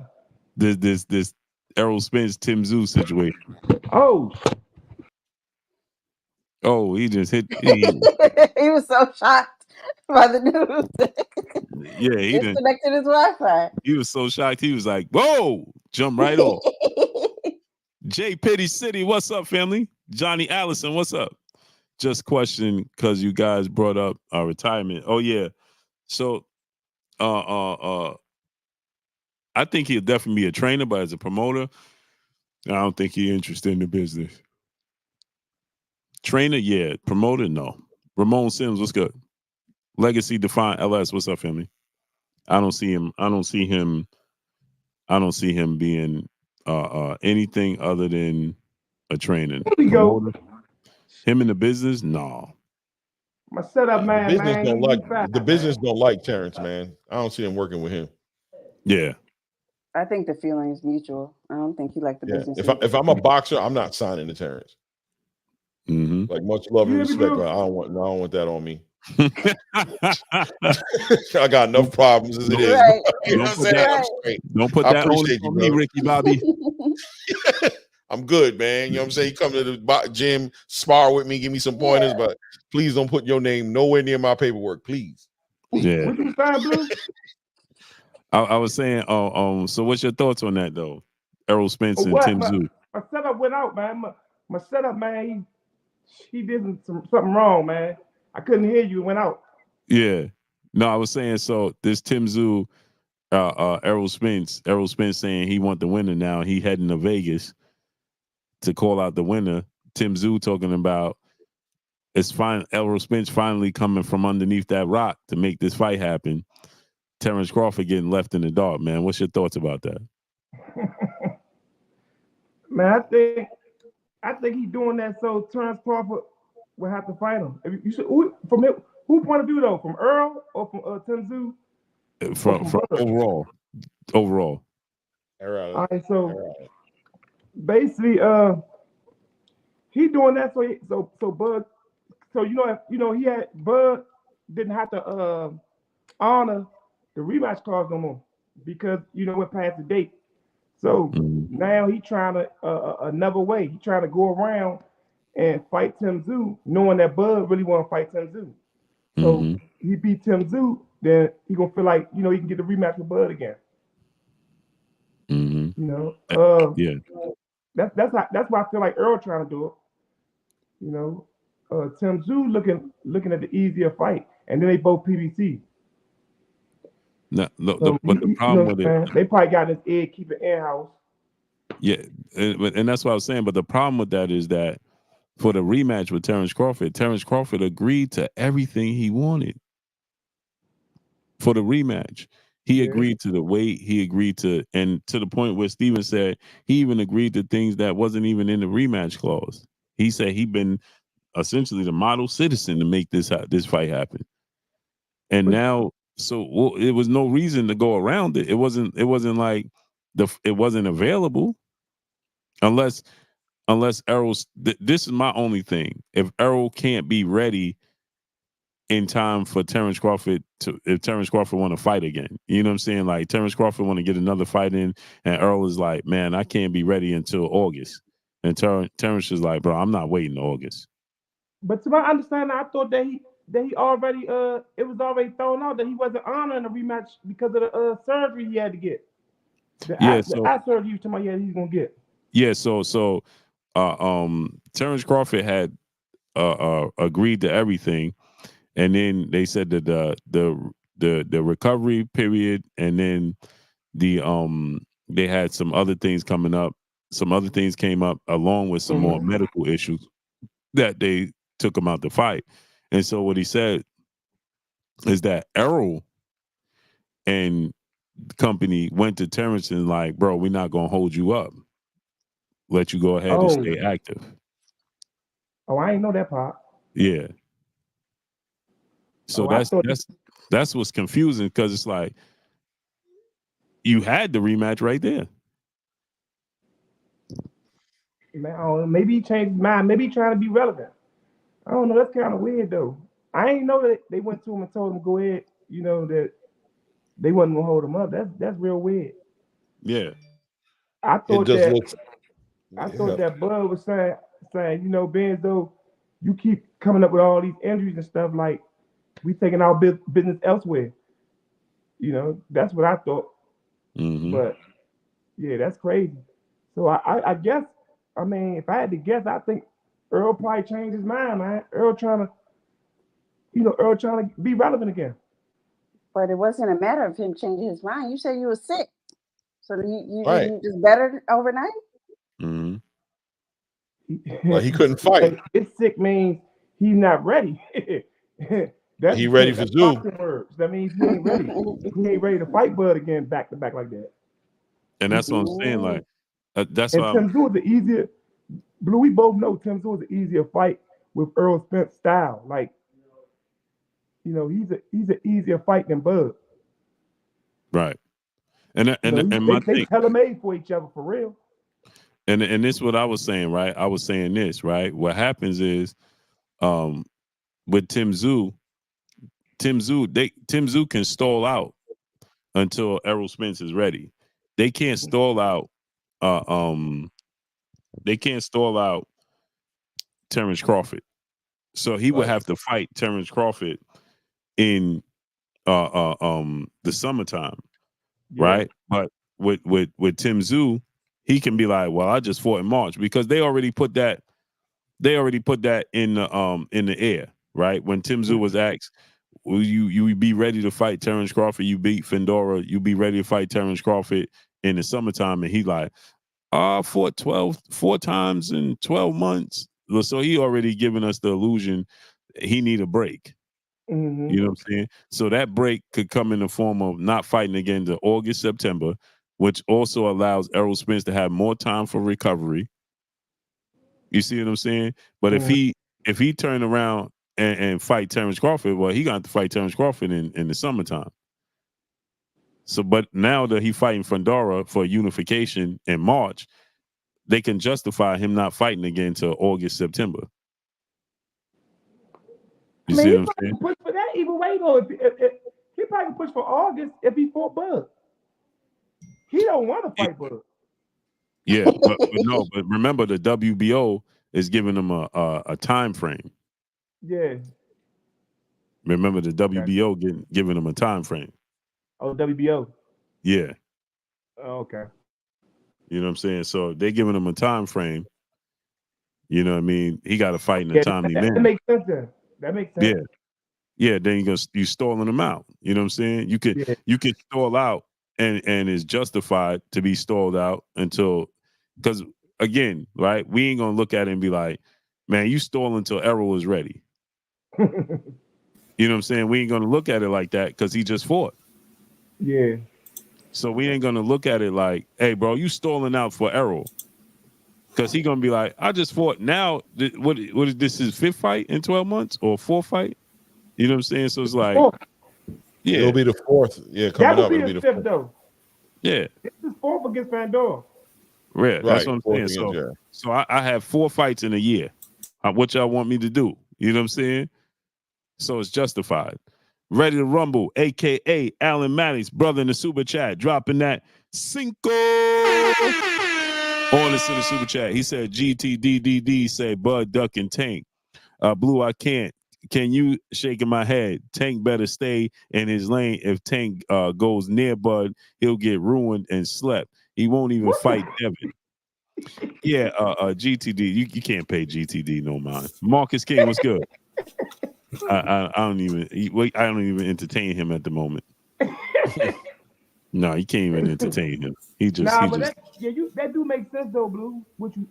This Errol Spence Tim Tszyu situation." Oh, he just hit. He was so shocked by the news. Yeah, he disconnected his Wi-Fi. He was so shocked. He was like, "Whoa!" Jump right off. J Pitty City, what's up, family? Johnny Allison, what's up? Just question because you guys brought up retirement. Oh yeah, so I think he'll definitely be a trainer, but as a promoter, I don't think he's interested in the business. Trainer, yeah. Promoter, no. Ramon Sims, what's good? Legacy Define LS, what's up, family? I don't see him being anything other than a trainer. Promoter, him in the business, no. My setup, man. The business don't like Terrence, man. I don't see him working with him. Yeah. I think the feeling is mutual. I don't think he liked the business. If I'm a boxer, I'm not signing to Terrence. Mm-hmm. Like much love and respect, but I don't want that on me. I got enough problems as it is. Right. You know what I'm saying? Don't put that on me, Ricky Bobby. I'm good, man. You know what I'm saying? You come to the gym, spar with me, give me some pointers, but please don't put your name nowhere near my paperwork, please. Yeah. What you saying, Blue? I was saying, so what's your thoughts on that though? Errol Spence and Tim Tszyu. My setup went out, man. My setup, man, he did something wrong, man. I couldn't hear you. It went out. Yeah. No, I was saying, so this Tim Tszyu, Errol Spence saying he want the winner now. He heading to Vegas to call out the winner. Tim Tszyu talking about it's fine. Errol Spence finally coming from underneath that rock to make this fight happen. Terrence Crawford getting left in the dark, man. What's your thoughts about that? Man, I think he's doing that so Terrence Crawford will have to fight him. You should, from who point of view though? From Errol or from Tim Tszyu? From overall. All right, so basically, he doing that so Bud, so he had Bud didn't have to honor the rematch clause no more because we're past the date. So now he trying to another way. He trying to go around and fight Tim Tszyu, knowing that Bud really want to fight Tim Tszyu. So he beat Tim Tszyu, then he gonna feel like he can get the rematch with Bud again. Yeah. That's why I feel like Errol trying to do it. Tim Tszyu looking at the easier fight, and then they both PBC. No, but the problem with it, they probably got his egg keep it in house. Yeah, and that's what I was saying. But the problem with that is that for the rematch with Terrence Crawford agreed to everything he wanted for the rematch. He agreed to the weight. He agreed to, and to the point where Steven said he even agreed to things that wasn't even in the rematch clause. He said he'd been essentially the model citizen to make this fight happen. And now, so it was no reason to go around it. It wasn't like it wasn't available unless Errol's. This is my only thing. If Errol can't be ready in time for Terrence Crawford if Terrence Crawford want to fight again, you know what I'm saying? Like Terrence Crawford want to get another fight in, and Errol is like, man, I can't be ready until August. And Terrence is like, bro, I'm not waiting August. But to my understanding, I thought that he already it was already thrown out that he wasn't honoring the rematch because of the surgery he had to get. The eye surgery he was talking about he's gonna get. Yeah, so Terrence Crawford had agreed to everything, and then they said that the recovery period and then the They had some other things coming up. Some other things came up along with some more medical issues that they took him out to fight. And so what he said is that Errol and company went to Terrence and like, bro, we're not gonna hold you up. Let you go ahead and stay active. Oh, I ain't know that part. Yeah. So that's what's confusing, because it's like you had the rematch right there. Man, maybe he changed his mind. Maybe he's trying to be relevant. I don't know. That's kind of weird though. I ain't know that they went to him and told him go ahead. You know that they wasn't gonna hold him up. That's real weird. Yeah. I thought that Bud was saying, you know, being as though you keep coming up with all these injuries and stuff, like we taking our business elsewhere. You know, that's what I thought. But yeah, that's crazy. So I guess, I mean, if I had to guess, I think Errol probably changed his mind, man. Errol trying to be relevant again. But it wasn't a matter of him changing his mind. You said you were sick. So you just better overnight? Mm-hmm. Like he couldn't fight. It's sick means he's not ready. He ready for Tszyu. That means he ain't ready. He ain't ready to fight Bud again back to back like that. And that's what I'm saying. Like that's why Tszyu is the easier. Blue, we both know Tszyu is an easier fight with Errol Spence style. Like, you know, he's an easier fight than Bud. Right. And they tailor-made for each other for real. And this is what I was saying, right? I was saying this, right? What happens is, with Tszyu can stall out until Errol Spence is ready. They can't stall out. They can't stall out Terrence Crawford. So he would have to fight Terrence Crawford in the summertime, right? But with Tszyu, he can be like, well, I just fought in March, because they already put that in the air, right? When Tszyu was asked, will you be ready to fight Terrence Crawford? You beat Fundora, you be ready to fight Terrence Crawford in the summertime, and he like, I fought 4 times in 12 months. So he already given us the illusion he need a break. You know what I'm saying? So that break could come in the form of not fighting again to August, September, which also allows Errol Spence to have more time for recovery. You see what I'm saying? But if he turn around and fight Terrence Crawford, well, he got to fight Terrence Crawford in the summertime. So, but now that he fighting Fundora for unification in March, they can justify him not fighting again till August, September. You see what I'm saying? Push for that either way though. If he probably push for August if he fought Bud. He don't want to fight Bud. Yeah, but remember the WBO is giving him a time frame. Yeah. Remember the WBO giving him a time frame. Oh, WBO. Yeah. Oh, okay. You know what I'm saying? So they're giving him a time frame. You know what I mean? He got to fight in a timely manner. That makes sense then. That makes sense. Yeah. Yeah, then you stalling him out. You know what I'm saying? You could stall out and it's justified to be stalled out until, because again, right, we ain't gonna look at it and be like, man, you stall until Errol is ready. You know what I'm saying? We ain't gonna look at it like that because he just fought. Yeah. So we ain't gonna look at it like, hey, bro, you stalling out for Errol. Because he gonna be like, I just fought. Now, what is this, his 5th fight in 12 months or 4th fight? You know what I'm saying? So it's like, yeah, it'll be the 4th. Yeah, coming up, it'll be the 5th though. Yeah, this is 4th against Fundora. Yeah, that's what I'm saying. So I have 4 fights in a year. What y'all want me to do? You know what I'm saying? So it's justified. Ready to Rumble, aka Alan Maddox, brother in the super chat, dropping that cinco on the super chat. He said GTDDD, say Bud, Duck, and Tank. Blue, I can't. Can you shaking my head? Tank better stay in his lane. If Tank goes near Bud, he'll get ruined and slept. He won't even fight Devin. Yeah, GTD. You can't pay GTD no mind. Marcus King, what's good? I don't even entertain him at the moment. No, you can't even entertain him. That do make sense though, Blue. What you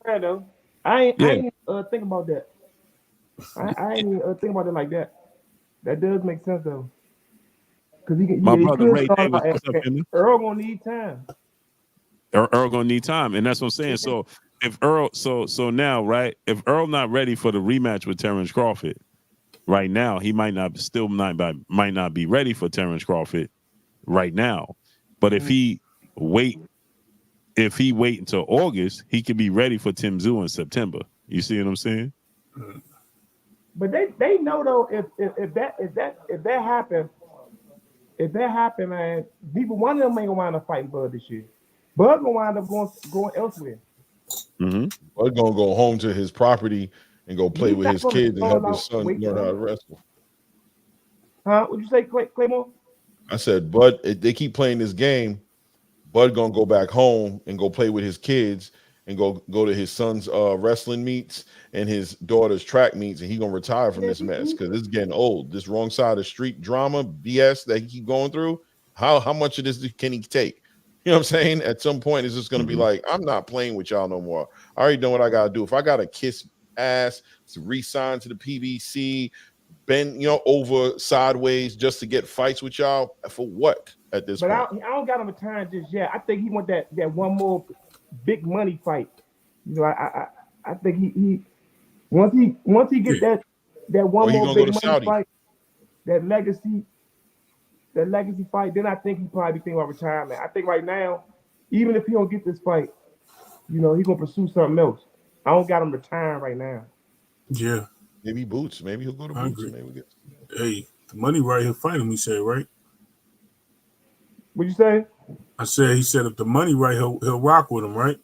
said though. I ain't think about that. I ain't even think about it like that. That does make sense though. Because my brother Ray Davis, what's up, Errol gonna need time. Earl gonna need time, and that's what I'm saying. So if Earl, so now, right? If Earl not ready for the rematch with Terrence Crawford, right now, he might not be ready for Terrence Crawford right now. But if he wait until August, he could be ready for Tim Tszyu in September. You see what I'm saying? But they know though if that happen, man, people one of them ain't gonna wind up fighting Bud this year. Bud gonna wind up going elsewhere. Mm-hmm. Bud gonna go home to his property and go play with his kids and help his son learn how to wrestle. Huh? What'd you say, Claymore? I said, Bud, if they keep playing this game, Bud gonna go back home and go play with his kids and go to his son's wrestling meets and his daughter's track meets, and he gonna retire from this mess because it's getting old. This wrong side of street drama BS that he keep going through. How much of this can he take? You know what I'm saying? At some point, it's just gonna be like, I'm not playing with y'all no more. I already know what I gotta do. If I gotta kiss ass to re-sign to the PBC, bend over sideways just to get fights with y'all, for what at this point? I don't got him a time just yet. I think he want that one more big money fight. I think he once he get that one more big money fight, that legacy fight, then I think he probably thinking about retirement. I think right now, even if he don't get this fight, he gonna pursue something else. I don't got him retiring right now. Yeah. Maybe Boots. Maybe he'll go to Boots. Hey, the money right, he'll fight him, he said, right? What'd you say? He said if the money right, he'll rock with him, right?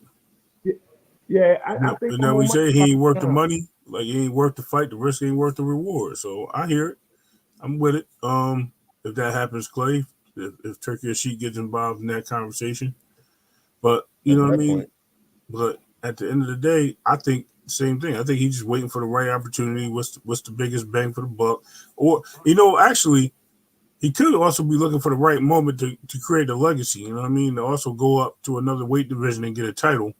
Yeah, I think. And then we say he ain't worth the money, like he ain't worth the fight, the risk ain't worth the reward. So I hear it. I'm with it. If that happens, Clay, if Turkey or Sheik gets involved in that conversation. But you know what I mean? Point. But at the end of the day, I think the same thing. I think he's just waiting for the right opportunity. What's the biggest bang for the buck? Or actually, he could also be looking for the right moment to create a legacy. You know what I mean? To also go up to another weight division and get a title,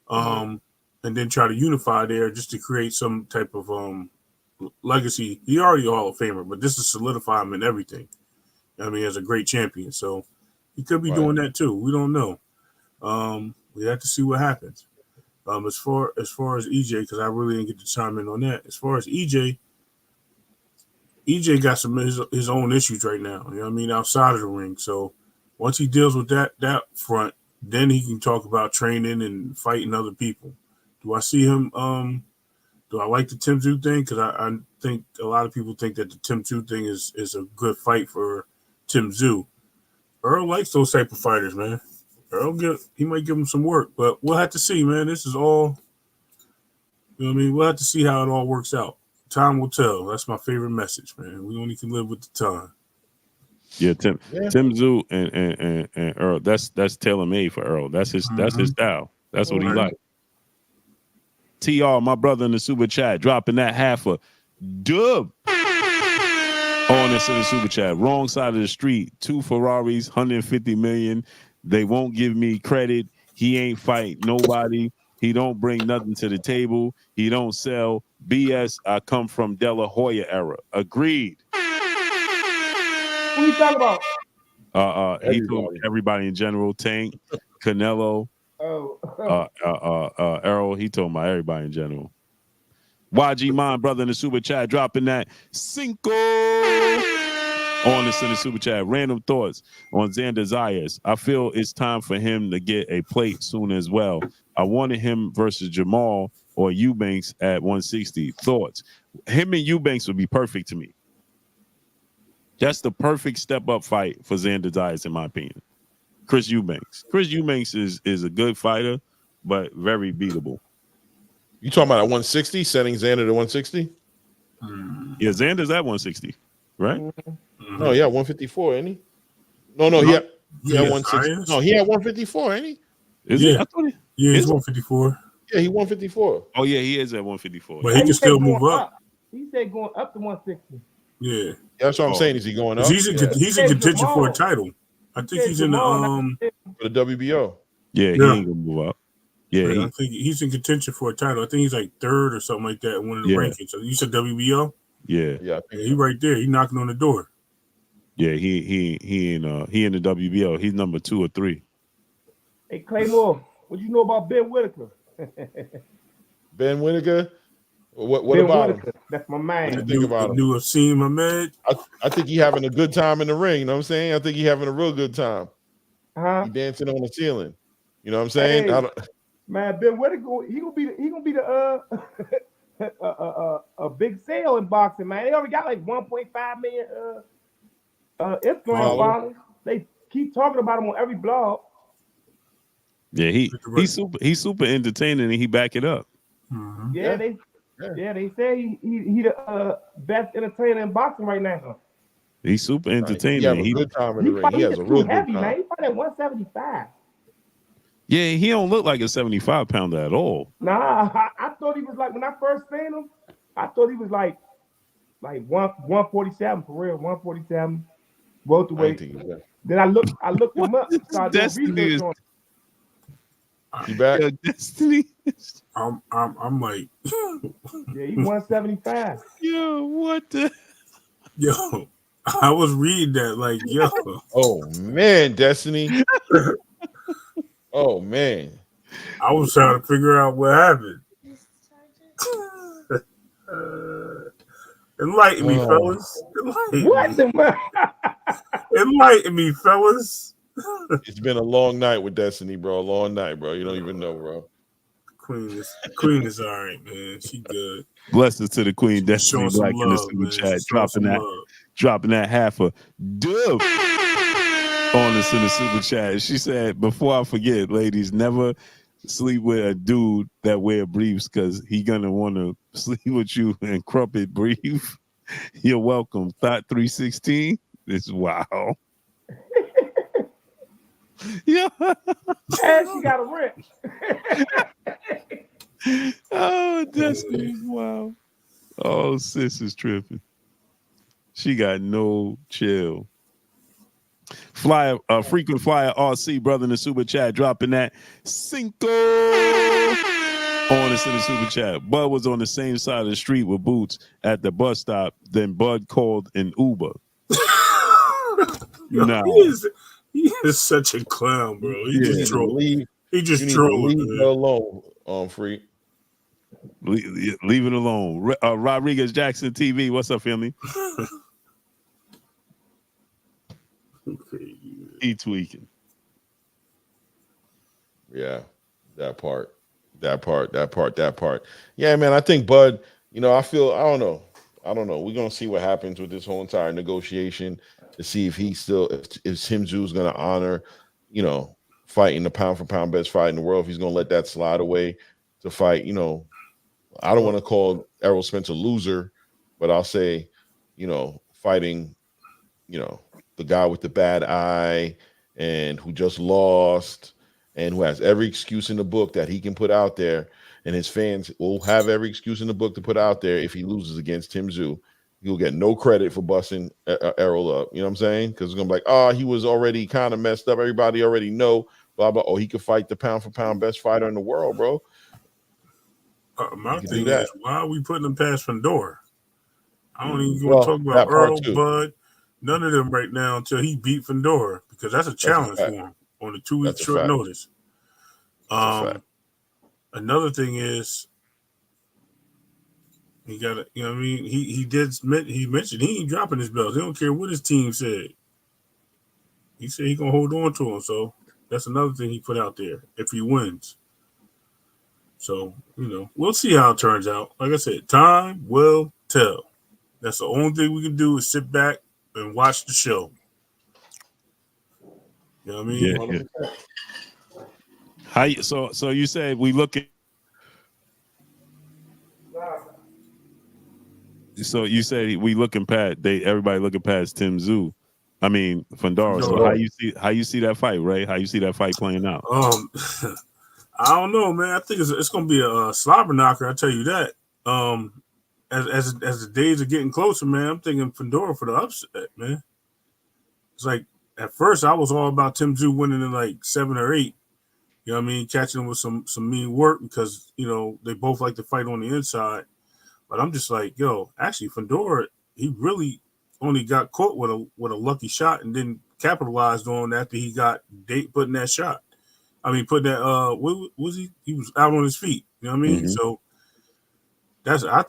and then try to unify there just to create some type of legacy. He already a Hall of Famer, but this is solidify him in everything. I mean, as a great champion, so he could be doing that too. We don't know. We have to see what happens. As far as EJ, because I really didn't get to chime in on that. As far as EJ got some his own issues right now. You know what I mean, outside of the ring. So once he deals with that front, then he can talk about training and fighting other people. Do I see him? Do I like the Tim Tszyu thing? Because I think a lot of people think that the Tim Tszyu thing is a good fight for Tim Tszyu. Earl likes those type of fighters, man. He might give him some work, but we'll have to see, man. This is all, you know what I mean? We'll have to see how it all works out. Time will tell. That's my favorite message, man. We only can live with the time. Yeah, Tim Tszyu and Earl. That's tailor made for Earl. That's his style. That's what he like. TR, my brother in the super chat, dropping that half a dub on this in the super chat. Wrong side of the street. 2 Ferraris, 150 million. They won't give me credit. He ain't fight nobody. He don't bring nothing to the table. He don't sell. BS. I come from De La Hoya era. Agreed. Who you talking about? He told everybody in general. Tank, Canelo, Errol. He told about everybody in general. YG Mine, brother in the super chat, dropping that Cinco on this in the super chat. Random thoughts on Xander Zayas. I feel it's time for him to get a plate soon as well. I wanted him versus Jamal or Eubanks at 160. Thoughts? Him and Eubanks would be perfect to me. That's the perfect step-up fight for Xander Zayas, in my opinion. Chris Eubanks. Chris Eubanks is a good fighter, but very beatable. You talking about at 160, setting Xander to 160? Yeah, Xander's at 160, right? No, yeah, 154, ain't he? No, he had 160. No, he had 154, ain't he? Is he? I thought he's 154. Yeah, he 154. Oh, yeah, he is at 154. But he can still move up. He said going up to 160. Yeah. That's what I'm saying. Is he going up? He's in contention for a title. I think he's in the for the WBO. Yeah, he ain't gonna move up. Yeah, I think he's in contention for a title. I think he's like third or something like that in one of the rankings. So you said WBO? Yeah, he right there. He knocking on the door. Yeah, he in the WBO. He's number 2 or 3. Hey Claymore, what you know about Ben Whitaker? Ben Whitaker? What Ben about Whitaker. him? That's my man. What do you think about him? New Asim Ahmed. I think he having a good time in the ring. You know what I'm saying? I think he having a real good time. He dancing on the ceiling. You know what I'm saying? Hey, man, Ben Whitaker, he gonna be the a big sale in boxing, man. They already got like 1.5 million Instagram followers. They keep talking about him on every blog. Yeah, he's super entertaining and he back it up. Mm-hmm. They say he the best entertainer in boxing right now. He's super entertaining. He have a good time in the ring. He has a real good time. Man. He fight at 175. Yeah, he don't look like a 75-pounder at all. Nah, I thought he was like, when I first seen him, I thought he was like 147 for real, 147 welterweight. Then I looked him up. Started doing research on him. You back? Yo, Destiny. I'm like, yeah, he's 175. Yo, what the? Yo, I was reading that like, yo. Oh man, Destiny. Oh man. I was trying to figure out what happened. Enlighten me, fellas. Enlighten me, fellas. It's been a long night with Destiny, bro. A long night, bro. You don't even know, bro. Queen is all right, man. She good. Blessings to the Queen Destiny Black in the super chat, dropping that half a dub on us in the super chat. She said, before I forget, ladies, never sleep with a dude that wear briefs because he gonna want to sleep with you in crumpet brief. You're welcome. Thought 316 is wow. Yeah. And she got a wrench. Oh, Destiny. Wow. Oh, sis is tripping. She got no chill. Flyer, frequent flyer RC, brother in the super chat, dropping that Cinco on us in the super chat. Bud was on the same side of the street with Boots at the bus stop. Then Bud called an Uber. No. He is such a clown, bro. He just trolling. He just trolling. Leave it alone, Freak. Leave it alone. Rodriguez Jackson TV. What's up, family? He tweaking. Yeah, that part. Yeah, man. I think Bud. I don't know. We're gonna see what happens with this whole entire negotiation to see if he still, if Tim Tszyu's gonna honor, fighting the pound for pound best fight in the world. If he's gonna let that slide away to fight, I don't want to call Errol Spence a loser, but I'll say, fighting, the guy with the bad eye and who just lost and who has every excuse in the book that he can put out there, and his fans will have every excuse in the book to put out there if he loses against Tim Tszyu. He'll get no credit for busting Errol up. You know what I'm saying? Because it's going to be like, oh, he was already kind of messed up. Everybody already know, blah, blah. Oh, he could fight the pound for pound best fighter in the world, bro. My thing is, why are we putting him past Fundora? I don't even want to talk about Errol, Bud, none of them right now until he beat Fundora, because that's a challenge for him on a 2-week short notice. Another thing is, he got to, he mentioned he ain't dropping his belt. He don't care what his team said. He said he gonna hold on to him. So that's another thing he put out there if he wins. So, we'll see how it turns out. Like I said, time will tell. That's the only thing we can do is sit back and watch the show. You know what I mean? Yeah. So you said we looking. So you say we looking past everybody looking past Tim Tszyu. I mean Fundora. So how you see that fight, Ray? How you see that fight playing out? I don't know, man. I think it's gonna be a slobber knocker. I tell you that. As the days are getting closer, man, I'm thinking Fundora for the upset, man. It's like at first I was all about Tszyu winning in like 7 or 8. You know what I mean? Catching him with some mean work because, you know, they both like to fight on the inside. But I'm just like, yo, actually Fundora, he really only got caught with a lucky shot and then capitalized on after he got putting that shot. I mean, putting that what was he? He was out on his feet. You know what I mean? So that's I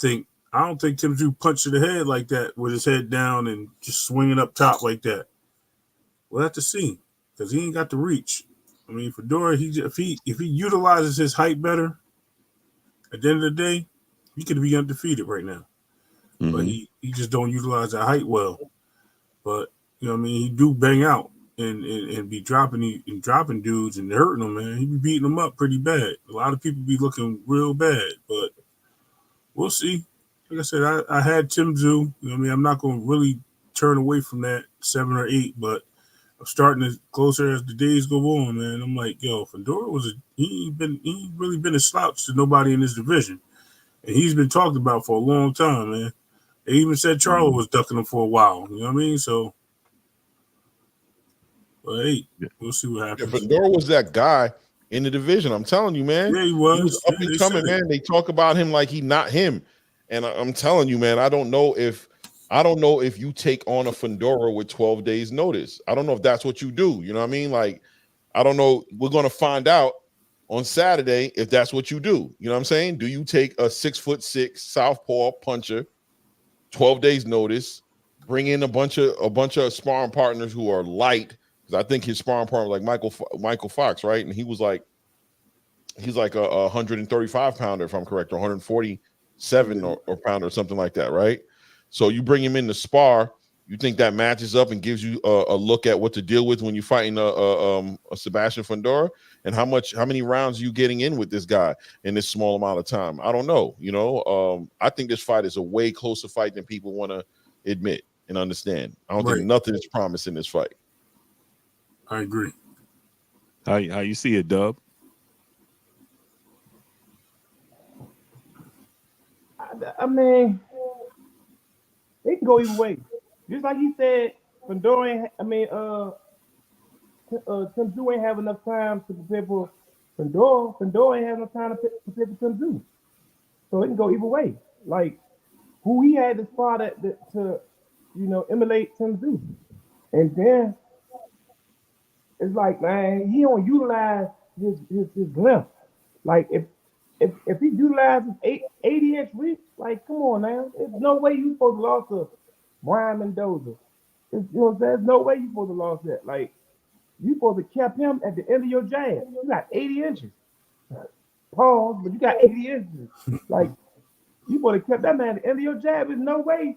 don't think Tszyu punched to the head like that with his head down and just swinging up top like that. We'll have to see because he ain't got the reach. I mean, Fundora, if he utilizes his height better, at the end of the day, he could be undefeated right now. But he just don't utilize that height well. But you know what I mean, he do bang out and be dropping dudes and hurting them, man. He be beating them up pretty bad. A lot of people be looking real bad, but we'll see. Like I said, I had Tszyu. You know what I mean? I'm not going to really turn away from that 7 or 8, but I'm starting to closer as the days go on, man. I'm like, yo, Fundora he really been a slouch to nobody in this division, and he's been talked about for a long time, man. They even said Charlo was ducking him for a while. You know what I mean? So, but hey, we'll see what happens. Yeah, Fundora was that guy in the division. I'm telling you, man. Yeah, he was. He was up and coming, man. They talk about him like he not him. And I'm telling you, man, I don't know if you take on a Fundora with 12 days notice. I don't know if that's what you do. You know what I mean? Like, I don't know. We're going to find out on Saturday if that's what you do. You know what I'm saying? Do you take a 6'6" southpaw puncher, 12 days notice, bring in a bunch of sparring partners who are light? Because I think his sparring partner was like Michael Fox, right? And he's like a 135 pounder, if I'm correct, or 147 or pounder or something like that, right? So you bring him in to spar. You think that matches up and gives you a look at what to deal with when you're fighting a Sebastian Fundora, and how many rounds are you getting in with this guy in this small amount of time? I don't know. You know, I think this fight is a way closer fight than people want to admit and understand. I don't think nothing is promised in this fight. I agree. How you see it, Dub? I mean, it can go either way. Just like he said, Fundora Tszyu ain't have enough time to prepare for Fundora. Fundora ain't have enough time to prepare for Tszyu. So it can go either way. Like, who he had to spot to emulate Tszyu. And then it's like, man, he don't utilize his length. Like, if he utilizes 80-inch reach, like, come on now. There's no way you supposed to lose to Brian Mendoza. You know what I'm saying? There's no way you supposed to lose that. Like, you supposed to kept him at the end of your jab. You got 80 inches. Pause, but you got 80 inches. Like, you supposed to kept that man at the end of your jab. There's no way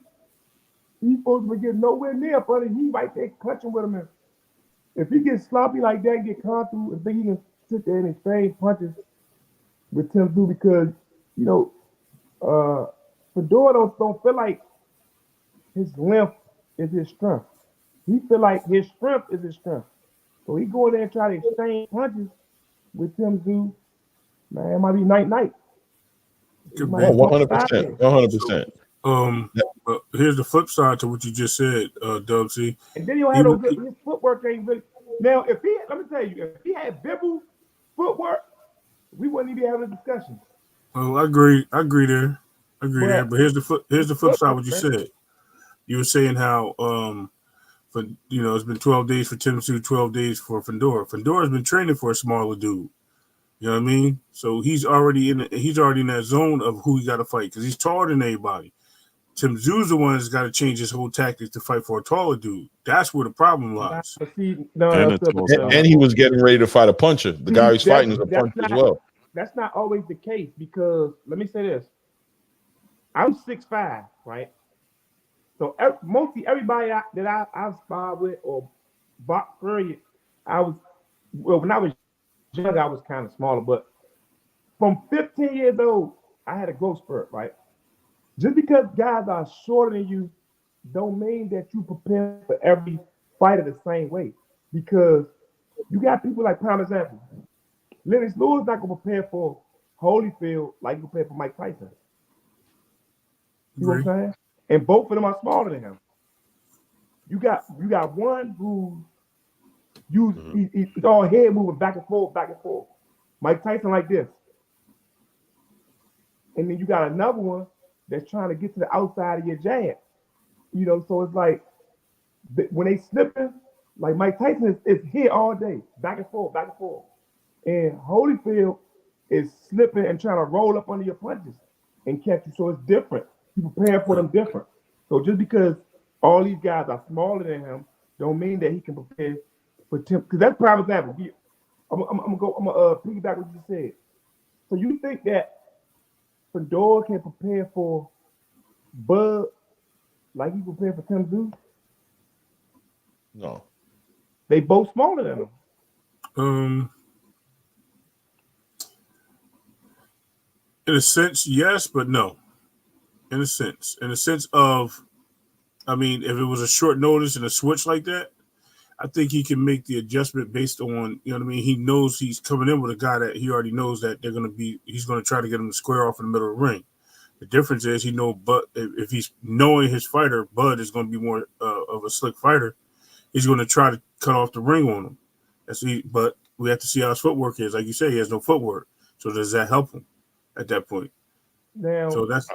he's supposed to get nowhere near front of he right there clutching with him. If he gets sloppy like that and get caught through, I think he can sit there and exchange punches with Tszyu, because, you know, Fundora don't feel like his length is his strength. He feel like his strength is his strength. So he go in there and try to exchange punches with Tszyu. Man, it might be night. 100%. 100%. But here's the flip side to what you just said, Dub C. And then he'll have no good. His footwork ain't really. Now, let me tell you, if he had Bibble footwork, we wouldn't even be having a discussion. Oh, I agree there. But here's the flip side of what you said. You were saying how it's been 12 days for Tszyu, 12 days for Fundora. Fundora's been training for a smaller dude. You know what I mean? So he's already in that zone of who he got to fight, because he's taller than anybody. Tszyu's the one that's got to change his whole tactics to fight for a taller dude. That's where the problem lies. And he was getting ready to fight a puncher. The guy he's fighting is a puncher as well. That's not always the case, because let me say this. I'm 6'5", right? So mostly everybody that I've sparred with or boxed period, when I was young, I was kind of smaller, but from 15 years old, I had a growth spurt, right? Just because guys are shorter than you don't mean that you prepare for every fighter the same way. Because you got people like, prime example, Lennox Lewis not gonna prepare for Holyfield like you prepare for Mike Tyson. You know what I'm saying? And both of them are smaller than him. You got one who He's all head moving back and forth, back and forth. Mike Tyson like this. And then you got another one that's trying to get to the outside of your jab. You know, so it's like when they slipping, like Mike Tyson is here all day, back and forth, back and forth. And Holyfield is slipping and trying to roll up under your punches and catch you. So it's different. You prepare for them different. So just because all these guys are smaller than him, don't mean that he can prepare for Tim. Because that's prime example. I'm gonna piggyback what you said. So you think that Fundora can prepare for Bud like he prepared for Tim Tszyu? No. They both smaller than him. In a sense, yes, but no. In a sense of, I mean, if it was a short notice and a switch like that, I think he can make the adjustment based on, you know what I mean? He knows he's coming in with a guy that he already knows that he's going to try to get him to square off in the middle of the ring. The difference is he knows, but if he's knowing his fighter, Bud is going to be more of a slick fighter, he's going to try to cut off the ring on him. But we have to see how his footwork is. Like you say, he has no footwork. So does that help him at that point? Now, so that's.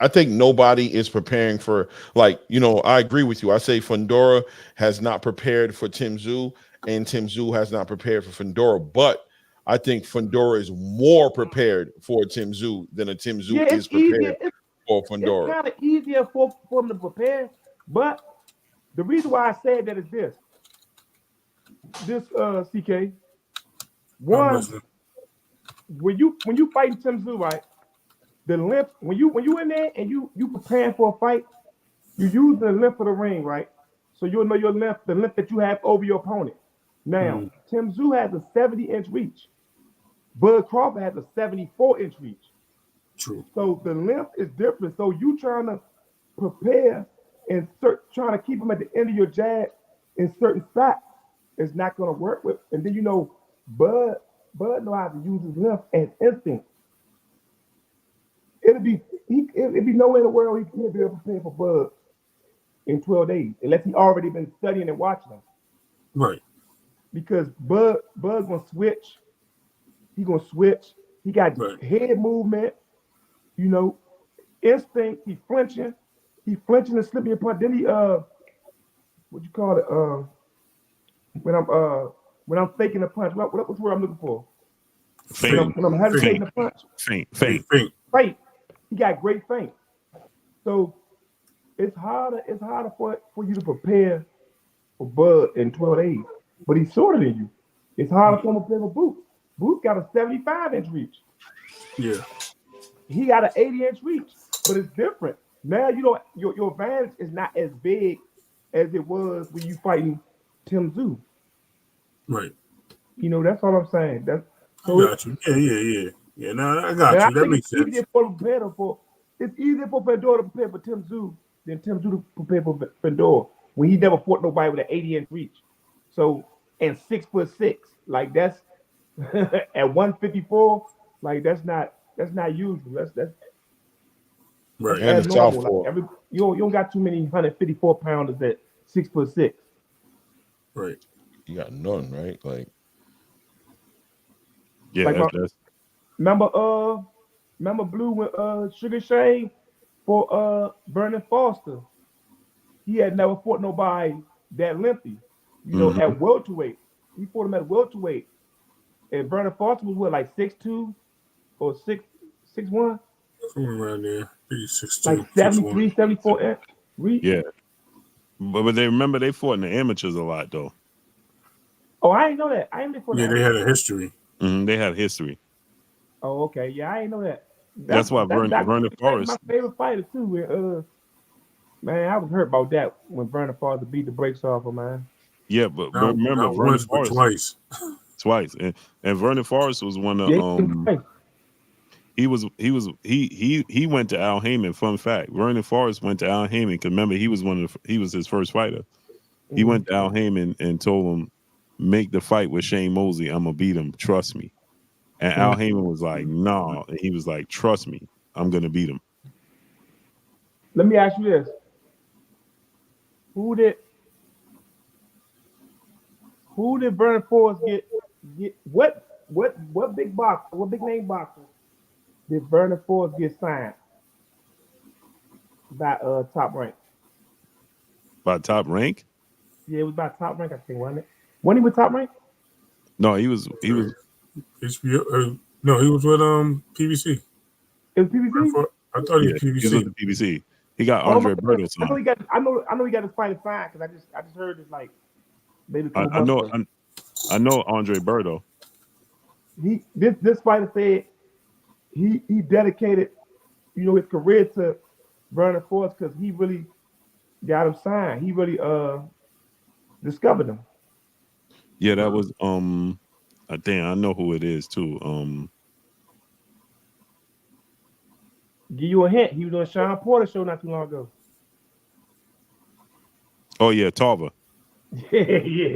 I think nobody is preparing for, like, you know, I agree with you. I say Fundora has not prepared for Tim Tszyu, and Tim Tszyu has not prepared for Fundora. But I think Fundora is more prepared for Tim Tszyu than a Tim Tszyu is prepared for Fundora. It's kind of easier for him to prepare, but the reason why I said that is this CK. One, when you fighting Tim Tszyu, right? The length, when you in there and you preparing for a fight, you use the length of the ring, right? So you'll know your length, the length that you have over your opponent. Now, Tim Tszyu has a 70-inch reach. Bud Crawford has a 74-inch reach. True. So the length is different. So you trying to prepare and trying to keep him at the end of your jab in certain spots is not going to work with. And then, you know, Bud know how to use his length as instinct. It'd be nowhere in the world he'll be able to prepare for Bud in 12 days, unless he already been studying and watching him. Right. Because Bud's gonna switch. He gonna switch. He got head movement, you know, instinct. He flinching and slipping your punch. Then he what you call it? When I'm faking a punch. What's the word I'm looking for? Feint. When I'm hesitating a punch. Feint. He got great feint. So it's harder for you to prepare for Bud in 12 days. But he's shorter than you. It's harder for him to play with Boots. Boots got a 75-inch reach. Yeah. He got an 80-inch reach, but it's different. Now you know your advantage is not as big as it was when you fighting Tim Tszyu. Right. You know, that's all I'm saying. I got you. Yeah. No, I got you. That makes sense. It's easier for Fundora to prepare for Tim Tszyu than Tim Tszyu to prepare for Fundora when he never fought nobody with an 80-inch reach. So, and 6'6", like that's at 154, like that's not usual. That's right. And it's normal. Like you don't got too many 154-pounders at 6'6". Right. You got none, right? Like, yeah. Like remember Blue with Sugar Shane for Vernon Foster. He had never fought nobody that lengthy. You know, at welterweight. He fought him at welterweight. And Vernon Foster was what, like 6'2" or 6'1"? Somewhere around there. 6'2", like 73, 74 inch reach. Yeah. But they remember they fought in the amateurs a lot though. Oh, I didn't know that. I didn't before that. Yeah, they had a history. They had history. Oh, okay. Yeah, I didn't know that. That's why Vernon Forrest. My favorite fighter too. Man, I was hurt about that when Vernon Forrest beat the brakes off him, man. Yeah, but remember Vernon Forrest twice, and Vernon Forrest was one of he went to Al Heyman. Fun fact: Vernon Forrest went to Al Heyman because remember he was his first fighter. He went to Al Heyman and told him, "Make the fight with Shane Mosley. I'm gonna beat him. Trust me." And Al Heyman was like, "No," and he was like, "Trust me, I'm gonna beat him." Let me ask you this: Who did Who did Vernon Forrest get? What big boxer? What big name boxer did Vernon Forrest get signed by Top Rank? By Top Rank? Yeah, it was by Top Rank, I think, wasn't it? When he with Top Rank? No, he was. No, he was with PBC. It was PBC. I thought he was PBC. He was with the PBC. He got Andre Berto signed. I know he got his fight signed because I just heard it's like maybe. I know Andre Berto. This fighter said he dedicated, his career to Vernon Forrest because he really got him signed. He really discovered him. Yeah, that was I think I know who it is too. Give you a hint. He was on Sean Porter show not too long ago. Oh yeah, Tarver. Yeah.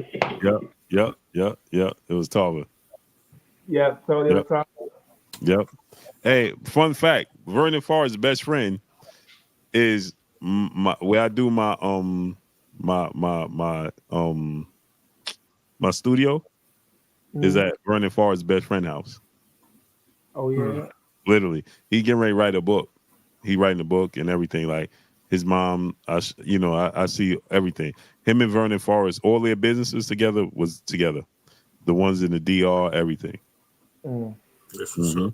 Yep. It was Tarver. Yeah, so it was Tarver. Yep. Hey, fun fact: Vernon Forrest's best friend is where I do my my studio is at Vernon Forrest's best friend house. Oh yeah. Literally, he getting ready to write a book. He writing a book and everything. Like his mom, I see everything. Him and Vernon Forrest, all their businesses together was together. The ones in the DR, everything. That's what's up.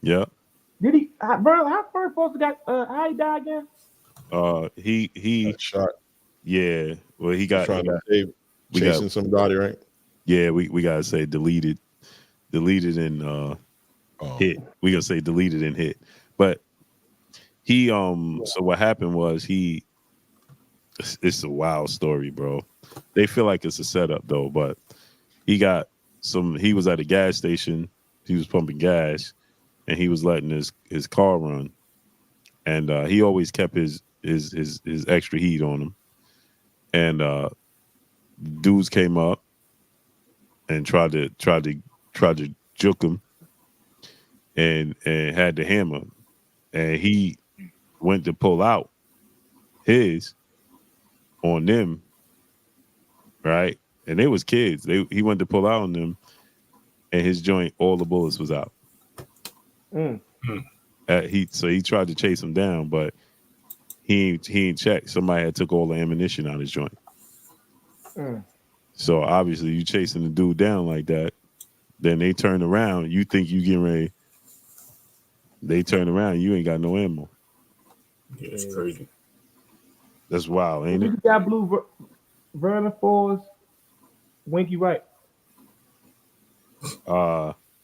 Yeah. Did he? How Vernon Forrest got? How he died again? He got shot. Yeah. Well, he got chasing somebody, right? Yeah, we gotta say deleted and hit. We gonna say deleted and hit. But he so what happened was it's a wild story, bro. They feel like it's a setup though, but he was at a gas station, he was pumping gas, and he was letting his car run. And he always kept his extra heat on him. And dudes came up and tried to juke him and had the hammer, and he went to pull out his on them, right? And they was kids. He went to pull out on them, and his joint, all the bullets was out. So he tried to chase him down, but he ain't checked. Somebody had took all the ammunition out of his joint. So obviously you chasing the dude down like that, then they turn around, you think you getting ready. They turn around, you ain't got no ammo. Yeah, it's crazy. That's wild, ain't it? You got blue Vernon Forrest, Winky Wright.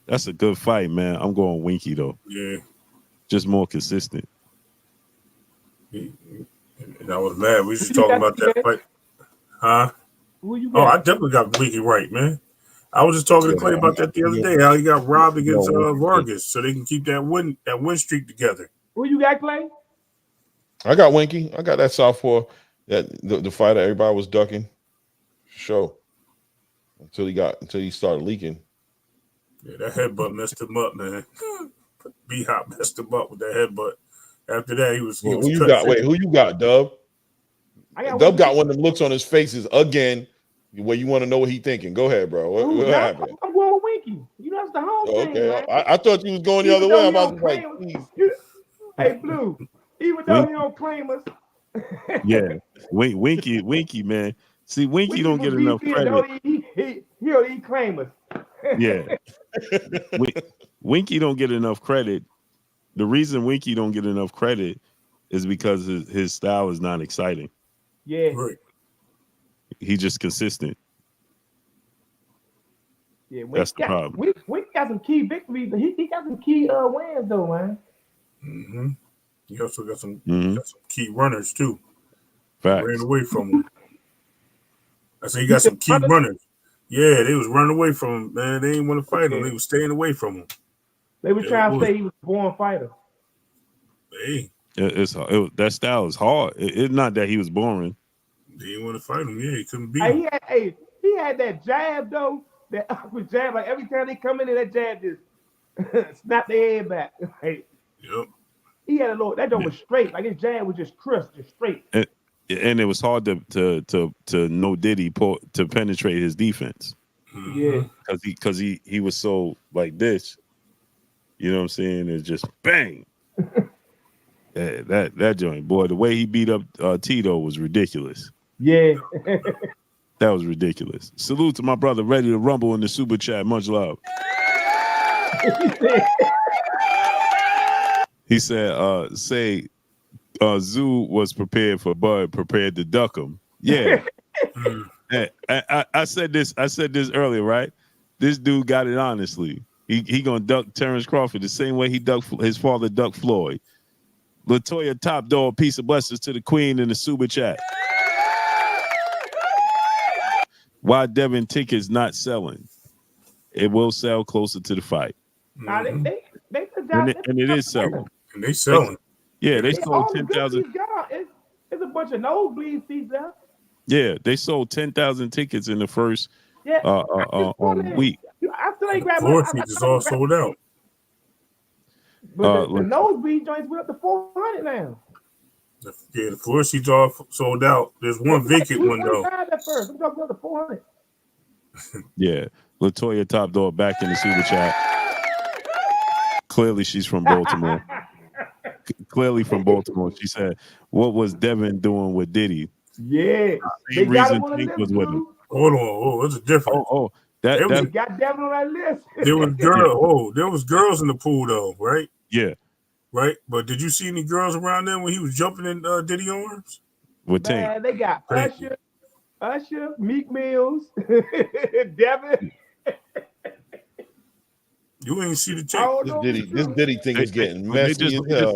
That's a good fight, man. I'm going Winky though. Yeah. Just more consistent. And I was mad. We just talking about that fight. Huh? Who you got? Oh, I definitely got Winky Wright, man. I was just talking to Clay about that the other day. How he got robbed against Vargas, so they can keep that win streak together. Who you got, Clay? I got Winky. I got that southpaw, that the fighter everybody was ducking. Sure. Until he started leaking. Yeah, that headbutt messed him up, man. B-Hop messed him up with that headbutt. After that, he was. Who you got? Wait, who you got, Dub? Dub got one of them looks on his faces again. Where you want to know what he thinking? Go ahead, bro. What happened? I'm going Winky. That's the whole thing. Okay, man. I thought you was going the other way. I'm about to like, hey, Blue. Even though he don't claim us. Yeah, Winky, man. See, Winky don't get enough credit. He claim us. Yeah, Winky don't get enough credit. The reason Winky don't get enough credit is because his style is not exciting. Yeah. Right. He just consistent. Yeah, that's the problem. We got some key victories. He got some key wins though, man. Mm-hmm. He also got some key runners too. Facts. Ran away from him. I said he got some key runners. Yeah, they was running away from him, man. They didn't want to fight him. They was staying away from him. They were trying to say he was a born fighter. Hey. That style is hard. It's not that he was boring. They didn't want to fight him. Yeah, he couldn't beat him. He had that jab though. That upper jab. Like every time they come in, that jab just snap their head back. Like, yep. He had a little. That joint was straight. Like his jab was just crisp, just straight. and it was hard to know Diddy to penetrate his defense. Yeah, because he was so like this. You know what I'm saying? It's just bang. that joint, boy. The way he beat up Tito was ridiculous. yeah. That was ridiculous. Salute to my brother, ready to rumble in the super chat. Much love. He said, say Tszyu was prepared for Bud, prepared to duck him. Yeah. I said this earlier, right? This dude got it honestly. He gonna duck Terrence Crawford the same way he ducked his father ducked Floyd. Latoya Top Dog, peace of blessings to the queen in the super chat. Why Devin tickets not selling? It will sell closer to the fight. And it is selling. And they selling. Yeah, they sold 10,000. It's a bunch of nosebleed seats there. Yeah, they sold 10,000 tickets in the first week. I still ain't grabbing. Floor seats is all sold out. But the nosebleed joints went up to 400 now. Yeah, the floor seats all sold out. There's one vacant one though. At first, I'm talking about the 400. Yeah, Latoya Top Dog back in the super chat. Clearly, she's from Baltimore. Clearly from Baltimore. She said, "What was Devin doing with Diddy?" Yeah, the reason Tink was with him. Hold on, it's a different. That got Devin on that list. There was girl. There was girls in the pool though, right? Yeah. Right, but did you see any girls around there when he was jumping in Diddy arms? With Tank? Man, they got Usher, Meek Mills, Devin. You ain't see the Tank. This Diddy thing is getting messy as hell.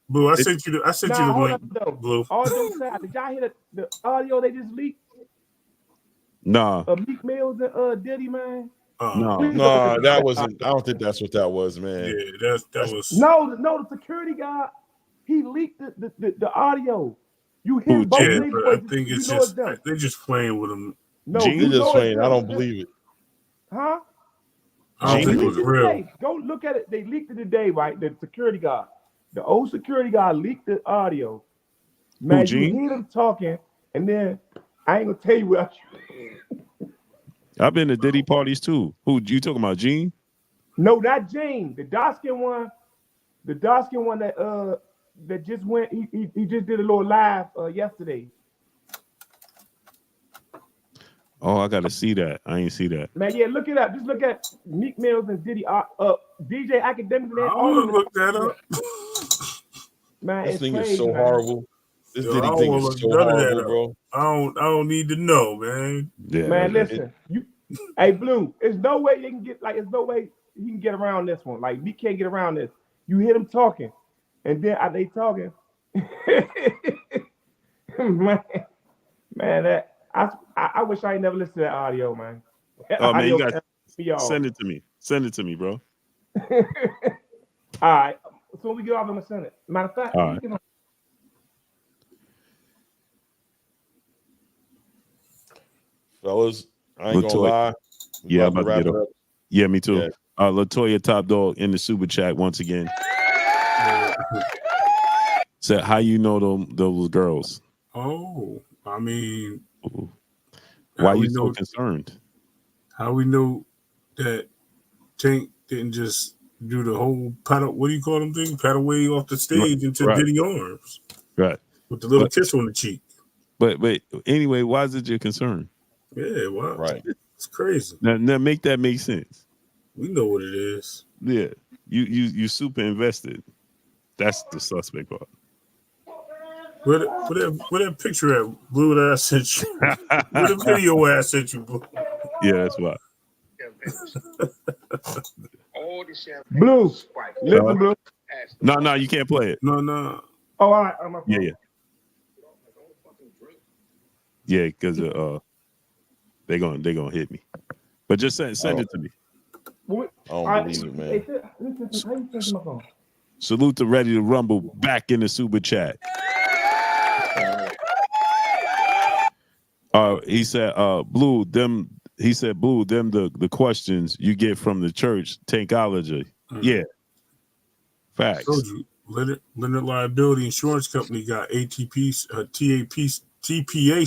Blue, I sent you the link. Blue. All those sides. Did y'all hear the audio they just leaked? Nah. Meek Mills and Diddy, man. No, that wasn't. I don't think that's what that was, man. Yeah, that was. No, the security guard, he leaked the audio. You hear both yeah, things. I think it's just they're just playing with him. No, they're just playing. I don't believe it. Huh? I don't think it was real. Go look at it. They leaked it today, right? The security guard, the old security guard leaked the audio. Man, you hear them talking, and then I ain't gonna tell you what. I've been to Diddy parties too. Who you talking about, Gene? No, not Gene. The dark skin one. The dark skin one that just went. He just did a little live yesterday. Oh, I gotta see that. I ain't see that. Man, yeah, look it up. Just look at Meek Mills and Diddy. DJ Academics. I want to look that up. Man, this thing crazy, is so horrible. This Diddy thing is so horrible, bro. I don't need to know, man. Yeah, man, listen. Hey, Blue, there's no way you can get there's no way he can get around this one. Like, we can't get around this. You hear them talking, and then they talking. man, I wish I ain't never listened to that audio, man. Oh man, you got send it to me. Send it to me, bro. All right. So when we get off, I'm gonna send it. Matter of fact, all right. Fellas, I ain't gonna lie. Yeah, I'm about to get up. Yeah, me too. Yeah. Latoya Top Dog in the super chat once again. Said, how you know those girls? Oh, I mean, why are you so concerned? How we know that Tank didn't just do the whole paddle? What do you call them thing? Paddle way off the stage into Diddy arms, right? With the little kiss on the cheek. But anyway, why is it your concern? Yeah, wow, right. It's crazy. Now make that make sense. We know what it is. Yeah, you super invested. That's the suspect part. Where that picture at, Blue, that I sent you? Where the video I sent you, Blue? Yeah, that's why. Blue, listen, Blue. No, you can't play it. No. Oh, all right. Yeah. Yeah, because they're gonna hit me. But just send it to me. I don't believe it, man. Salute to Ready to Rumble back in the super chat. He said, Blue, them the questions you get from the church tankology. Yeah. Facts. Leonard Liability Insurance Company got TPA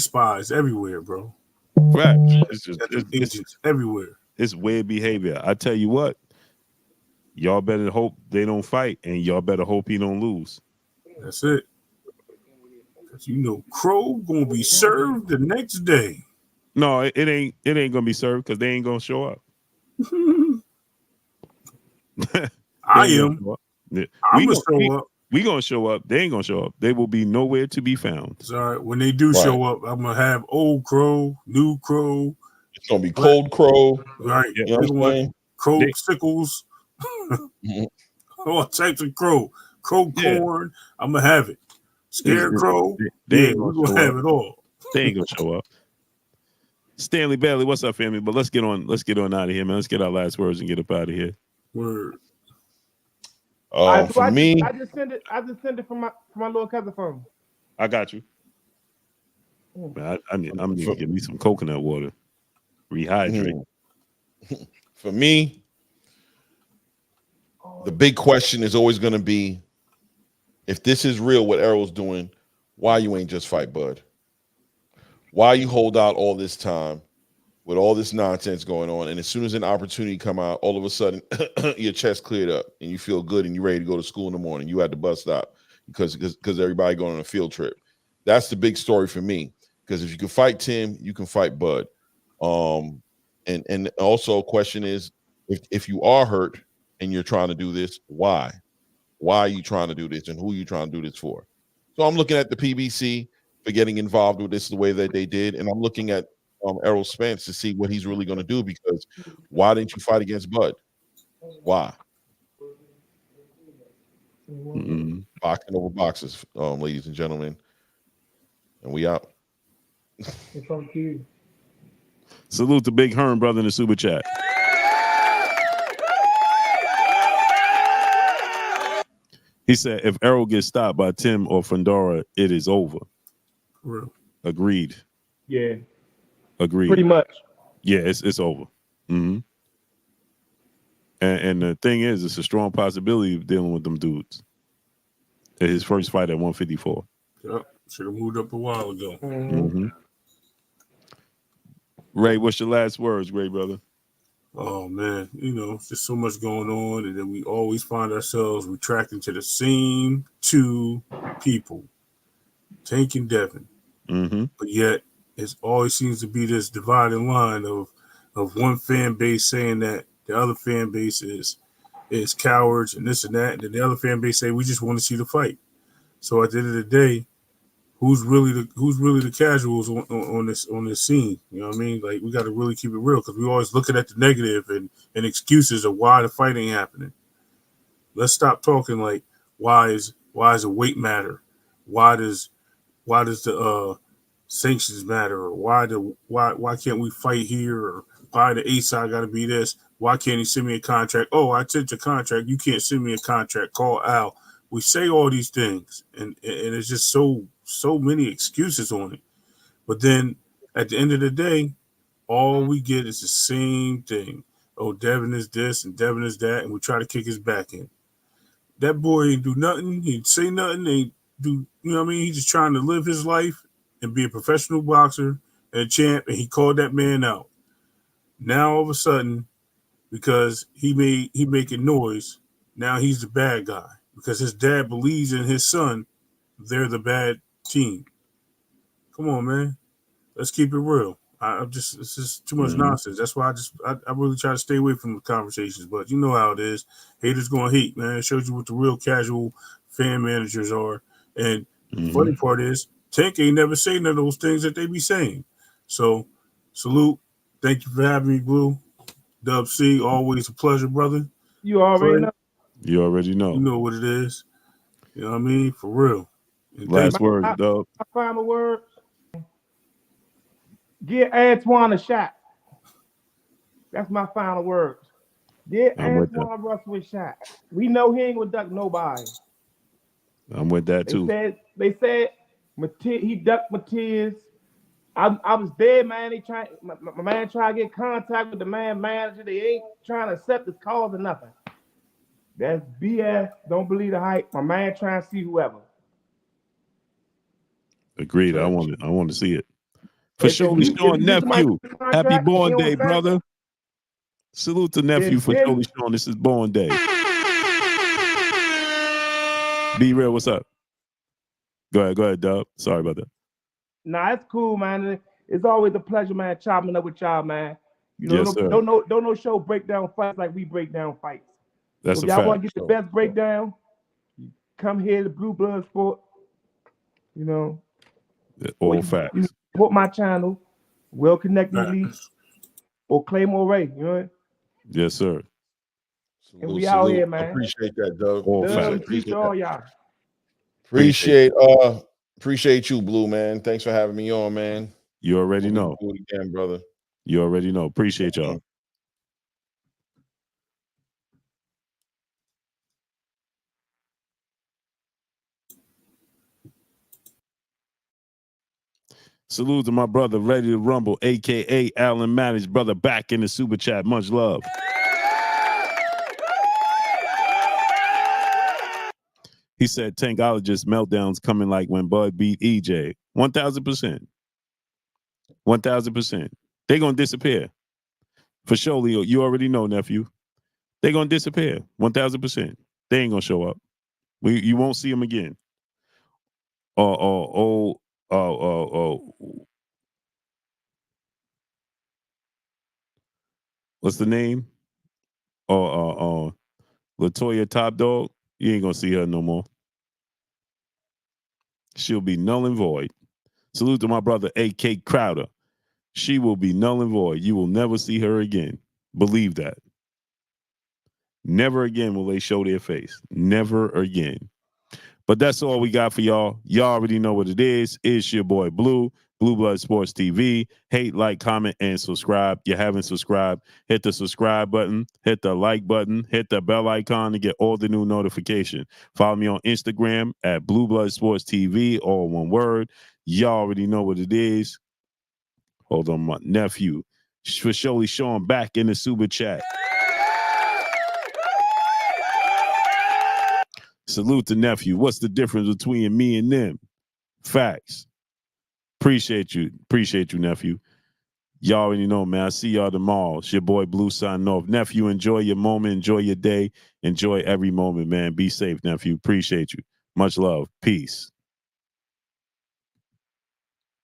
spies everywhere, bro. Right. It's agents everywhere. It's weird behavior. I tell you what, y'all better hope they don't fight, and y'all better hope he don't lose. That's it. Because you know Crow gonna be served the next day. No, it ain't gonna be served because they ain't gonna show up. I am. I'm gonna show up. We gonna show up. They ain't gonna show up. They will be nowhere to be found. It's all right. When they do show up, I'm gonna have old Crow, new Crow. It's gonna be cold Crow. Right. You know what I'm saying? Crow sickles. All types of crow. Crow corn. I'm gonna have it. Scarecrow. They we're gonna have it all. They ain't gonna show up. Stanley Bailey, what's up, family? But let's get on out of here, man. Let's get our last words and get up out of here. Word. For me, I just send it from my little cousin phone. I got you. Man, I'm gonna get me some coconut water. Rehydrate. For me, the big question is always going to be, if this is real, what Errol's doing, why you ain't just fight Bud? Why you hold out all this time with all this nonsense going on, and as soon as an opportunity come out, all of a sudden your chest cleared up and you feel good and you're ready to go to school in the morning. You had the bus stop because everybody going on a field trip. That's the big story for me. Because if you can fight Tim, you can fight Bud. And also question is, if you are hurt and you're trying to do this, why? Why are you trying to do this, and who are you trying to do this for? So I'm looking at the PBC for getting involved with this the way that they did, and I'm looking at Errol Spence to see what he's really going to do, because why didn't you fight against Bud? Why? Boxing over boxes, ladies and gentlemen. And we out. Salute to Big Herm, brother, in the super chat. He said, if Errol gets stopped by Tim or Fundora, it is over. Real. Agreed. Yeah. Agreed. Pretty much. Yeah, it's over. And the thing is, it's a strong possibility of dealing with them dudes. His first fight at 154. Yep. Should have moved up a while ago. Ray, what's your last words, Ray, brother? Oh, man. You know, just so much going on, and then we always find ourselves retracting to the same two people, Tank and Devin. But yet, it always seems to be this dividing line of one fan base saying that the other fan base is cowards and this and that, and then the other fan base say we just want to see the fight. So at the end of the day, who's really the casuals on this scene? You know what I mean? Like, we got to really keep it real, because we always looking at the negative and excuses of why the fight ain't happening. Let's stop talking like why is a weight matter? Why does the sanctions matter? Or why can't we fight here? Or why the A side got to be this? Why can't he send me a contract? Oh, I sent your contract. You can't send me a contract. Call Al. We say all these things, and it's just so many excuses on it. But then at the end of the day, all we get is the same thing. Oh, Devin is this and Devin is that, and we try to kick his back in. That boy ain't do nothing. He ain't say nothing. Ain't do, you know what I mean? He's just trying to live his life and be a professional boxer and a champ, and he called that man out. Now all of a sudden, because he making noise, now he's the bad guy. Because his dad believes in his son, they're the bad team. Come on, man. Let's keep it real. It's just too much nonsense. That's why I really try to stay away from the conversations. But you know how it is. Haters gonna hate, man. It shows you what the real casual fan managers are. And the funny part is, Tank ain't never say none of those things that they be saying. So, salute. Thank you for having me, Blue. Dub C, always a pleasure, brother. You already know. You already know. You know what it is. You know what I mean? For real. Last word, Dub. My final word. Give Antoine a shot. That's my final words. Give Antoine Russell a shot. We know he ain't gonna duck nobody. I'm with that too. They said he ducked Matias. I was there, man. My man tried to get contact with the manager. They ain't trying to accept his calls or nothing. That's BS. Don't believe the hype. My man trying to see whoever. Agreed. I want to see it. For sure, Sean nephew. Happy born day, brother. Salute to nephew for Jolie Sean. This is born day. Be real. What's up? Go ahead, Dub. Sorry about that. Nah, it's cool, man. It's always a pleasure, man, chopping up with y'all, man. You know, yes, don't no show break down fights like we break down fights. That's so a fact. If y'all want to get the best breakdown, come here to Blue Blood Sport. You know, all facts. You support my channel, Well Connected Elite, or Claymore Ray. You know. Yes, sir. And we out here, man. Appreciate that, Doug. Appreciate all y'all. Appreciate you, Blue, man. Thanks for having me on, man. You already know. Do it again, brother. You already know. Appreciate y'all. Salute to my brother, Ready to Rumble, a.k.a. Alan Manage, brother, back in the super chat. Much love. He said, Tankologist meltdowns coming like when Bud beat EJ. 1,000%. 1,000%. They're going to disappear. For sure, Leo, you already know, nephew. They're going to disappear. 1,000%. They ain't going to show up. You won't see them again. What's the name? Latoya Top Dog. You ain't gonna see her no more. She'll be null and void. Salute to my brother A.K. Crowder. She will be null and void. You will never see her again. Believe that. Never again will they show their face. Never again. But that's all we got for y'all. Y'all already know what it is. It's your boy Blue, Blue Blood Sports TV. Hate, like, comment, and subscribe. You haven't subscribed, hit the subscribe button, hit the like button, hit the bell icon to get all the new notifications. Follow me on Instagram at Blue Blood Sports TV, all one word. Y'all already know what it is. Hold on, my nephew. For surely Sean back in the super chat. Salute to nephew. What's the difference between me and them? Facts. Appreciate you, nephew. Y'all already know, man. I see y'all tomorrow. It's your boy Blue signing off. Nephew, enjoy your moment. Enjoy your day. Enjoy every moment, man. Be safe, nephew. Appreciate you. Much love. Peace.